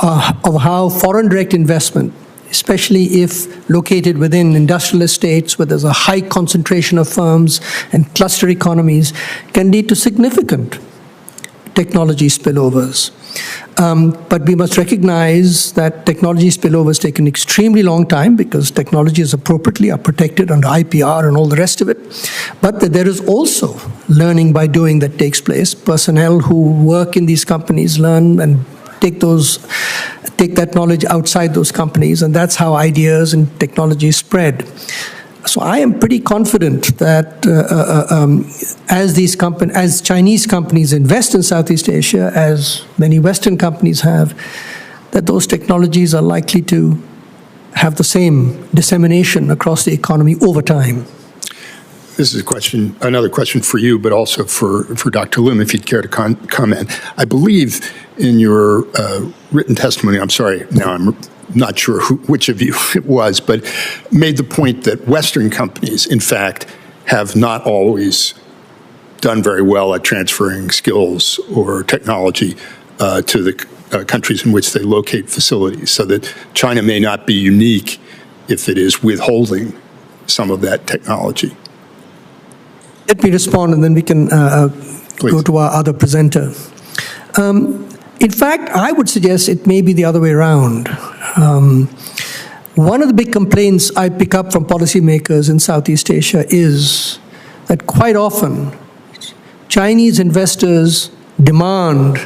[SPEAKER 14] of how foreign direct investment, especially if located within industrial estates where there's a high concentration of firms and cluster economies, can lead to significant technology spillovers. But we must recognize that technology spillovers take an extremely long time because technologies appropriately are protected under IPR and all the rest of it. But that there is also learning by doing that takes place. Personnel who work in these companies learn and take that knowledge outside those companies, and that's how ideas and technology spread. So I am pretty confident that as Chinese companies invest in Southeast Asia, as many Western companies have, that those technologies are likely to have the same dissemination across the economy over time.
[SPEAKER 7] This is another question for you, but also for Dr. Lim, if you'd care to comment. I believe in your written testimony, I'm sorry, now I'm not sure which of you it was, but made the point that Western companies, in fact, have not always done very well at transferring skills or technology to the countries in which they locate facilities, so that China may not be unique if it is withholding some of that technology.
[SPEAKER 14] Let me respond, and then we can go to our other presenter. In fact, I would suggest it may be the other way around. One of the big complaints I pick up from policymakers in Southeast Asia is that quite often Chinese investors demand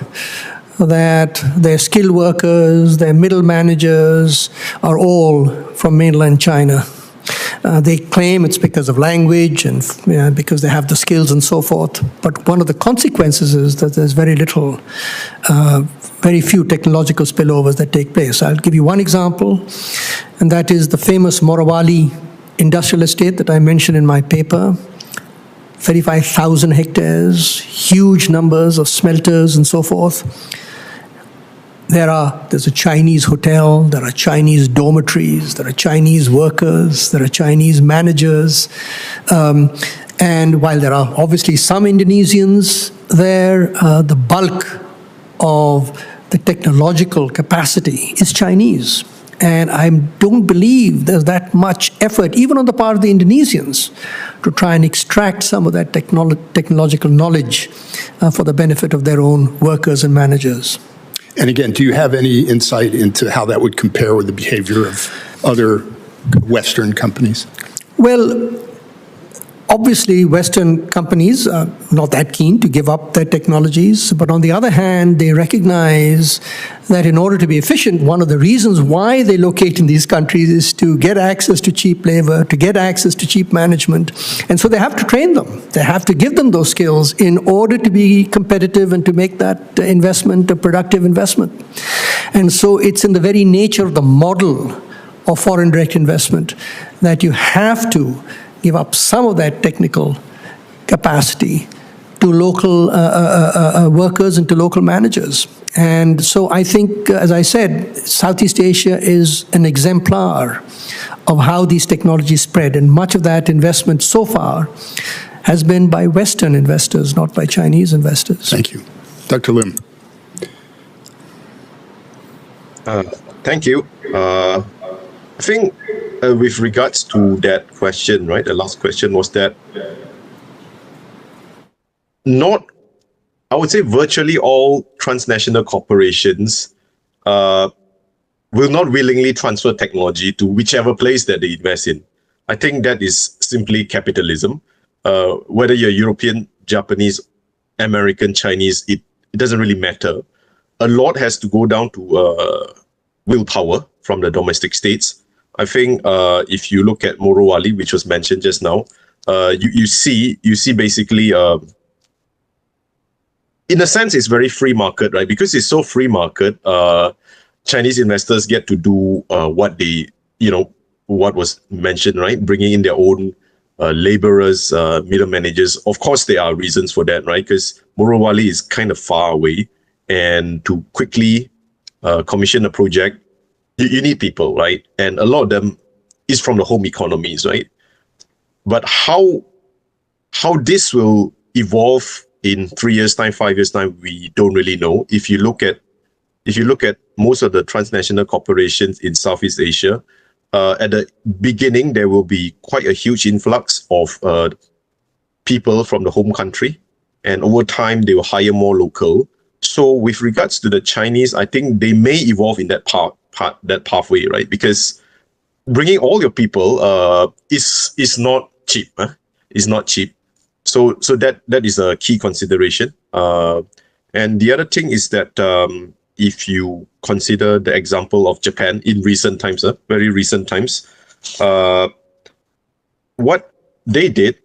[SPEAKER 14] that their skilled workers, their middle managers are all from mainland China. They claim it's because of language and because they have the skills and so forth. But one of the consequences is that there's very few technological spillovers that take place. I'll give you one example, and that is the famous Morawali industrial estate that I mentioned in my paper. 35,000 hectares, huge numbers of smelters and so forth. There's a Chinese hotel, there are Chinese dormitories, there are Chinese workers, there are Chinese managers. And while there are obviously some Indonesians there, the bulk of the technological capacity is Chinese. And I don't believe there's that much effort, even on the part of the Indonesians, to try and extract some of that technological knowledge for the benefit of their own workers and managers.
[SPEAKER 7] And again, do you have any insight into how that would compare with the behavior of other Western companies?
[SPEAKER 14] Well, obviously, Western companies are not that keen to give up their technologies, but on the other hand, they recognize that in order to be efficient, one of the reasons why they locate in these countries is to get access to cheap labor, to get access to cheap management, and so they have to train them. They have to give them those skills in order to be competitive and to make that investment a productive investment. And so it's in the very nature of the model of foreign direct investment that you have to give up some of that technical capacity to local workers and to local managers. And so I think, as I said, Southeast Asia is an exemplar of how these technologies spread, and much of that investment so far has been by Western investors, not by Chinese investors.
[SPEAKER 7] Thank you. Dr. Lim.
[SPEAKER 15] Thank you. I think with regards to that question, right, the last question was that I would say virtually all transnational corporations will not willingly transfer technology to whichever place that they invest in. I think that is simply capitalism. Whether you're European, Japanese, American, Chinese, it doesn't really matter. A lot has to go down to willpower from the domestic states. I think if you look at Morowali, which was mentioned just now, you see basically, in a sense, it's very free market, right? Because it's so free market, Chinese investors get to do what was mentioned, right? Bringing in their own laborers, middle managers. Of course, there are reasons for that, right? Because Morowali is kind of far away, and to quickly commission a project, you need people, right? And a lot of them is from the home economies, right? But how this will evolve in 3 years' time, 5 years' time, we don't really know. If you look at most of the transnational corporations in Southeast Asia, at the beginning there will be quite a huge influx of people from the home country, and over time they will hire more local. So with regards to the Chinese, I think they may evolve in that that pathway, right? Because bringing all your people is not cheap. Is not cheap. So that is a key consideration. And the other thing is that if you consider the example of Japan in recent times, very recent times, what they did,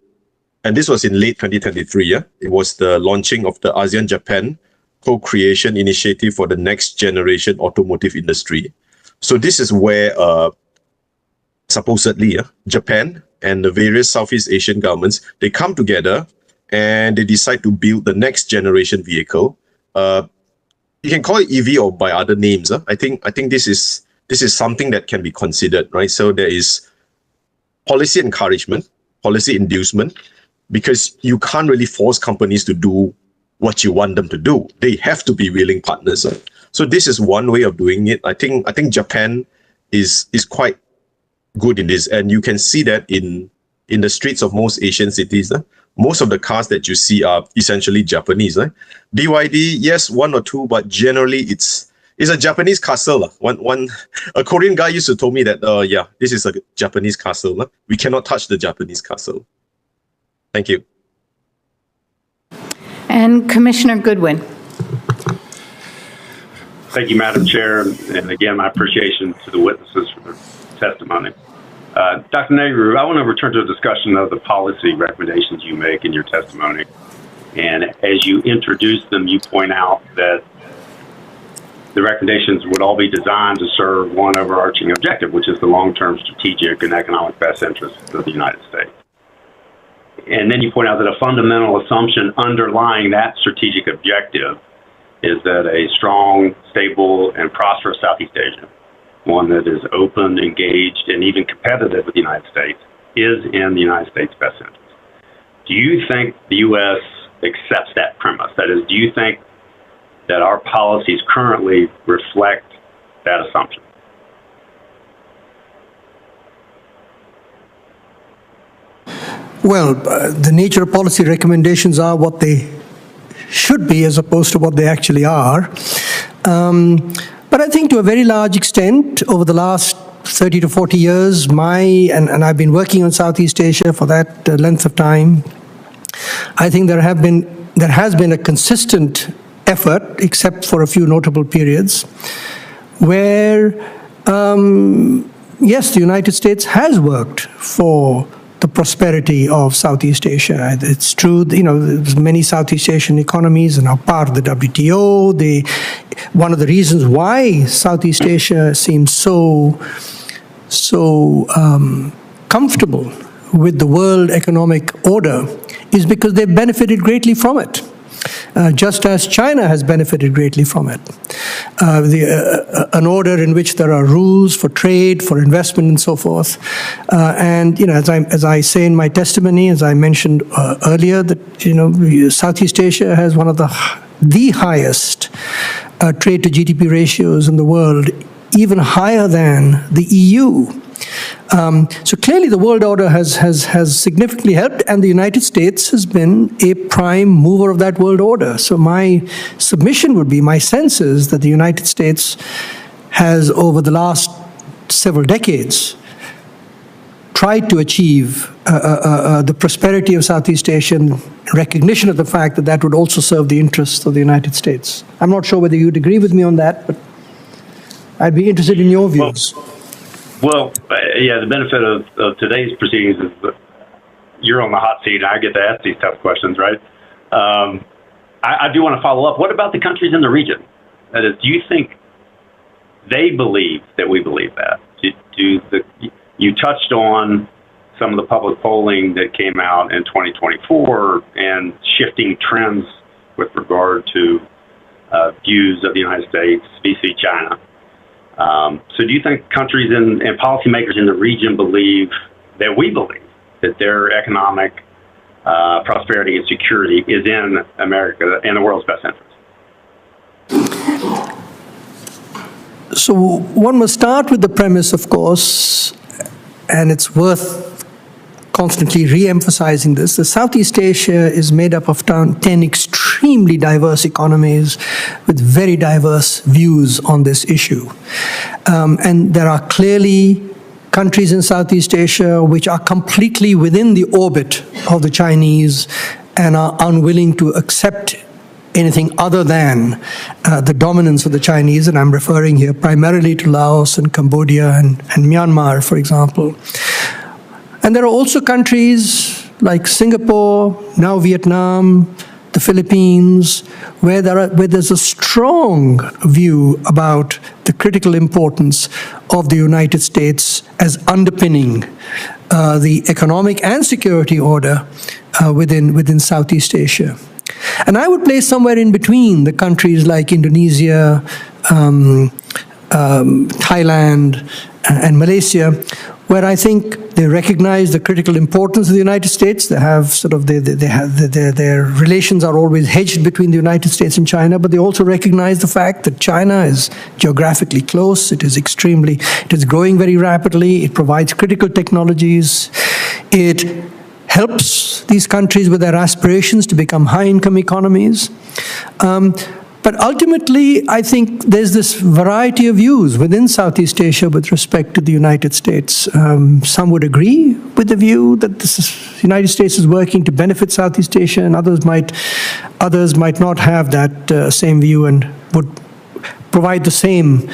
[SPEAKER 15] and this was in late 2023, it was the launching of the ASEAN-Japan Co-Creation Initiative for the Next Generation Automotive Industry. So this is where supposedly Japan and the various Southeast Asian governments, they come together and they decide to build the next generation vehicle. You can call it EV or by other names. I think this is something that can be considered, right? So there is policy encouragement, policy inducement, because you can't really force companies to do what you want them to do. They have to be willing partners. So this is one way of doing it. I think Japan is quite good in this, and you can see that in the streets of most Asian cities. Most of the cars that you see are essentially Japanese. BYD, yes, one or two, but generally it's a Japanese castle. A Korean guy used to tell me that, this is a Japanese castle. We cannot touch the Japanese castle. Thank you.
[SPEAKER 1] And Commissioner Goodwin.
[SPEAKER 8] Thank you, Madam Chair. And again, my appreciation to the witnesses for their testimony. Dr. Nehru, I want to return to a discussion of the policy recommendations you make in your testimony. And as you introduce them, you point out that the recommendations would all be designed to serve one overarching objective, which is the long-term strategic and economic best interests of the United States. And then you point out that a fundamental assumption underlying that strategic objective is that a strong, stable, and prosperous Southeast Asia, one that is open, engaged, and even competitive with the United States, is in the United States' best interest. Do you think the U.S. accepts that premise? That is, do you think that our policies currently reflect that assumption?
[SPEAKER 14] Well, the nature of policy recommendations are what they should be as opposed to what they actually are. But I think to a very large extent, over the last 30 to 40 years, and I've been working on Southeast Asia for that length of time, I think there has been a consistent effort, except for a few notable periods, where, yes, the United States has worked for the prosperity of Southeast Asia. It's true, there's many Southeast Asian economies are now part of the WTO. One of the reasons why Southeast Asia seems so comfortable with the world economic order is because they've benefited greatly from it. Just as China has benefited greatly from it. An order in which there are rules for trade, for investment, and so forth. And as I say in my testimony, as I mentioned earlier, that Southeast Asia has one of the highest trade to GDP ratios in the world, even higher than the EU. So clearly the world order has significantly helped, and the United States has been a prime mover of that world order. So my submission would be, my sense is that the United States has, over the last several decades, tried to achieve the prosperity of Southeast Asia, and recognition of the fact that that would also serve the interests of the United States. I'm not sure whether you'd agree with me on that, but I'd be interested in your views.
[SPEAKER 8] Well, the benefit of today's proceedings is that you're on the hot seat and I get to ask these tough questions, right? I do want to follow up. What about the countries in the region? That is, do you think they believe that we believe that? You touched on some of the public polling that came out in 2024 and shifting trends with regard to views of the United States vis-a-vis China. So do you think countries and policymakers in the region believe that we believe that their economic prosperity and security is in America and the world's best interest?
[SPEAKER 14] So one must start with the premise, of course, and it's worth constantly re-emphasizing this. The Southeast Asia is made up of 10 extremely diverse economies with very diverse views on this issue. And there are clearly countries in Southeast Asia which are completely within the orbit of the Chinese and are unwilling to accept anything other than the dominance of the Chinese, and I'm referring here primarily to Laos and Cambodia and Myanmar, for example. And there are also countries like Singapore, now Vietnam, the Philippines, where there's a strong view about the critical importance of the United States as underpinning the economic and security order within Southeast Asia. And I would place somewhere in between the countries like Indonesia, Thailand, and Malaysia, where I think they recognize the critical importance of the United States. They have sort of their relations are always hedged between the United States and China, but they also recognize the fact that China is geographically close. It is growing very rapidly. It provides critical technologies. It helps these countries with their aspirations to become high-income economies. But ultimately, I think there's this variety of views within Southeast Asia with respect to the United States. Some would agree with the view that the United States is working to benefit Southeast Asia, and others might not have that same view and would provide the same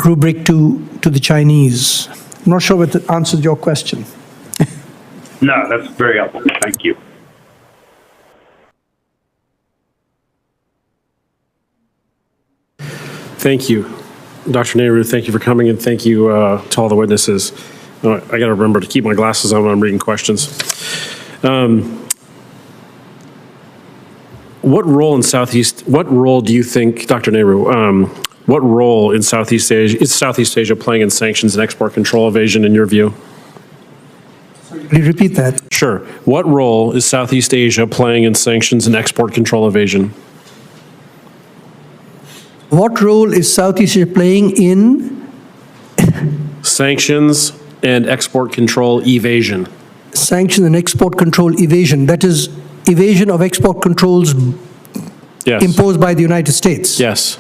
[SPEAKER 14] rubric to the Chinese. I'm not sure whether that answers your question.
[SPEAKER 8] No, that's very helpful. Thank you.
[SPEAKER 12] Thank you, Dr. Nehru. Thank you for coming, and thank you to all the witnesses. I got to remember to keep my glasses on when I'm reading questions. What role do you think, Dr. Nehru, what role in Southeast Asia is Southeast Asia playing in sanctions and export control evasion in your view?
[SPEAKER 14] Can you repeat that?
[SPEAKER 12] Sure. What role is Southeast Asia playing in sanctions and export control evasion?
[SPEAKER 14] What role is Southeast Asia playing in
[SPEAKER 12] sanctions and export control evasion?
[SPEAKER 14] Sanctions and export control evasion. That is evasion of export controls imposed by the United States.
[SPEAKER 12] Yes.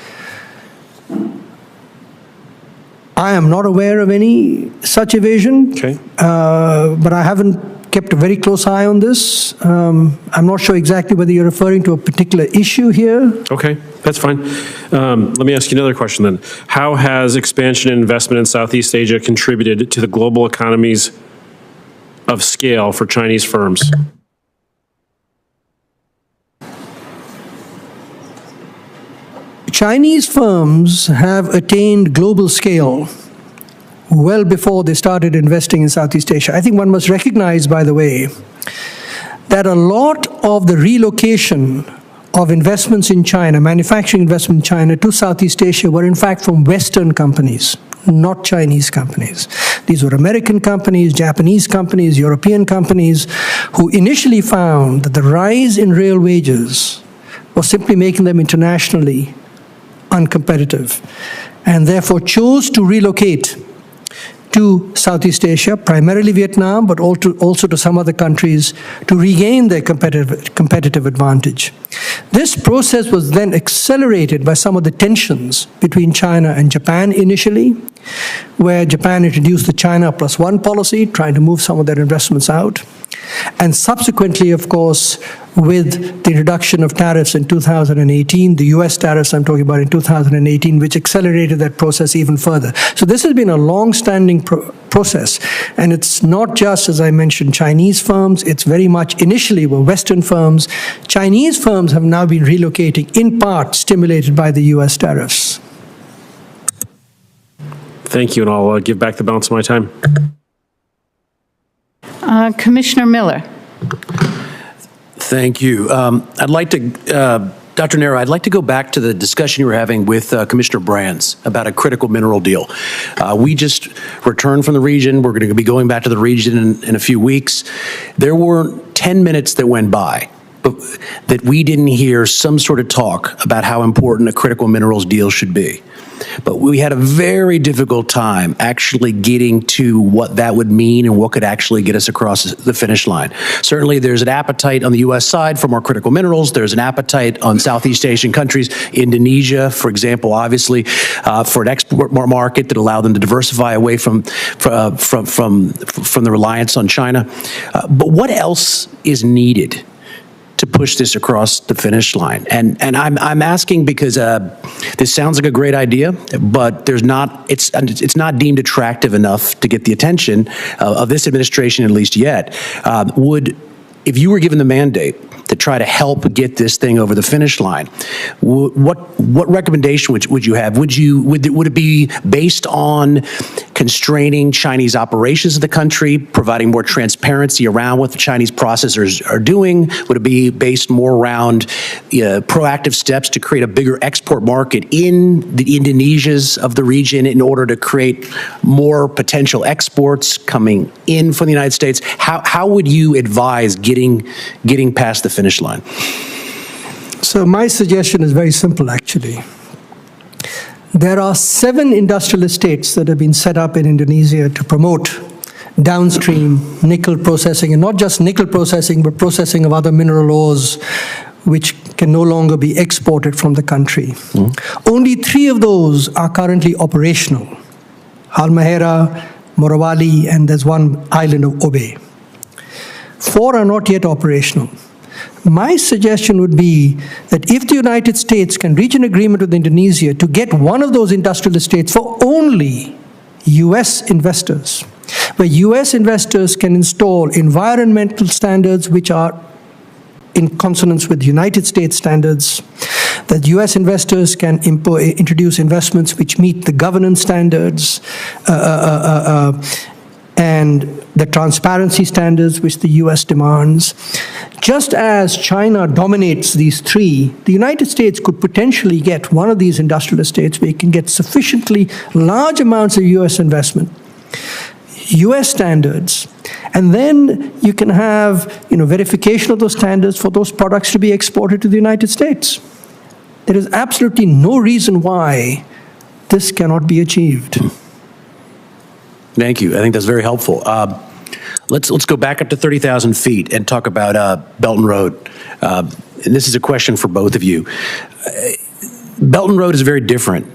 [SPEAKER 14] I am not aware of any such evasion, but I haven't kept a very close eye on this. I'm not sure exactly whether you're referring to a particular issue here.
[SPEAKER 12] Okay, that's fine. Let me ask you another question then. How has expansion and investment in Southeast Asia contributed to the global economies of scale for Chinese firms?
[SPEAKER 14] Chinese firms have attained global scale well before they started investing in Southeast Asia. I think one must recognize, by the way, that a lot of the relocation of investments in China, manufacturing investment in China to Southeast Asia were in fact from Western companies, not Chinese companies. These were American companies, Japanese companies, European companies, who initially found that the rise in real wages was simply making them internationally uncompetitive, and therefore chose to relocate to Southeast Asia, primarily Vietnam, but also to some other countries, to regain their competitive advantage. This process was then accelerated by some of the tensions between China and Japan initially, where Japan introduced the China +1 policy, trying to move some of their investments out. And subsequently, of course, with the introduction of tariffs in 2018, the US tariffs I'm talking about in 2018, which accelerated that process even further. So this has been a long-standing process. And it's not just, as I mentioned, Chinese firms. It's very much initially were Western firms. Chinese firms have now been relocating, in part stimulated by the US tariffs.
[SPEAKER 12] Thank you, and I'll give back the balance of my time.
[SPEAKER 1] Commissioner Miller.
[SPEAKER 9] Thank you. I'd like to, Dr. Nehru, I'd like to go back to the discussion you were having with Commissioner Brands about a critical mineral deal. We just returned from the region. We're going to be going back to the region in a few weeks. There were 10 minutes that went by that we didn't hear some sort of talk about how important a critical minerals deal should be. But we had a very difficult time actually getting to what that would mean and what could actually get us across the finish line. Certainly, there's an appetite on the U.S. side for more critical minerals. There's an appetite on Southeast Asian countries, Indonesia, for example, obviously, for an export market that allow them to diversify away from the reliance on China. But what else is needed to push this across the finish line? And I'm asking because this sounds like a great idea, but it's not deemed attractive enough to get the attention of this administration, at least yet. If you were given the mandate to try to help get this thing over the finish line, what recommendation would you have? Would it be based on constraining Chinese operations in the country, providing more transparency around what the Chinese processors are doing? Would it be based more around proactive steps to create a bigger export market in the Indonesias of the region in order to create more potential exports coming in from the United States? How would you advise getting past the finish line?
[SPEAKER 14] So my suggestion is very simple, actually. There are 7 industrial estates that have been set up in Indonesia to promote downstream nickel processing, and not just nickel processing, but processing of other mineral ores which can no longer be exported from the country. Only 3 of those are currently operational: Halmahera, Morowali, and there's one island of Obe. 4 are not yet operational. My suggestion would be that if the United States can reach an agreement with Indonesia to get one of those industrial estates for only U.S. investors, where U.S. investors can install environmental standards which are in consonance with United States standards, that U.S. investors can introduce investments which meet the governance standards, and the transparency standards which the U.S. demands. Just as China dominates these 3, the United States could potentially get one of these industrial estates where you can get sufficiently large amounts of U.S. investment, U.S. standards, and then you can have verification of those standards for those products to be exported to the United States. There is absolutely no reason why this cannot be achieved.
[SPEAKER 9] Thank you. I think that's very helpful. Let's go back up to 30,000 feet and talk about Belt and Road. And this is a question for both of you. Belt and Road is very different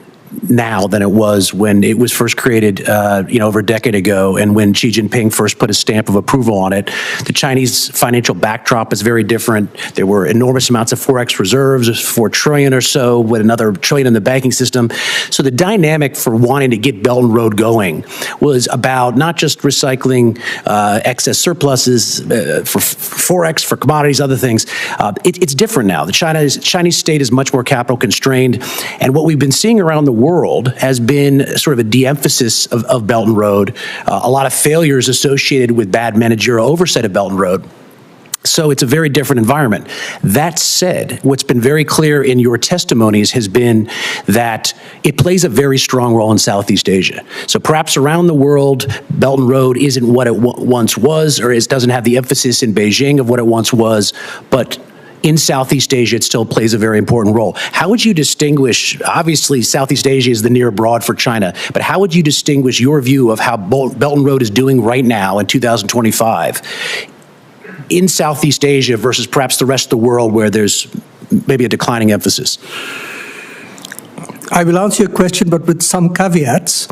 [SPEAKER 9] now than it was when it was first created, over a decade ago, and when Xi Jinping first put a stamp of approval on it. The Chinese financial backdrop is very different. There were enormous amounts of Forex reserves, $4 trillion or so, with another $1 trillion in the banking system. So the dynamic for wanting to get Belt and Road going was about not just recycling excess surpluses for Forex, for commodities, other things. It's different now. The Chinese state is much more capital constrained, and what we've been seeing around the world has been sort of a de-emphasis of Belt and Road, a lot of failures associated with bad managerial oversight of Belt and Road. So it's a very different environment. That said, what's been very clear in your testimonies has been that it plays a very strong role in Southeast Asia. So perhaps around the world, Belt and Road isn't what it once was, or it doesn't have the emphasis in Beijing of what it once was, but in Southeast Asia, it still plays a very important role. How would you distinguish, obviously Southeast Asia is the near abroad for China, but how would you distinguish your view of how Belt and Road is doing right now in 2025 in Southeast Asia versus perhaps the rest of the world where there's maybe a declining emphasis?
[SPEAKER 14] I will answer your question, but with some caveats.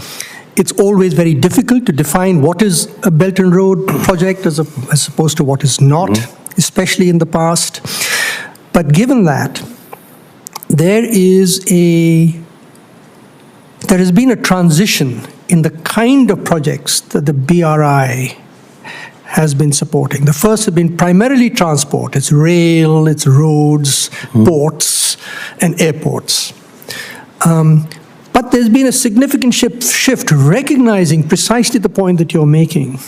[SPEAKER 14] It's always very difficult to define what is a Belt and Road project as opposed to what is not, especially in the past. But given that, there has been a transition in the kind of projects that the BRI has been supporting. The first has been primarily transport. It's rail, it's roads, ports, and airports. But there's been a significant shift recognizing precisely the point that you're making,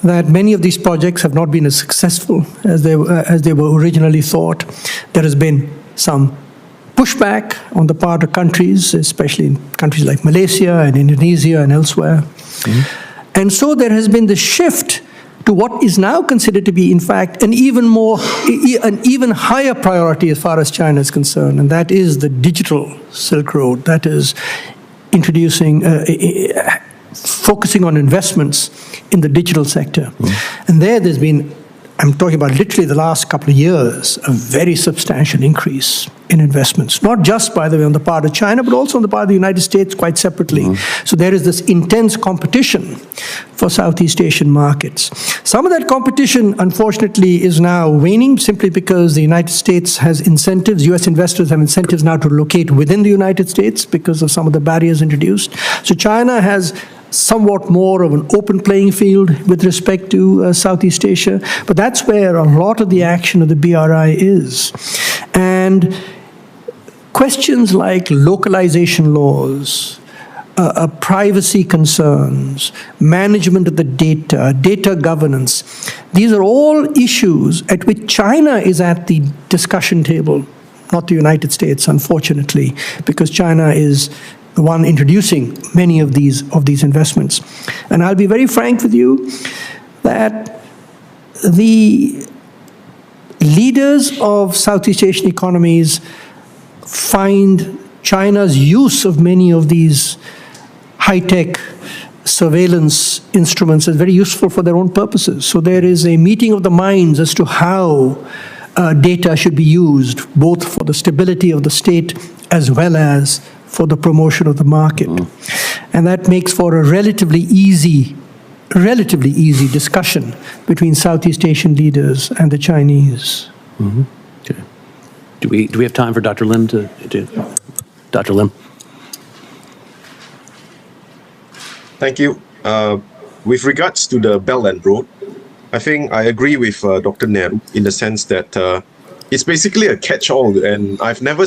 [SPEAKER 14] that many of these projects have not been as successful as they were originally thought. There has been some pushback on the part of countries, especially in countries like Malaysia and Indonesia and elsewhere. And so there has been the shift to what is now considered to be, in fact, an even higher priority as far as China is concerned, and that is the digital Silk Road. That is introducing, focusing on investments in the digital sector. And there's been, I'm talking about literally the last couple of years, a very substantial increase in investments, not just, by the way, on the part of China, but also on the part of the United States quite separately. So there is this intense competition for Southeast Asian markets. Some of that competition, unfortunately, is now waning simply because the United States has incentives, US investors have incentives now to locate within the United States because of some of the barriers introduced. So China has somewhat more of an open playing field with respect to Southeast Asia, but that's where a lot of the action of the BRI is. And questions like localization laws, privacy concerns, management of the data, data governance, these are all issues at which China is at the discussion table, not the United States, unfortunately, because China is the one introducing many of these investments. And I'll be very frank with you that the leaders of Southeast Asian economies find China's use of many of these high-tech surveillance instruments as very useful for their own purposes. So there is a meeting of the minds as to how data should be used, both for the stability of the state as well as for the promotion of the market. And that makes for a relatively easy discussion between Southeast Asian leaders and the Chinese.
[SPEAKER 9] Okay. Do we have time for Dr. Lim to Dr. Lim?
[SPEAKER 15] Thank you. With regards to the Belt and Road, I think I agree with Dr. Nehru in the sense that it's basically a catch-all, and I've never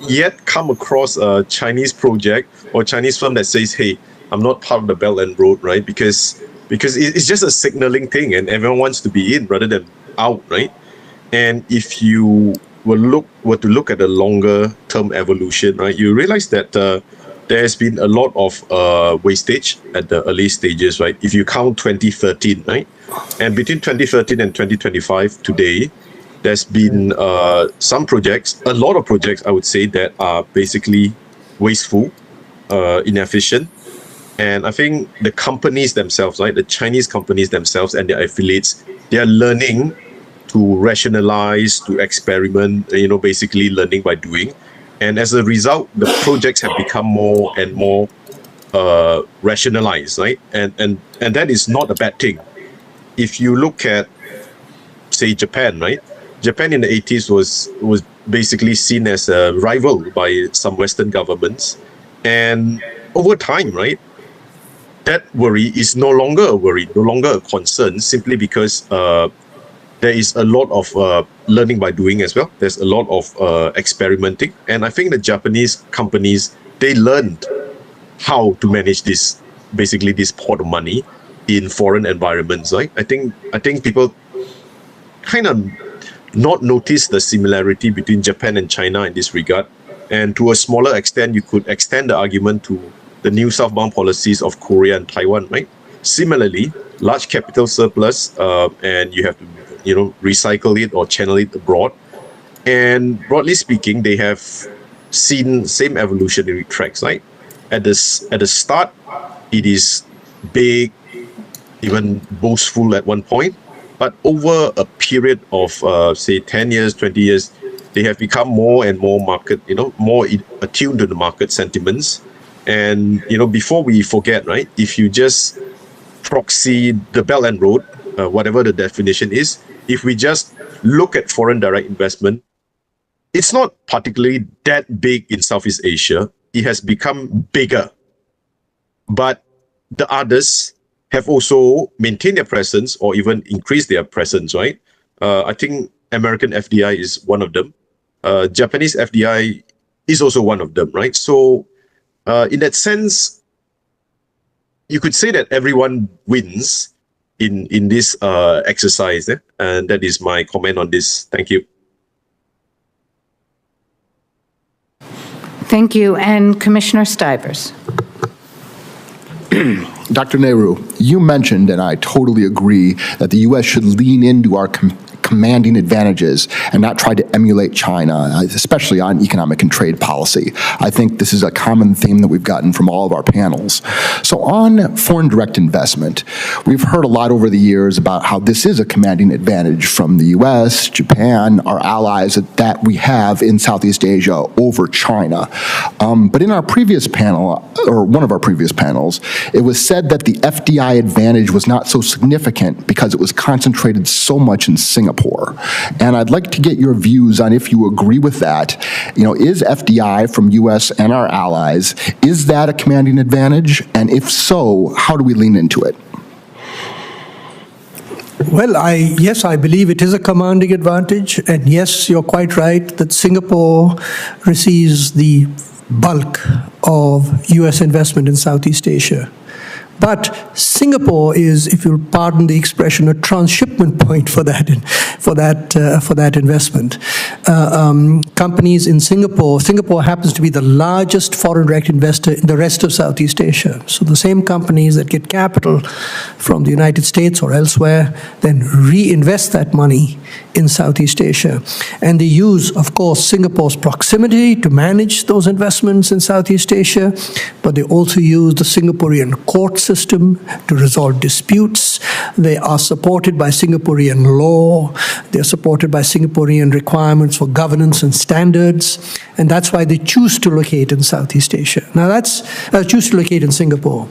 [SPEAKER 15] yet come across a Chinese project or Chinese firm that says, "Hey, I'm not part of the Belt and Road," right? Because it's just a signaling thing, and everyone wants to be in rather than out, right? And if you were to look at the longer-term evolution, right, you realize that there has been a lot of wastage at the early stages, right? If you count 2013, right, and between 2013 and 2025 today, there's been some projects, a lot of projects, I would say, that are basically wasteful, inefficient. And I think the companies themselves, right, the Chinese companies themselves and their affiliates, they are learning to rationalize, to experiment, basically learning by doing. And as a result, the projects have become more and more rationalized, right? And that is not a bad thing. If you look at, say, Japan, right? Japan in the 80s was basically seen as a rival by some Western governments. And over time, right, that worry is no longer a worry, no longer a concern, simply because there is a lot of learning by doing as well. There's a lot of experimenting. And I think the Japanese companies, they learned how to manage this, basically this pot of money in foreign environments, right? I think people kind of not notice the similarity between Japan and China in this regard. And to a smaller extent, you could extend the argument to the new southbound policies of Korea and Taiwan, right? Similarly, large capital surplus, and you have to, recycle it or channel it abroad. And broadly speaking, they have seen same evolutionary tracks, right? At the start, it is big, even boastful at one point. But over a period of, say, 10 years, 20 years, they have become more and more market, more attuned to the market sentiments. And, before we forget, right, if you just proxy the Belt and Road, whatever the definition is, if we just look at foreign direct investment, it's not particularly that big in Southeast Asia. It has become bigger. But the others have also maintained their presence or even increased their presence, right? I think American FDI is one of them. Japanese FDI is also one of them, right? So in that sense, you could say that everyone wins in this exercise. And that is my comment on this. Thank you.
[SPEAKER 1] Thank you. And Commissioner Stivers.
[SPEAKER 16] Dr. Nehru, you mentioned, and I totally agree, that the U.S. should lean into our commanding advantages and not try to emulate China, especially on economic and trade policy. I think this is a common theme that we've gotten from all of our panels. So on foreign direct investment, we've heard a lot over the years about how this is a commanding advantage from the US, Japan, our allies that we have in Southeast Asia over China. But in our previous panel, or one of our previous panels, it was said that the FDI advantage was not so significant because it was concentrated so much in Singapore. And I'd like to get your views on if you agree with that. Is FDI from US and our allies, is that a commanding advantage? And if so, how do we lean into it?
[SPEAKER 14] Well, yes, I believe it is a commanding advantage. And yes, you're quite right that Singapore receives the bulk of US investment in Southeast Asia. But Singapore is, if you'll pardon the expression, a transshipment point for that investment. Companies in Singapore happens to be the largest foreign direct investor in the rest of Southeast Asia. So the same companies that get capital from the United States or elsewhere then reinvest that money in Southeast Asia. And they use, of course, Singapore's proximity to manage those investments in Southeast Asia, but they also use the Singaporean court system to resolve disputes. They are supported by Singaporean law. They're supported by Singaporean requirements for governance and standards. And that's why they choose to locate in Southeast Asia. Now choose to locate in Singapore.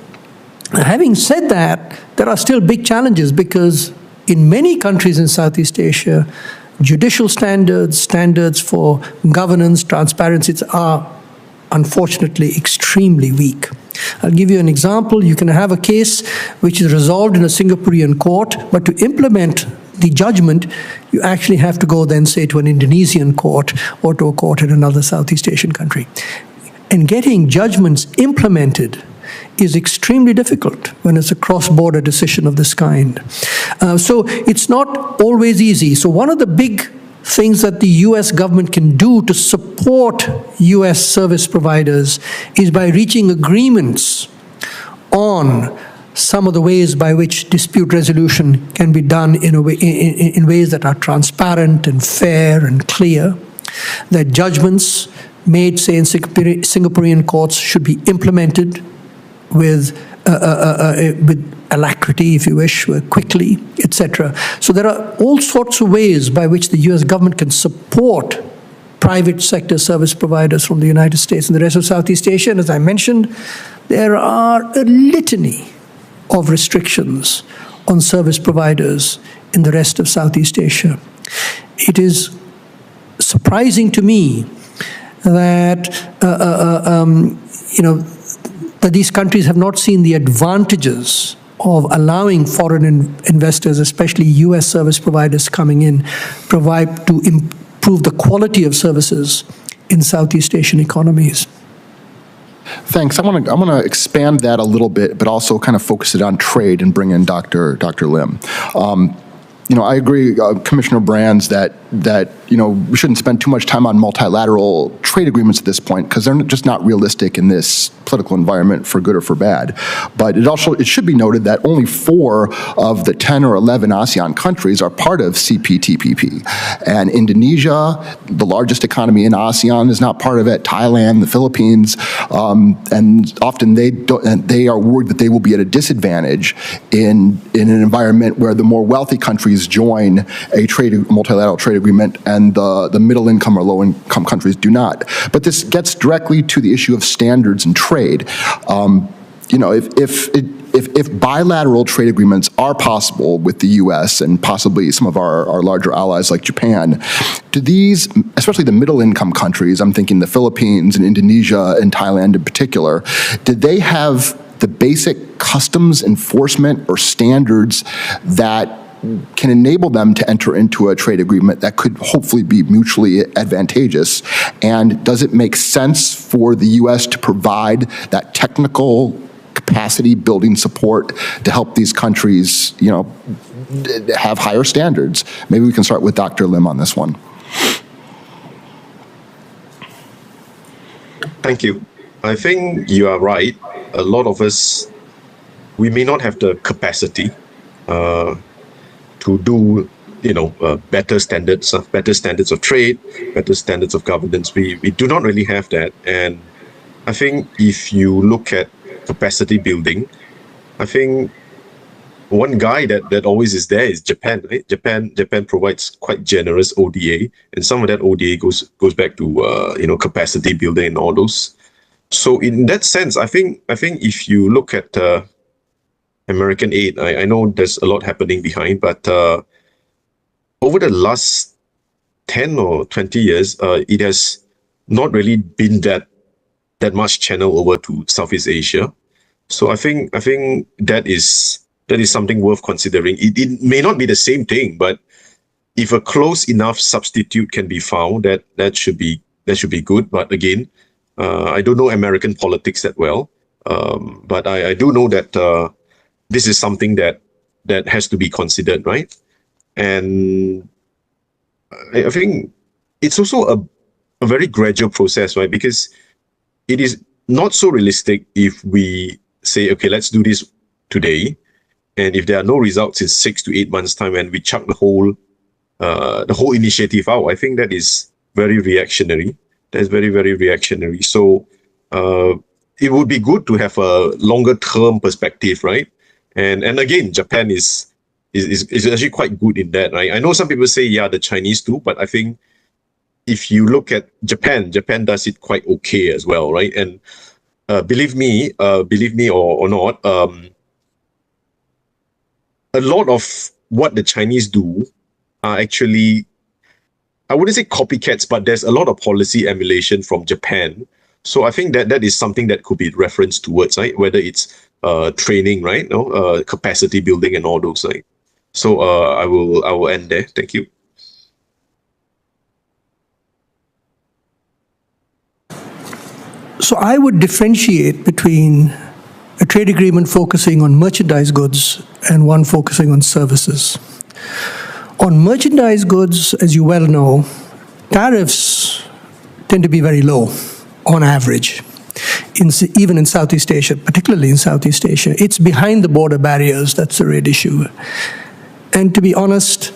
[SPEAKER 14] Now, having said that, there are still big challenges because in many countries in Southeast Asia, judicial standards for governance, transparency are unfortunately extremely weak. I'll give you an example. You can have a case which is resolved in a Singaporean court, but to implement the judgment, you actually have to go then, say, to an Indonesian court or to a court in another Southeast Asian country. And getting judgments implemented is extremely difficult when it's a cross-border decision of this kind. So it's not always easy. So one of the big things that the US government can do to support US service providers is by reaching agreements on some of the ways by which dispute resolution can be done in ways that are transparent and fair and clear, that judgments made, say, in Singaporean courts should be implemented with alacrity, if you wish, quickly, etc. So there are all sorts of ways by which the US government can support private sector service providers from the United States and the rest of Southeast Asia. And as I mentioned, there are a litany of restrictions on service providers in the rest of Southeast Asia. It is surprising to me that that these countries have not seen the advantages of allowing foreign investors, especially US service providers coming in, to improve the quality of services in Southeast Asian economies.
[SPEAKER 16] Thanks. I want to expand that a little bit, but also kind of focus it on trade and bring in Dr. Lim. I agree, Commissioner Brands, that we shouldn't spend too much time on multilateral trade agreements at this point because they're just not realistic in this political environment, for good or for bad. But it should be noted that only 4 of the 10 or 11 ASEAN countries are part of CPTPP, and Indonesia, the largest economy in ASEAN, is not part of it. Thailand, the Philippines, and often they are worried that they will be at a disadvantage in an environment where the more wealthy countries join a multilateral trade agreement and the middle income or low income countries do not. But this gets directly to the issue of standards and trade. If bilateral trade agreements are possible with the US and possibly some of our larger allies like Japan, do these, especially the middle income countries, I'm thinking the Philippines and Indonesia and Thailand in particular, did they have the basic customs enforcement or standards that can enable them to enter into a trade agreement that could hopefully be mutually advantageous? And does it make sense for the U.S. to provide that technical capacity building support to help these countries, have higher standards? Maybe we can start with Dr. Lim on this one.
[SPEAKER 15] Thank you. I think you are right. A lot of us we may not have the capacity to do, better standards of trade, better standards of governance. We do not really have that. And I think if you look at capacity building, I think one guy that always is there is Japan, right? Japan provides quite generous ODA, and some of that ODA goes back to capacity building and all those. So in that sense, I think if you look at American aid, I know there's a lot happening behind, but over the last 10 or 20 years, it has not really been that much channel over to Southeast Asia. So I think that is something worth considering. It may not be the same thing, but if a close enough substitute can be found, that should be good. But again, I don't know American politics that well, but I do know that this is something that has to be considered, right? And I think it's also a very gradual process, right? Because it is not so realistic if we say, okay, let's do this today, and if there are no results in 6 to 8 months' time, and we chuck the whole initiative out, I think that is very reactionary. That's very, very reactionary. So it would be good to have a longer term perspective, right? And again, Japan is actually quite good in that, right? I know some people say, yeah, the Chinese too, but I think if you look at Japan does it quite okay as well, right? And believe me or not, a lot of what the Chinese do are actually, I wouldn't say copycats, but there's a lot of policy emulation from Japan. So I think that is something that could be referenced towards, right? Whether it's training, right? Capacity building and all those, right? So I will end there. Thank you.
[SPEAKER 14] So I would differentiate between a trade agreement focusing on merchandise goods and one focusing on services. On merchandise goods, as you well know, tariffs tend to be very low on average, even in Southeast Asia, particularly in Southeast Asia. It's behind the border barriers that's the real issue. And to be honest,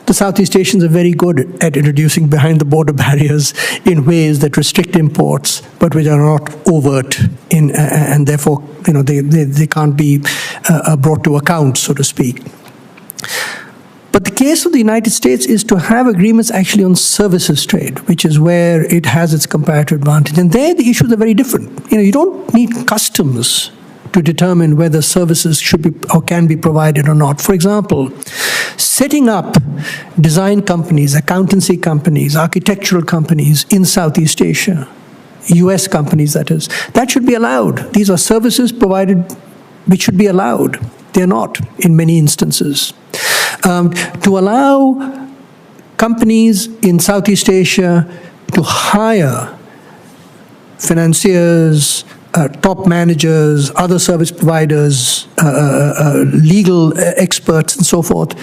[SPEAKER 14] the Southeast Asians are very good at introducing behind the border barriers in ways that restrict imports, but which are not overt and therefore they can't be brought to account, so to speak. But the case of the United States is to have agreements actually on services trade, which is where it has its comparative advantage. And there the issues are very different. You don't need customs to determine whether services should be or can be provided or not. For example, setting up design companies, accountancy companies, architectural companies in Southeast Asia, US companies that is, that should be allowed. These are services provided which should be allowed. They're not in many instances. To allow companies in Southeast Asia to hire financiers, top managers, other service providers, legal experts, and so forth,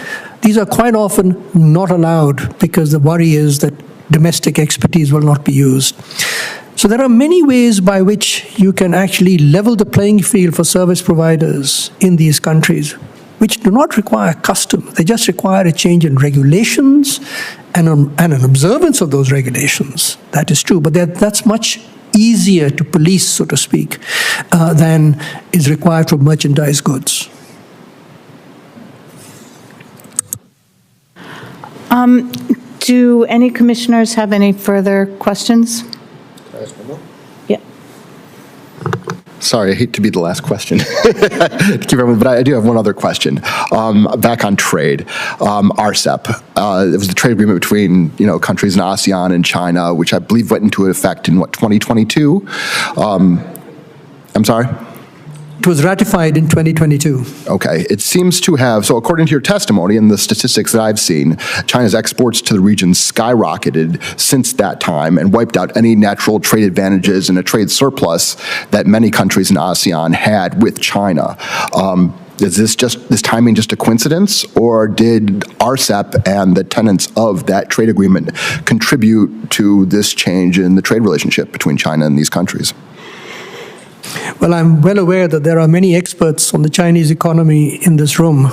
[SPEAKER 14] these are quite often not allowed because the worry is that domestic expertise will not be used. So there are many ways by which you can actually level the playing field for service providers in these countries, which do not require custom. They just require a change in regulations and an observance of those regulations. That is true, but that's much easier to police, so to speak, than is required for merchandise goods.
[SPEAKER 1] Do any commissioners have any further questions? Yeah.
[SPEAKER 16] Sorry, I hate to be the last question, but I do have one other question. Back on trade, RCEP. It was the trade agreement between countries in ASEAN and China, which I believe went into effect in 2022. I'm sorry.
[SPEAKER 14] It was ratified in 2022.
[SPEAKER 16] Okay. It seems to have, so according to your testimony and the statistics that I've seen, China's exports to the region skyrocketed since that time and wiped out any natural trade advantages and a trade surplus that many countries in ASEAN had with China. Is this timing just a coincidence, or did RCEP and the tenets of that trade agreement contribute to this change in the trade relationship between China and these countries?
[SPEAKER 14] Well, I'm well aware that there are many experts on the Chinese economy in this room,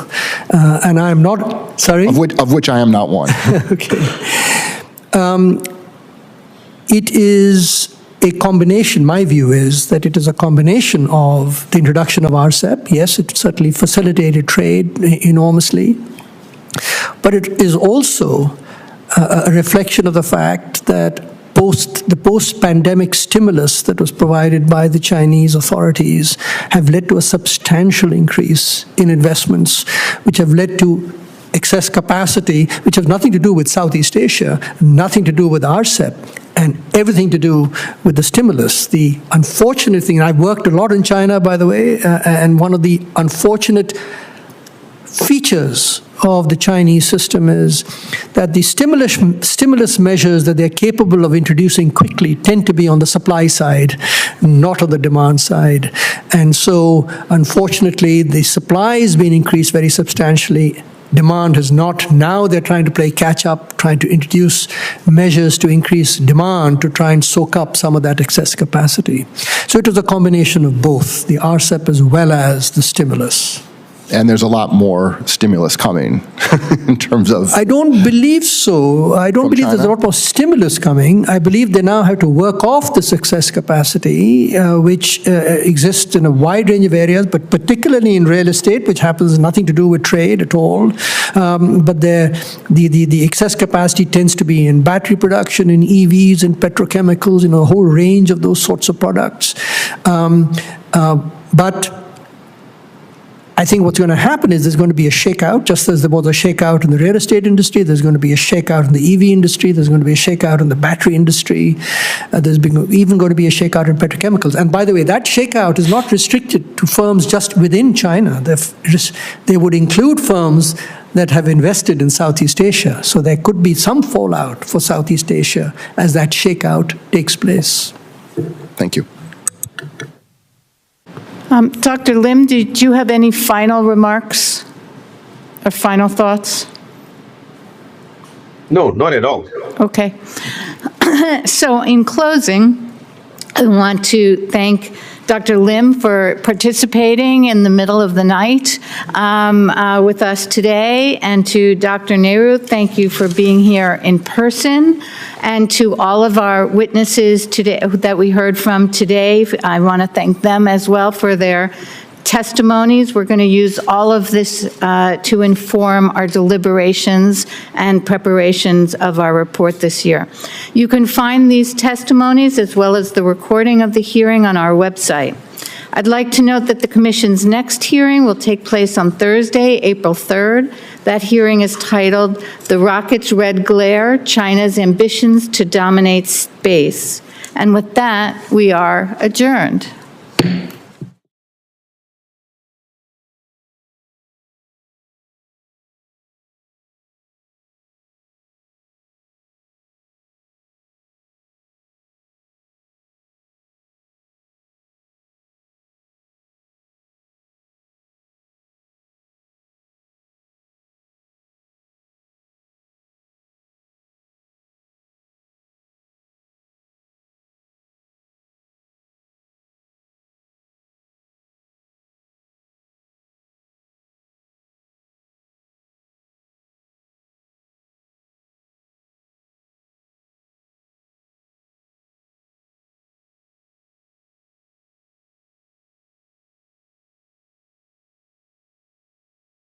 [SPEAKER 14] and I'm not, sorry?
[SPEAKER 16] Of which I am not one.
[SPEAKER 14] Okay. It is a combination, my view is that it is a combination of the introduction of RCEP. Yes, it certainly facilitated trade enormously, but it is also a reflection of the fact that the post-pandemic stimulus that was provided by the Chinese authorities have led to a substantial increase in investments, which have led to excess capacity, which have nothing to do with Southeast Asia, nothing to do with RCEP, and everything to do with the stimulus. The unfortunate thing, and I've worked a lot in China, by the way, and one of the unfortunate features of the Chinese system is that the stimulus measures that they're capable of introducing quickly tend to be on the supply side, not on the demand side. And so, unfortunately, the supply has been increased very substantially. Demand has not. Now they're trying to play catch up, trying to introduce measures to increase demand to try and soak up some of that excess capacity. So it was a combination of both, the RCEP as well as the stimulus.
[SPEAKER 16] And there's a lot more stimulus coming in terms of...
[SPEAKER 14] I don't believe so. I don't believe there's a lot more stimulus coming. I believe they now have to work off this excess capacity, which exists in a wide range of areas, but particularly in real estate, which happens nothing to do with trade at all. But the excess capacity tends to be in battery production, in EVs, in petrochemicals, a whole range of those sorts of products. But I think what's going to happen is there's going to be a shakeout, just as there was a shakeout in the real estate industry. There's going to be a shakeout in the EV industry. There's going to be a shakeout in the battery industry. There's even going to be a shakeout in petrochemicals. And by the way, that shakeout is not restricted to firms just within China. They would include firms that have invested in Southeast Asia. So there could be some fallout for Southeast Asia as that shakeout takes place.
[SPEAKER 16] Thank you.
[SPEAKER 1] Dr. Lim, did you have any final remarks or final thoughts?
[SPEAKER 15] No, not at all.
[SPEAKER 1] Okay. So in closing, I want to thank Dr. Lim for participating in the middle of the night with us today, and to Dr. Nehru, thank you for being here in person, and to all of our witnesses today that we heard from today. I want to thank them as well for their testimonies. We're going to use all of this to inform our deliberations and preparations of our report this year. You can find these testimonies as well as the recording of the hearing on our website. I'd like to note that the Commission's next hearing will take place on Thursday, April 3rd. That hearing is titled, "The Rocket's Red Glare, China's Ambitions to Dominate Space." And with that, we are adjourned.